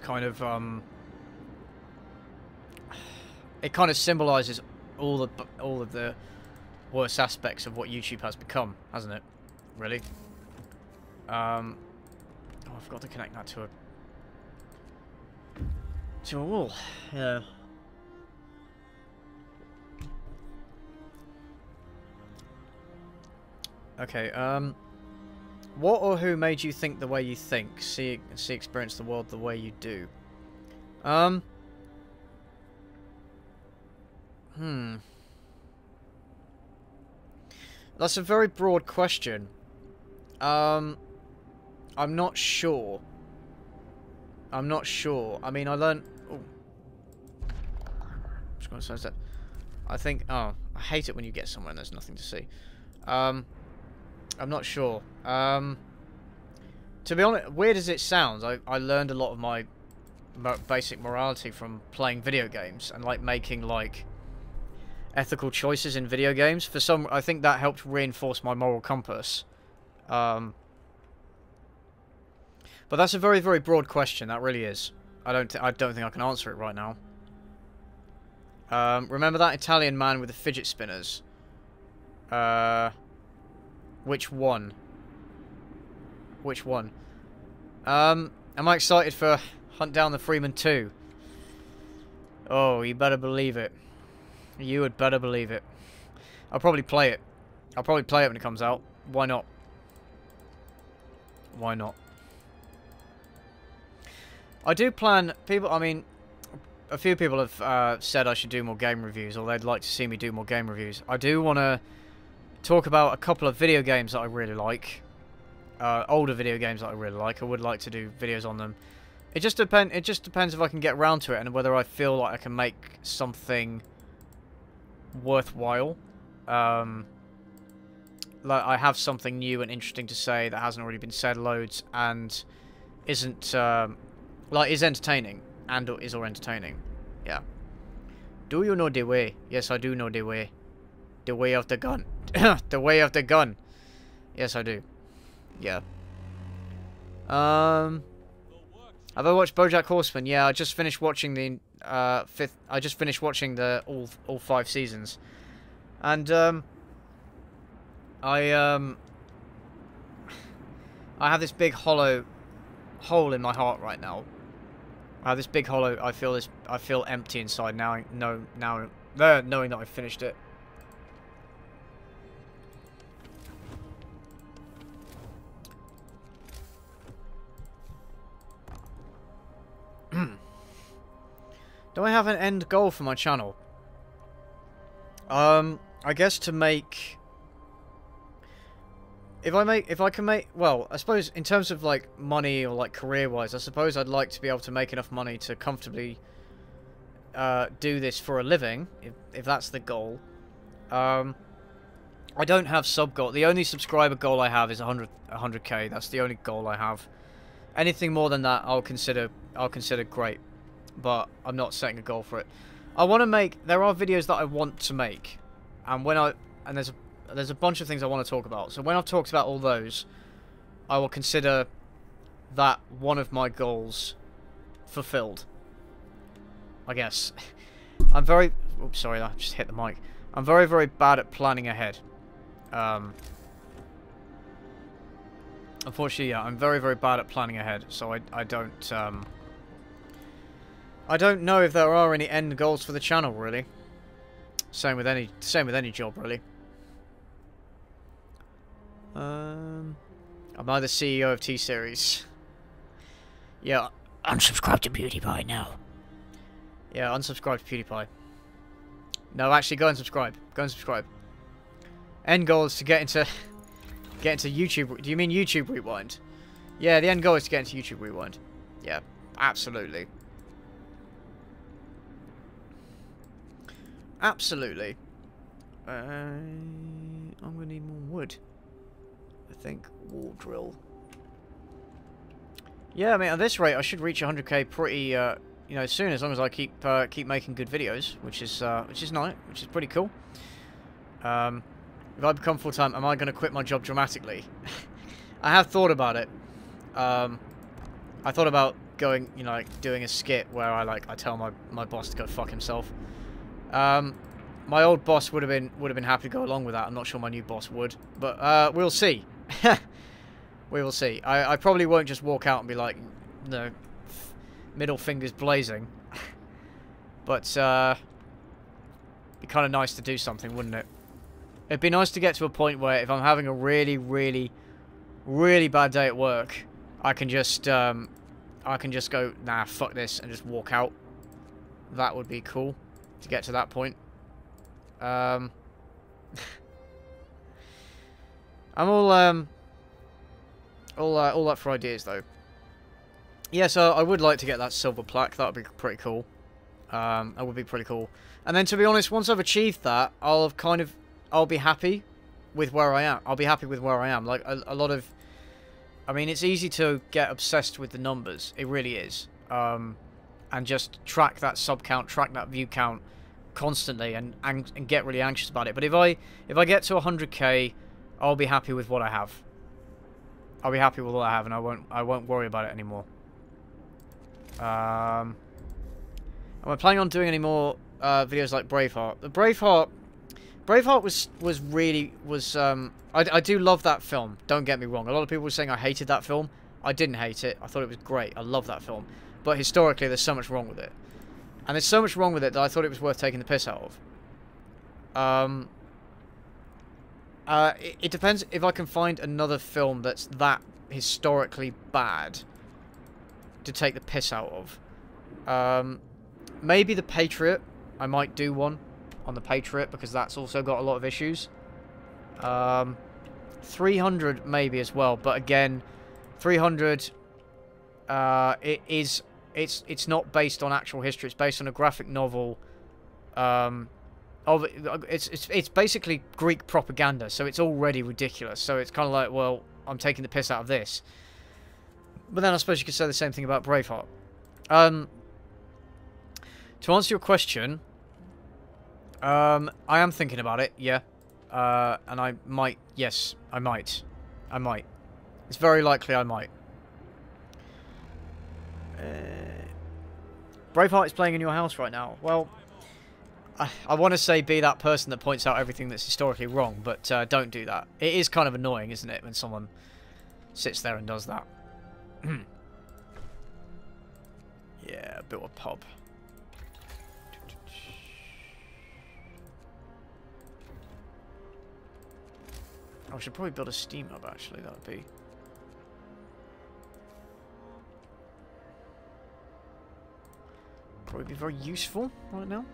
kind of it kind of symbolizes all of the worst aspects of what YouTube has become, hasn't it? Really. Oh, I forgot to connect that to a wall. Yeah. Okay, what or who made you think the way you think? Experience the world the way you do? That's a very broad question. I'm not sure. I mean, I learned... Oh. Just going to say that. I think... Oh, I hate it when you get somewhere and there's nothing to see. I'm not sure. To be honest, weird as it sounds, I learned a lot of my basic morality from playing video games and like making like ethical choices in video games. I think that helped reinforce my moral compass. But that's a very, very broad question. That really is. I don't think I can answer it right now. Remember that Italian man with the fidget spinners? Which one? Which one? Am I excited for Hunt Down the Freeman 2? Oh, you better believe it. You had better believe it. I'll probably play it. I'll probably play it when it comes out. Why not? Why not? I do plan... I mean, a few people have said I should do more game reviews, or they'd like to see me do more game reviews. I do want to talk about a couple of video games that I really like. Older video games that I really like. I would like to do videos on them. It just depends if I can get around to it and whether I feel like I can make something worthwhile. Like I have something new and interesting to say that hasn't already been said loads and isn't like is entertaining and or is entertaining. Yeah. Do you know the way? Yes, I do know the way. The way of the gun. The way of the gun. Yes, I do. Yeah. Have I watched BoJack Horseman? Yeah, I just finished watching the I just finished watching the all 5 seasons, and I have this big hollow hole in my heart right now. I have this big hollow. I feel empty inside now. Knowing that I finished it. Do I have an end goal for my channel? I guess to make... If I can make... Well, I suppose in terms of, like, money or, like, career-wise, I suppose I'd like to be able to make enough money to comfortably do this for a living, if that's the goal. I don't have sub-goal. The only subscriber goal I have is 100k. That's the only goal I have. Anything more than that, I'll consider great. But I'm not setting a goal for it. I want to make... There are videos that I want to make. And there's a bunch of things I want to talk about. So when I've talked about all those, I will consider that one of my goals fulfilled. I guess. I'm very... Oops, sorry, I just hit the mic. I'm very, very bad at planning ahead. Unfortunately, yeah, I'm very, very bad at planning ahead. So I don't know if there are any end goals for the channel, really. Same with any job, really. I'm the CEO of T-Series. Yeah, unsubscribe to PewDiePie now. Yeah, unsubscribe to PewDiePie. No, actually, go and subscribe. Go and subscribe. End goal is to get into YouTube. Do you mean YouTube Rewind? Yeah, the end goal is to get into YouTube Rewind. Yeah, absolutely. Absolutely. I'm gonna need more wood. I think wall drill. Yeah, I mean, at this rate, I should reach 100k pretty, you know, soon, as long as I keep making good videos, which is nice, which is pretty cool. If I become full time, am I going to quit my job dramatically? I have thought about it. I thought about going, you know, like doing a skit where I tell my boss to go fuck himself. My old boss would have been happy to go along with that. I'm not sure my new boss would, but we'll see. We will see. I probably won't just walk out and be like, no, middle fingers blazing. But be kind of nice to do something, wouldn't it? It'd be nice to get to a point where if I'm having a really, really, really bad day at work, I can just go, nah, fuck this, and just walk out. That would be cool to get to that point. I'm all up for ideas, though. Yeah, so I would like to get that silver plaque. That would be pretty cool. That would be pretty cool. And then, to be honest, once I've achieved that, I'll be happy with where I am. I'll be happy with where I am. Like, a lot of... I mean, it's easy to get obsessed with the numbers. It really is. And just track that sub count, track that view count constantly, and get really anxious about it. But if I get to 100k, I'll be happy with what I have. I'll be happy with what I have, and I won't worry about it anymore. Am I planning on doing any more videos like Braveheart? The Braveheart was I do love that film. Don't get me wrong. A lot of people were saying I hated that film. I didn't hate it. I thought it was great. I love that film. But historically, there's so much wrong with it, and there's so much wrong with it that I thought it was worth taking the piss out of. It depends if I can find another film that's that historically bad to take the piss out of. Maybe The Patriot. I might do one on The Patriot, because that's also got a lot of issues. 300 maybe as well, but again, 300, it's not based on actual history. It's based on a graphic novel. It's basically Greek propaganda, so it's already ridiculous. So it's kind of like, well, I'm taking the piss out of this. But then I suppose you could say the same thing about Braveheart. To answer your question, I am thinking about it, yeah. And I might, yes, I might. It's very likely I might. Braveheart is playing in your house right now. Well, I want to say be that person that points out everything that's historically wrong, but don't do that. It is kind of annoying, isn't it, when someone sits there and does that. Yeah, built a pub. I should probably build a steam hub, actually. That would be... probably be very useful right now.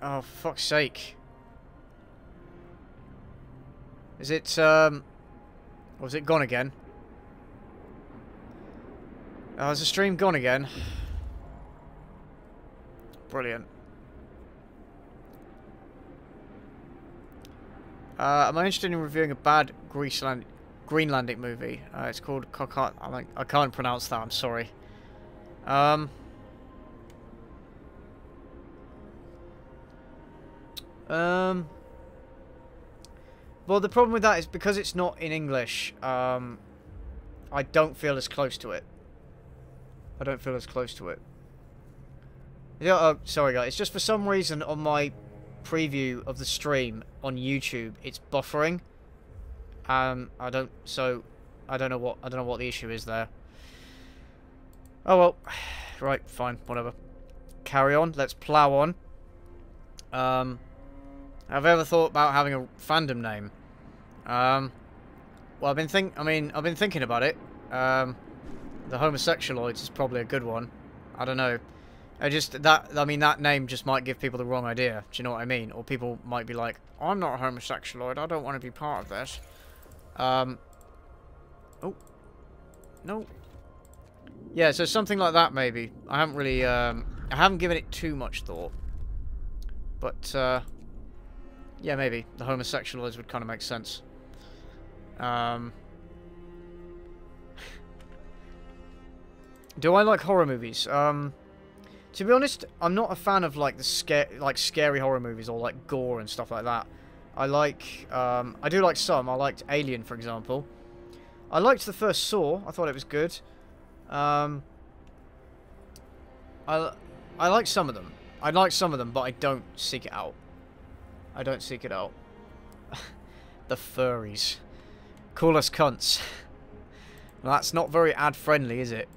Oh, for fuck's sake. Is it, was it gone again? Oh, is the stream gone again? Brilliant. Am I interested in reviewing a bad Greenlandic movie? It's called... I can't pronounce that, I'm sorry. Well, the problem with that is because it's not in English, I don't feel as close to it. Yeah, oh, sorry guys, it's just for some reason on my preview of the stream on YouTube, it's buffering. I don't know what the issue is there. Oh well, right, fine, whatever. Carry on, let's plow on. Have I ever thought about having a fandom name? Well, I've been thinking about it. The Homosexualoids is probably a good one. I don't know. That name just might give people the wrong idea. Do you know what I mean? Or people might be like, I'm not a homosexualoid, I don't want to be part of this. Oh. No. Yeah, so something like that maybe. I haven't really, I haven't given it too much thought. But, yeah, maybe. The homosexuals would kind of make sense. Do I like horror movies? To be honest, I'm not a fan of like the scary horror movies or like gore and stuff like that. I like, I do like some. I liked Alien, for example. I liked the first Saw. I thought it was good. I like some of them. I like some of them, but I don't seek it out. I don't seek it out. The furries. Call us cunts. Well, that's not very ad-friendly, is it?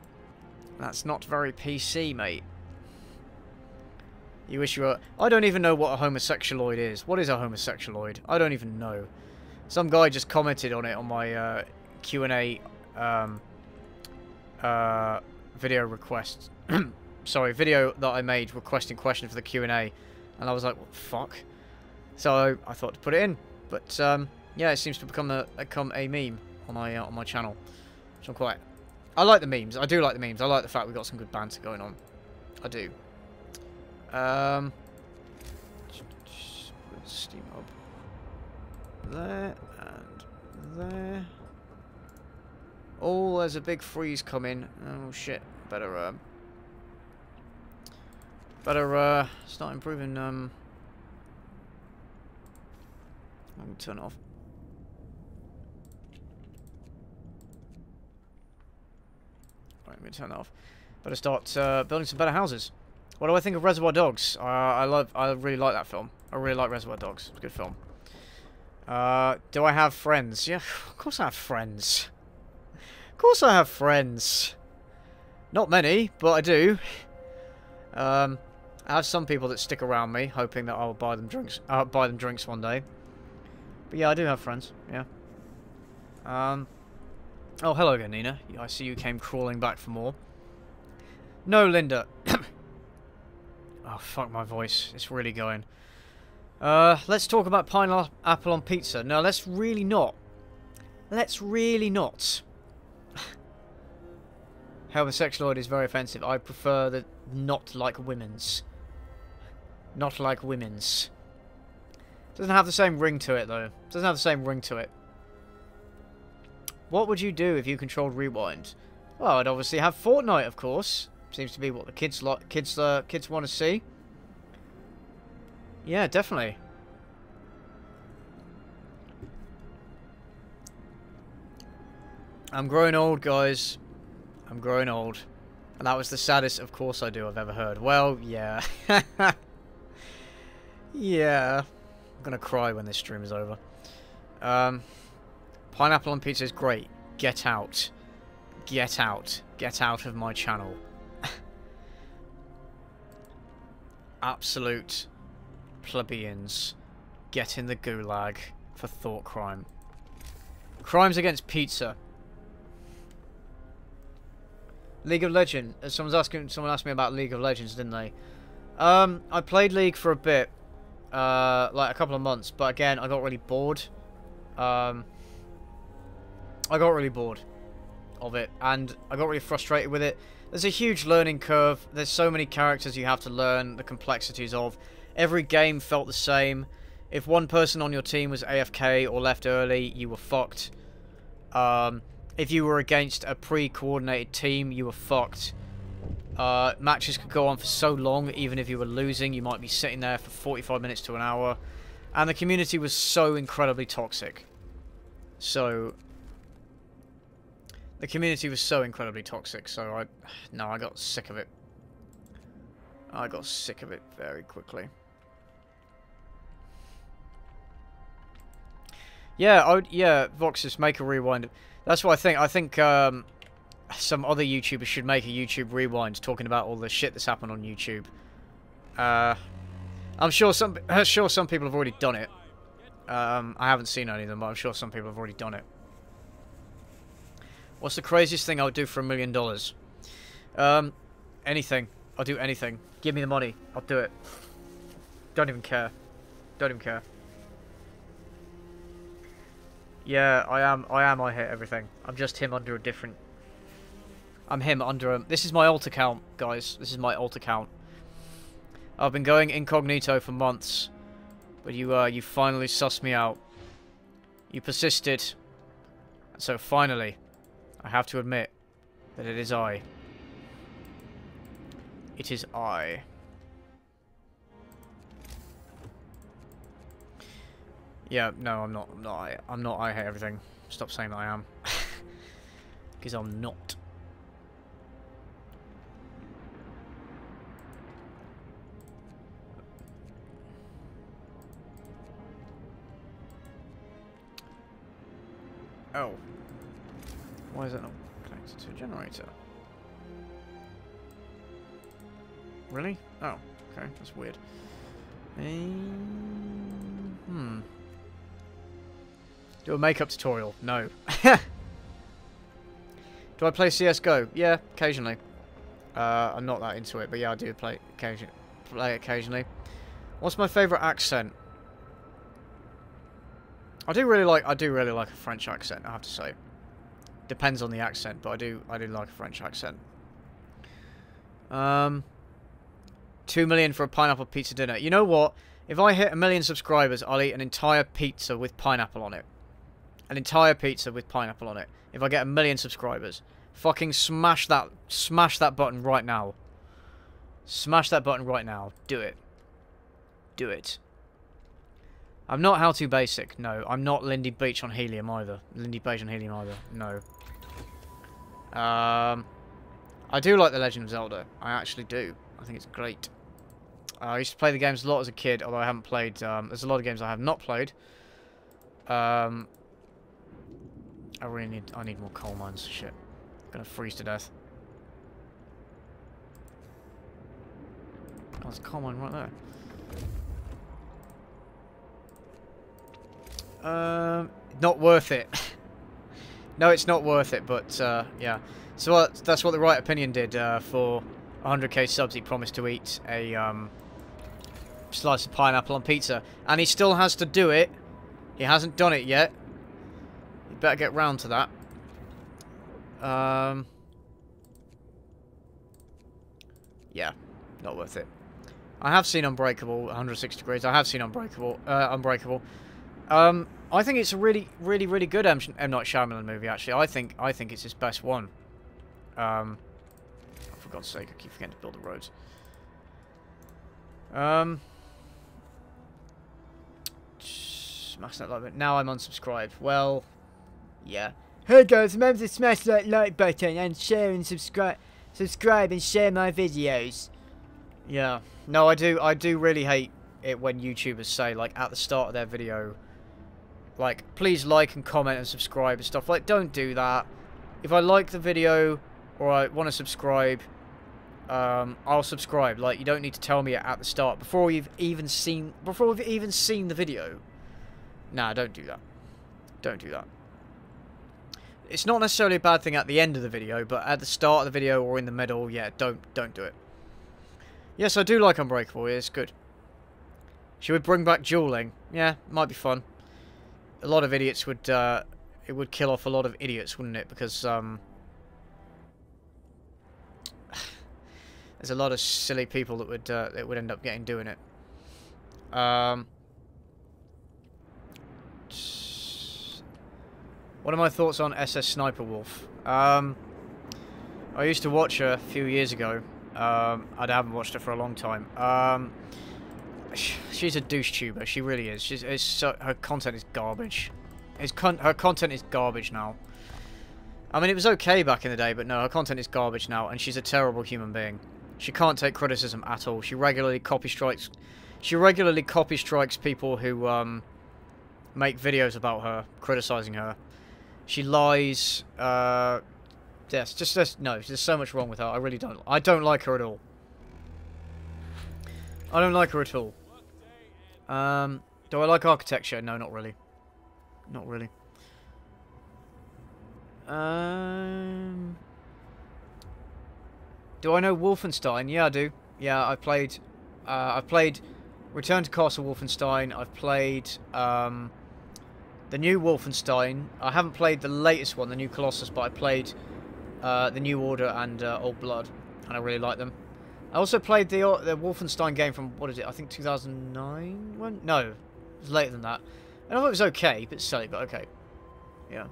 That's not very PC, mate. You wish you were... I don't even know what a homosexualoid is. What is a homosexualoid? I don't even know. Some guy just commented on it on my Q&A video request. Sorry, video that I made requesting questions for the Q&A. And I was like, what the fuck? So I thought to put it in. But yeah, it seems to become a meme on my channel. Which I'm quite... I like the memes. I do like the memes. I like the fact we've got some good banter going on. I do. Steam hub there and there. Oh, there's a big freeze coming. Oh shit! Better start improving. I'm gonna turn it off. Right, I'm gonna turn that off. Better start building some better houses. What do I think of Reservoir Dogs? I really like that film. I really like Reservoir Dogs. It's a good film. Do I have friends? Yeah, of course I have friends. Of course I have friends. Not many, but I do. I have some people that stick around me, hoping that I'll buy them drinks. Buy them drinks one day. But yeah, I do have friends. Yeah. Oh, hello again, Nina. I see you came crawling back for more. No, Linda. Oh, fuck my voice. It's really going. Let's talk about pineapple on pizza. No, let's really not. Let's really not. Homosexualoid is very offensive. I prefer the not like women's. Not like women's. Doesn't have the same ring to it, though. Doesn't have the same ring to it. What would you do if you controlled Rewind? Well, I'd obviously have Fortnite, of course. Seems to be what the kids want to see. Yeah, definitely. I'm growing old, guys. I'm growing old. And that was the saddest "of course I do" I've ever heard. Well, yeah. Yeah. I'm gonna cry when this stream is over. Pineapple on pizza is great. Get out. Get out. Get out of my channel. Absolute plebeians. Get in the gulag for thought crime. Crimes against pizza. League of Legends. Someone asked me about League of Legends, didn't they? I played League for a bit. Like a couple of months, but again, I got really bored. I got really bored of it, and I got really frustrated with it. There's a huge learning curve. There's so many characters you have to learn the complexities of. Every game felt the same. If one person on your team was AFK or left early, you were fucked. If you were against a pre-coordinated team, you were fucked. Matches could go on for so long, even if you were losing, you might be sitting there for 45 minutes to an hour. And the community was so incredibly toxic. The community was so incredibly toxic, so I got sick of it. I got sick of it very quickly. Yeah, Voxus, make a rewind. That's what I think. I think some other YouTubers should make a YouTube rewind talking about all the shit that's happened on YouTube. I'm sure some people have already done it. I haven't seen any of them, but I'm sure some people have already done it. What's the craziest thing I would do for $1 million? Anything. I'll do anything. Give me the money. I'll do it. Don't even care. Don't even care. Yeah, I am. I hate everything. I'm just him under a different I'm him under him. This is my alt account, guys. This is my alt account. I've been going incognito for months, but you finally sussed me out. You persisted, and so finally, I have to admit that it is I. It is I. Yeah, no, I'm not. I'm not. I hate everything. Stop saying that I am, because I'm not. Oh. Why is that not connected to a generator? Really? Oh, okay, that's weird. Do a makeup tutorial? No. Do I play CSGO? Yeah, occasionally. I'm not that into it, but yeah, I do play occasionally. What's my favourite accent? I do really like a French accent, I have to say. Depends on the accent, but I do like a French accent. 2 million for a pineapple pizza dinner. You know what? If I hit 1 million subscribers, I'll eat an entire pizza with pineapple on it. An entire pizza with pineapple on it. If I get 1 million subscribers. Fucking smash that button right now. Smash that button right now. Do it. Do it. I'm not How To Basic. No, I'm not Lindy Beach on Helium either. No. I do like The Legend of Zelda. I actually do. I think it's great. I used to play the games a lot as a kid, although I haven't played... there's a lot of games I have not played. I need more coal mines. Shit. I'm gonna freeze to death. Oh, there's a coal mine right there. Not worth it. No, it's not worth it, but, yeah. So that's what the Right Opinion did, for 100k subs. He promised to eat a, slice of pineapple on pizza. And he still has to do it. He hasn't done it yet. You better get round to that. Yeah, not worth it. I have seen Unbreakable, 106 Degrees. I have seen Unbreakable. I think it's a really good M. Night Shyamalan movie, actually. I think it's his best one. For God's sake, I keep forgetting to build the roads. Smash that like button. Now I'm unsubscribed. Well, yeah. Hey guys, remember to smash that like button and share and subscribe and share my videos. Yeah. No, I do really hate it when YouTubers say, like, at the start of their video, like, please like and comment and subscribe and stuff. Like, don't do that. If I like the video or I want to subscribe, I'll subscribe. Like, you don't need to tell me at the start before we've even seen the video. Nah, don't do that. Don't do that. It's not necessarily a bad thing at the end of the video, but at the start of the video or in the middle, yeah, don't do it. Yes, I do like Unbreakable. It's good. Should we bring back dueling? Yeah, might be fun. A lot of idiots would, it would kill off a lot of idiots, wouldn't it? Because, there's a lot of silly people that would end up doing it. What are my thoughts on SS Sniper Wolf? I used to watch her a few years ago. I haven't watched her for a long time. She's a douche tuber. She really is. Her content is garbage. Her content is garbage now. I mean, it was okay back in the day, but no, her content is garbage now, and she's a terrible human being. She can't take criticism at all. She regularly copy strikes. She regularly copy strikes people who make videos about her, criticizing her. She lies. Yes, no. There's so much wrong with her. I don't like her at all. I don't like her at all. Do I like architecture? No, not really. Not really. Do I know Wolfenstein? Yeah, I do. Yeah, I've played Return to Castle Wolfenstein. I've played the new Wolfenstein. I haven't played the latest one, the new Colossus, but I played The New Order and Old Blood, and I really like them. I also played the Wolfenstein game from, what is it, I think 2009? When? No, it was later than that. And I thought it was okay, but silly, but okay. Yeah.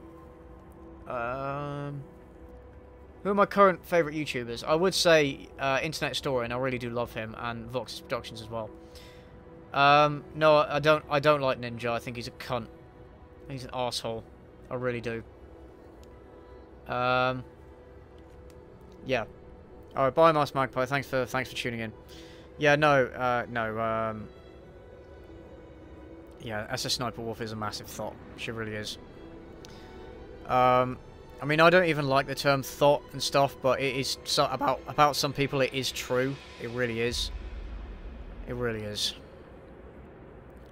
Who are my current favourite YouTubers? I would say Internet Story, and I really do love him, and Vox's Productions as well. No, I don't like Ninja. I think he's a cunt. He's an arsehole. I really do. Yeah. Alright, bye Master Magpie. Thanks for tuning in. Yeah, no. Yeah, SS Sniper Wolf is a massive thought. She really is. I mean, I don't even like the term thought and stuff, but it is about some people. It is true. It really is. It really is.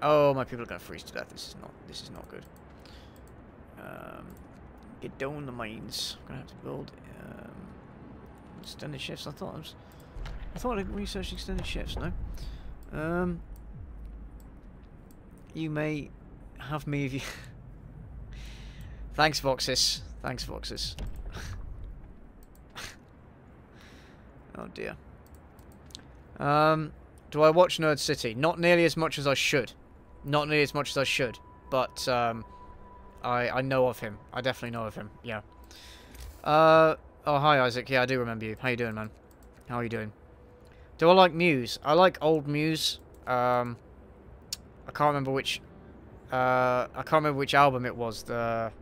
Oh, my people are gonna freeze to death. This is not good. Get down the mines. I'm gonna have to build extended shifts. I thought I'd research extended shifts. No. You may have me if you. Thanks, Voxis. Thanks, Voxis. Oh dear. Do I watch Nerd City? Not nearly as much as I should. Not nearly as much as I should. But I know of him. I definitely know of him. Yeah. Oh hi Isaac. Yeah, I do remember you. How you doing, man? How are you doing? Do I like Muse? I like old Muse. I can't remember which. I can't remember which album it was. The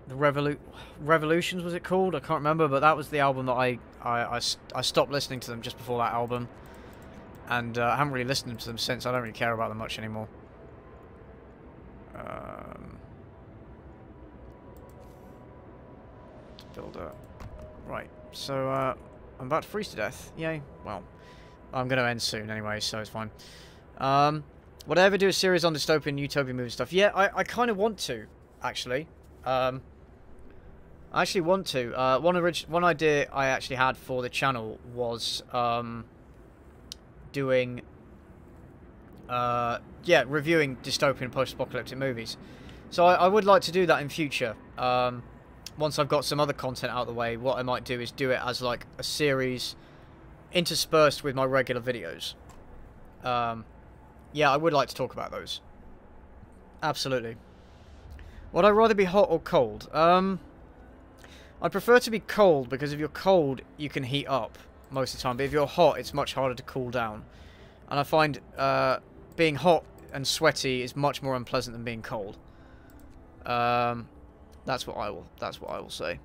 Revolutions, was it called? I can't remember, but that was the album that I stopped listening to them just before that album, and I haven't really listened to them since. I don't really care about them much anymore. Build a right. So I'm about to freeze to death. Yay! Well, I'm going to end soon anyway, so it's fine. Would I ever do a series on dystopian, utopian movie stuff? Yeah, I kind of want to, actually. I actually want to. One idea I actually had for the channel was doing, reviewing dystopian post-apocalyptic movies. So I would like to do that in future. Once I've got some other content out of the way, what I might do is do it as like a series interspersed with my regular videos. Yeah, I would like to talk about those. Absolutely. Would I rather be hot or cold? I'd prefer to be cold, because if you're cold, you can heat up most of the time. But if you're hot, it's much harder to cool down. And I find being hot and sweaty is much more unpleasant than being cold. That's what I will say.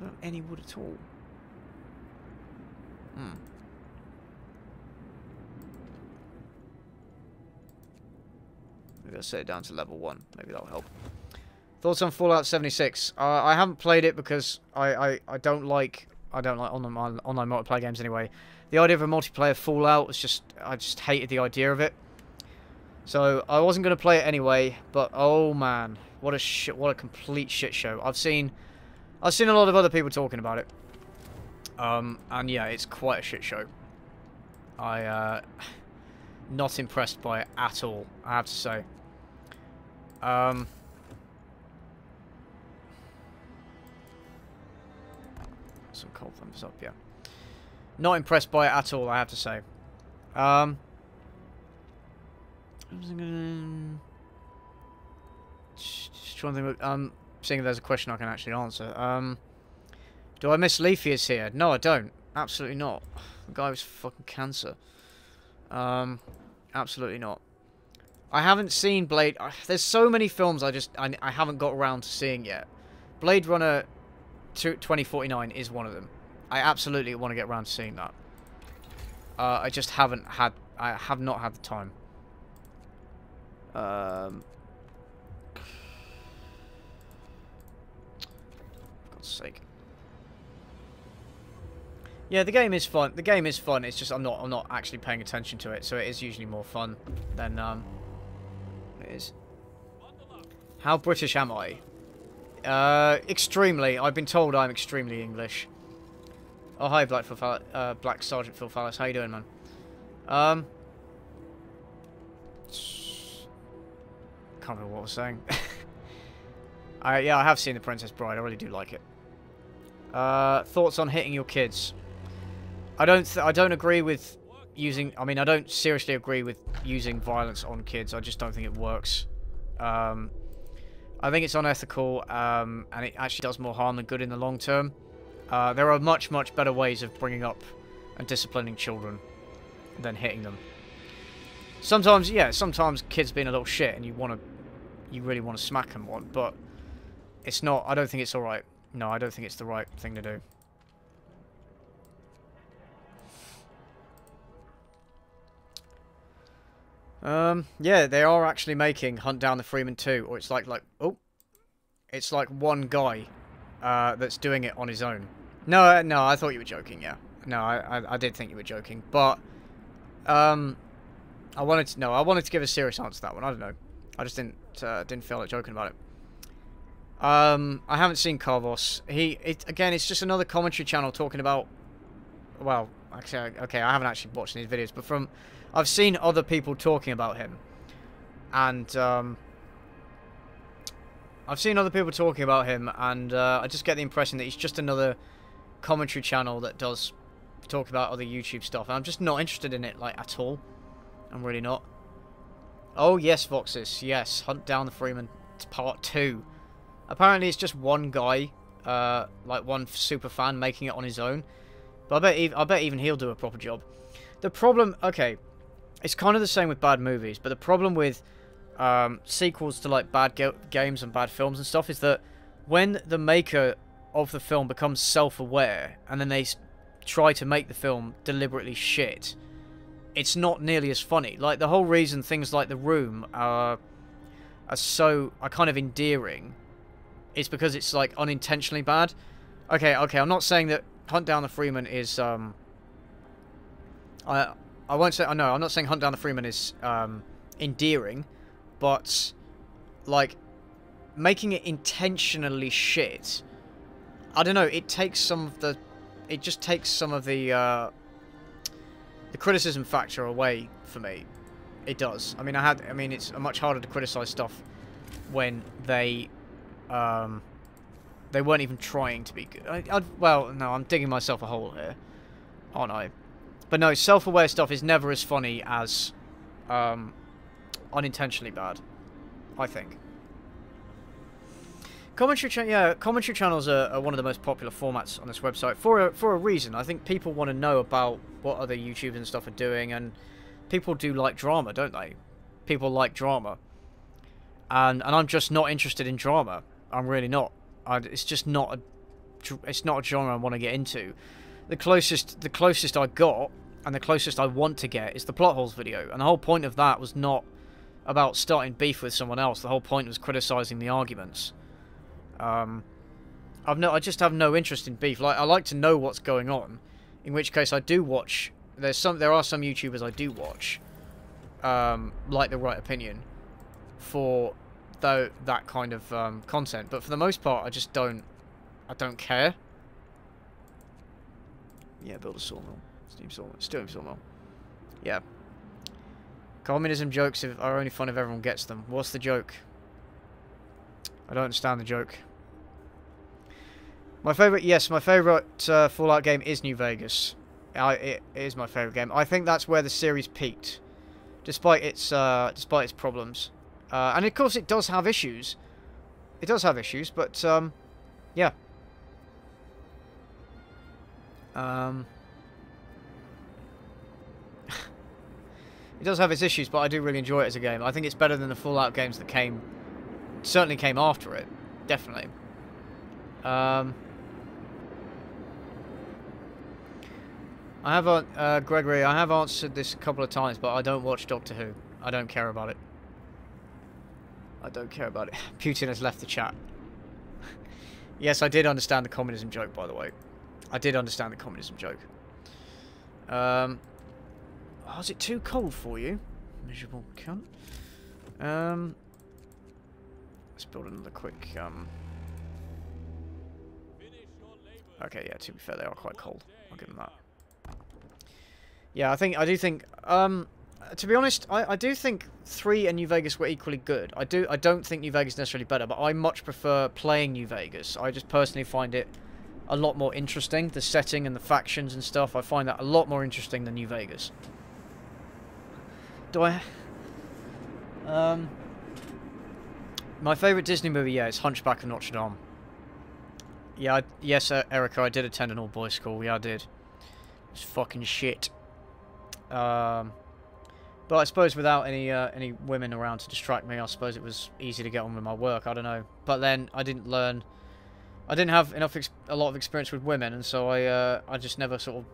Not any wood at all. Maybe I'll set it down to level 1. Maybe that'll help. Thoughts on Fallout 76? I haven't played it because I don't like online multiplayer games anyway. The idea of a multiplayer Fallout was just, I just hated the idea of it. So I wasn't going to play it anyway. But oh man, what a complete shit show. I've seen a lot of other people talking about it. And yeah, it's quite a shit show. Not impressed by it at all, I have to say. Some cold thumbs up, yeah. Not impressed by it at all, I have to say. Just trying to think. Seeing if there's a question I can actually answer. Do I miss Leafy is here? No, I don't. Absolutely not. The guy was fucking cancer. Absolutely not. I haven't seen Blade. There's so many films I haven't got around to seeing yet. Blade Runner 2049 is one of them. I absolutely want to get around to seeing that. I just haven't had. I have not had the time. For God's sake. Yeah, the game is fun. The game is fun. It's just I'm not actually paying attention to it, so it is usually more fun than it is. How British am I? Extremely. I've been told I'm extremely English. Oh hi, Black Sergeant Phil Fallis. How you doing, man? can't remember what I was saying. Yeah, I have seen The Princess Bride. I really do like it. Thoughts on hitting your kids? I don't agree with using... I mean, I don't seriously agree with using violence on kids. I just don't think it works. I think it's unethical, and it actually does more harm than good in the long term. There are much, much better ways of bringing up and disciplining children than hitting them. Sometimes, yeah, sometimes kids being a little shit and you really want to smack them one, but it's not, I don't think it's alright. No, I don't think it's the right thing to do. Yeah, they are actually making Hunt Down the Freeman 2, or it's like it's like one guy, that's doing it on his own. No, I thought you were joking, yeah. No, I did think you were joking, but, I wanted to give a serious answer to that one. I don't know. I just didn't feel like joking about it. I haven't seen Carvos. Again, it's just another commentary channel talking about, well, actually, okay, I haven't actually watched these videos, but I've seen other people talking about him, and, I've seen other people talking about him, and, I just get the impression that he's just another commentary channel that does talk about other YouTube stuff, and I'm just not interested in it, like, at all. I'm really not. Oh, yes, Voxus, yes, Hunt Down the Freeman, it's part 2. Apparently, it's just one guy, like one super fan making it on his own. But I bet even he'll do a proper job. The problem, okay, it's kind of the same with bad movies, but the problem with sequels to like bad games and bad films and stuff is that when the maker of the film becomes self-aware and then they try to make the film deliberately shit, it's not nearly as funny. Like, the whole reason things like The Room are kind of endearing is because it's like unintentionally bad. Okay, I'm not saying that Hunt Down the Freeman is I won't say, no, I'm not saying Hunt Down the Freeman is endearing, but like making it intentionally shit, I don't know, it takes some of the the criticism factor away for me. It does. I mean, it's much harder to criticize stuff when they weren't even trying to be good. Well, no, I'm digging myself a hole here, aren't I? But no, self-aware stuff is never as funny as unintentionally bad, I think. Commentary channels are one of the most popular formats on this website for a reason. I think people want to know about what other YouTubers and stuff are doing, and people do like drama, don't they? People like drama, and I'm just not interested in drama. I'm really not. It's just not a genre I want to get into. The closest I got, and the closest I want to get, is the plot holes video, and the whole point of that was not about starting beef with someone else. The whole point was criticizing the arguments. I just have no interest in beef. Like, I like to know what's going on, in which case I do watch. There are some YouTubers I do watch, like The Right Opinion, for that kind of content. But for the most part, I don't care. Yeah, build a sawmill, steam sawmill. Yeah. Communism jokes are only fun if everyone gets them. What's the joke? I don't understand the joke. My favourite Fallout game is New Vegas. It is my favourite game. I think that's where the series peaked, despite its problems. And of course, it does have issues. It does have issues, but yeah. It does have its issues, but I do really enjoy it as a game. I think it's better than the Fallout games that certainly came after it. Definitely. Gregory, I have answered this a couple of times, but I don't watch Doctor Who. I don't care about it. I don't care about it. Putin has left the chat. Yes, I did understand the communism joke, by the way. I did understand the communism joke. Oh, is it too cold for you? Miserable cunt. Let's build another quick, Okay, yeah, to be fair, they are quite cold. I'll give them that. Yeah, I do think, To be honest, I do think 3 and New Vegas were equally good. I don't think New Vegas is necessarily better, but I much prefer playing New Vegas. I just personally find it a lot more interesting. The setting and the factions and stuff, I find that a lot more interesting than New Vegas. Do I... My favourite Disney movie, yeah, it's Hunchback of Notre Dame. Yeah, yes, Erica, I did attend an all-boys school. Yeah, I did. It's fucking shit. But I suppose without any women around to distract me, I suppose it was easy to get on with my work. I don't know. But then I didn't have a lot of experience with women, and so I just never sort of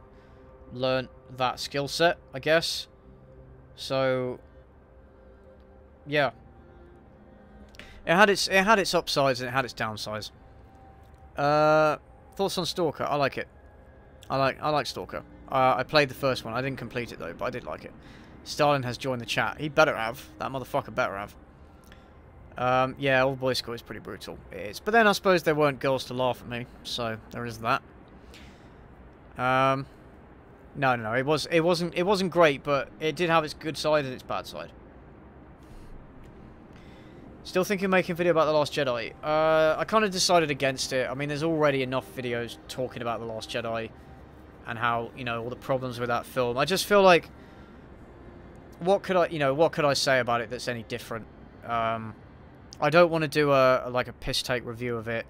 learnt that skill set, I guess. So yeah, it had its upsides and it had its downsides. Thoughts on Stalker? I like it. I like Stalker. I played the first one. I didn't complete it though, but I did like it. Stalin has joined the chat. He better have. That motherfucker better have. Yeah, Old Boy School is pretty brutal. It is. But then I suppose there weren't girls to laugh at me, so there is that. No. It wasn't great, but it did have its good side and its bad side. Still thinking of making a video about The Last Jedi. I kind of decided against it. I mean, there's already enough videos talking about The Last Jedi and how, you know, all the problems with that film. I just feel like what could I say about it that's any different? I don't want to do a piss take review of it.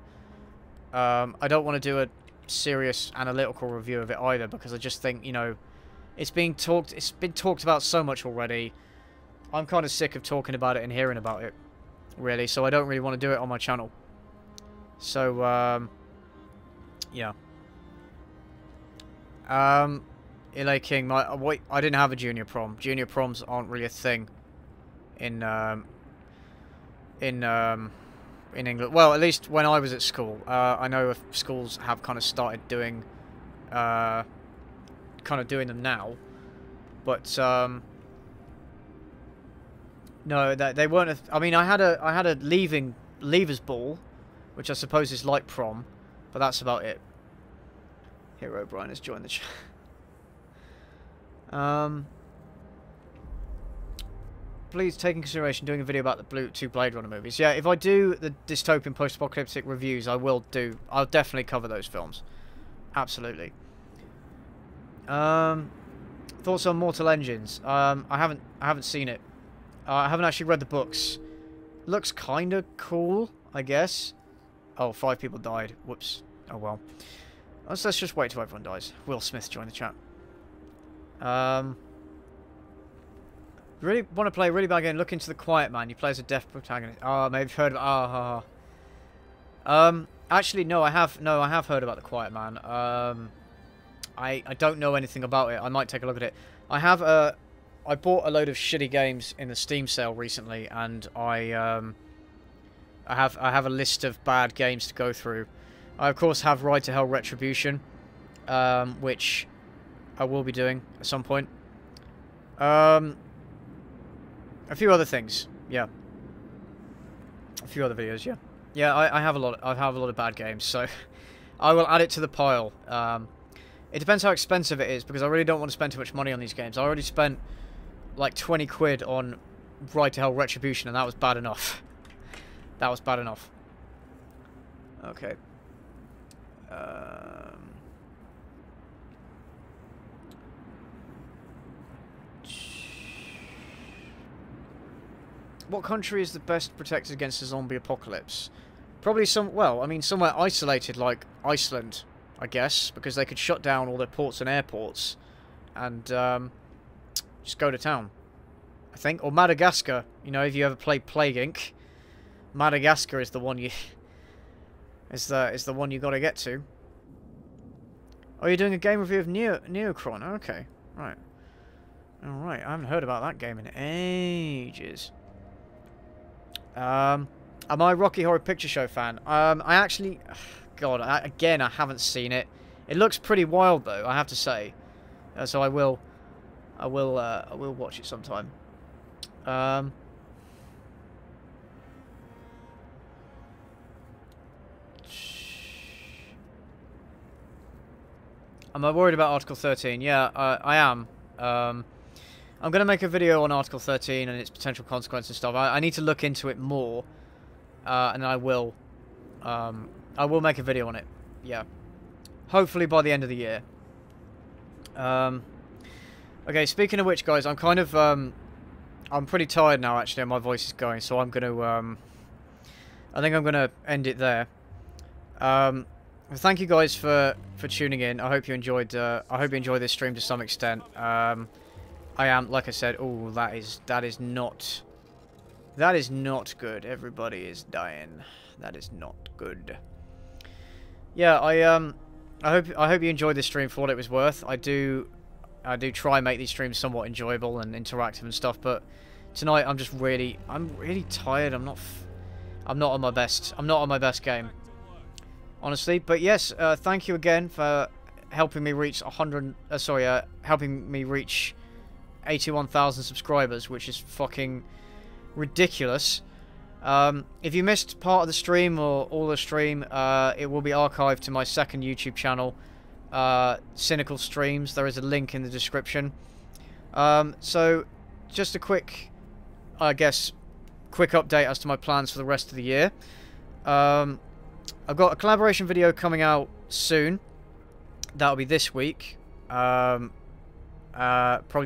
I don't want to do a serious analytical review of it either, because I just think, you know, it's been talked about so much already. I'm kind of sick of talking about it and hearing about it, really, so I don't really want to do it on my channel. So yeah. Ilay King, I didn't have a junior prom. Junior proms aren't really a thing in England. Well, at least when I was at school. I know if schools have kind of started doing them now, but no, they weren't. I mean, I had a leavers ball, which I suppose is like prom, but that's about it. Hero Brian has joined the chat. Please take in consideration doing a video about the two Blade Runner movies. Yeah, if I do the dystopian post-apocalyptic reviews, I'll definitely cover those films. Absolutely. Thoughts on Mortal Engines? I haven't seen it. I haven't actually read the books. Looks kind of cool, I guess. Oh, 5 people died. Whoops. Oh well. Let's just wait till everyone dies. Will Smith joined the chat. Really want to play a really bad game. Look into The Quiet Man. You play as a deaf protagonist. Oh, maybe you've heard of. Actually, no. I have heard about The Quiet Man. I don't know anything about it. I might take a look at it. I bought a load of shitty games in the Steam sale recently, and I have a list of bad games to go through. I of course have Ride to Hell Retribution, which I will be doing at some point. A few other things, yeah. A few other videos, yeah. Yeah, I have a lot of bad games, so I will add it to the pile. It depends how expensive it is, because I really don't want to spend too much money on these games. I already spent like 20 quid on Ride to Hell Retribution, and that was bad enough. That was bad enough. Okay. What country is the best protected against a zombie apocalypse? Probably somewhere isolated like Iceland, I guess, because they could shut down all their ports and airports and just go to town, I think. Or Madagascar, you know, if you ever played Plague Inc. Madagascar is the one you is the one you got to get to. Oh, you're doing a game review of Neocron. Okay, right. All right, I haven't heard about that game in ages. Am I a Rocky Horror Picture Show fan? I actually, God, again, I haven't seen it. It looks pretty wild though, I have to say. So I will watch it sometime. Am I worried about Article 13? Yeah, I am. I'm going to make a video on Article 13 and its potential consequences and stuff. I need to look into it more, and I will. I will make a video on it. Yeah. Hopefully by the end of the year. Okay, speaking of which, guys, I'm kind of, I'm pretty tired now, actually, and my voice is going, so I'm going to, I think I'm going to end it there. Thank you guys for tuning in. I hope you enjoyed, this stream to some extent. I am, like I said, oh, that is not good. Everybody is dying. That is not good. Yeah, I hope you enjoyed this stream for what it was worth. I do try and make these streams somewhat enjoyable and interactive and stuff, but tonight I'm really tired. I'm not on my best. I'm not on my best game, honestly. But yes, thank you again for helping me reach helping me reach 81,000 subscribers, which is fucking ridiculous. If you missed part of the stream or all the stream, it will be archived to my second YouTube channel, Cynical Streams. There is a link in the description. So, just a quick, I guess, quick update as to my plans for the rest of the year. I've got a collaboration video coming out soon. That'll be this week. Probably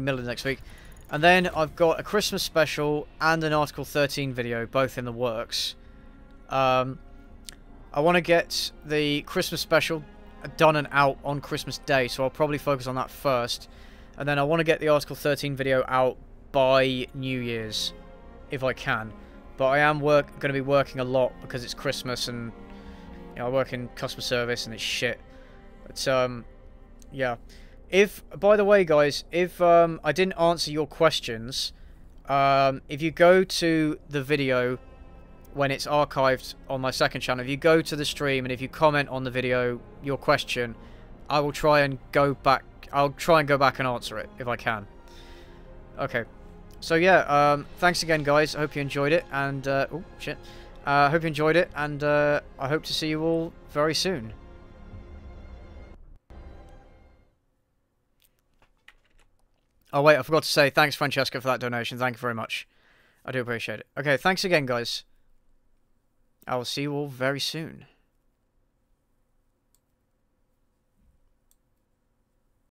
middle of next week. And then I've got a Christmas special and an Article 13 video, both in the works. I want to get the Christmas special done and out on Christmas Day, so I'll probably focus on that first. And then I want to get the Article 13 video out by New Year's, if I can. But I am going to be working a lot because it's Christmas, and you know, I work in customer service and it's shit. But yeah. By the way, guys, if I didn't answer your questions, if you go to the video when it's archived on my second channel, if you go to the stream and if you comment on the video your question, I will try and go back. I'll try and go back and answer it if I can. Okay. So yeah, thanks again, guys. I hope you enjoyed it, and oh shit, I hope you enjoyed it, and I hope to see you all very soon. Oh, wait, I forgot to say thanks, Francesca, for that donation. Thank you very much. I do appreciate it. Okay, thanks again, guys. I will see you all very soon.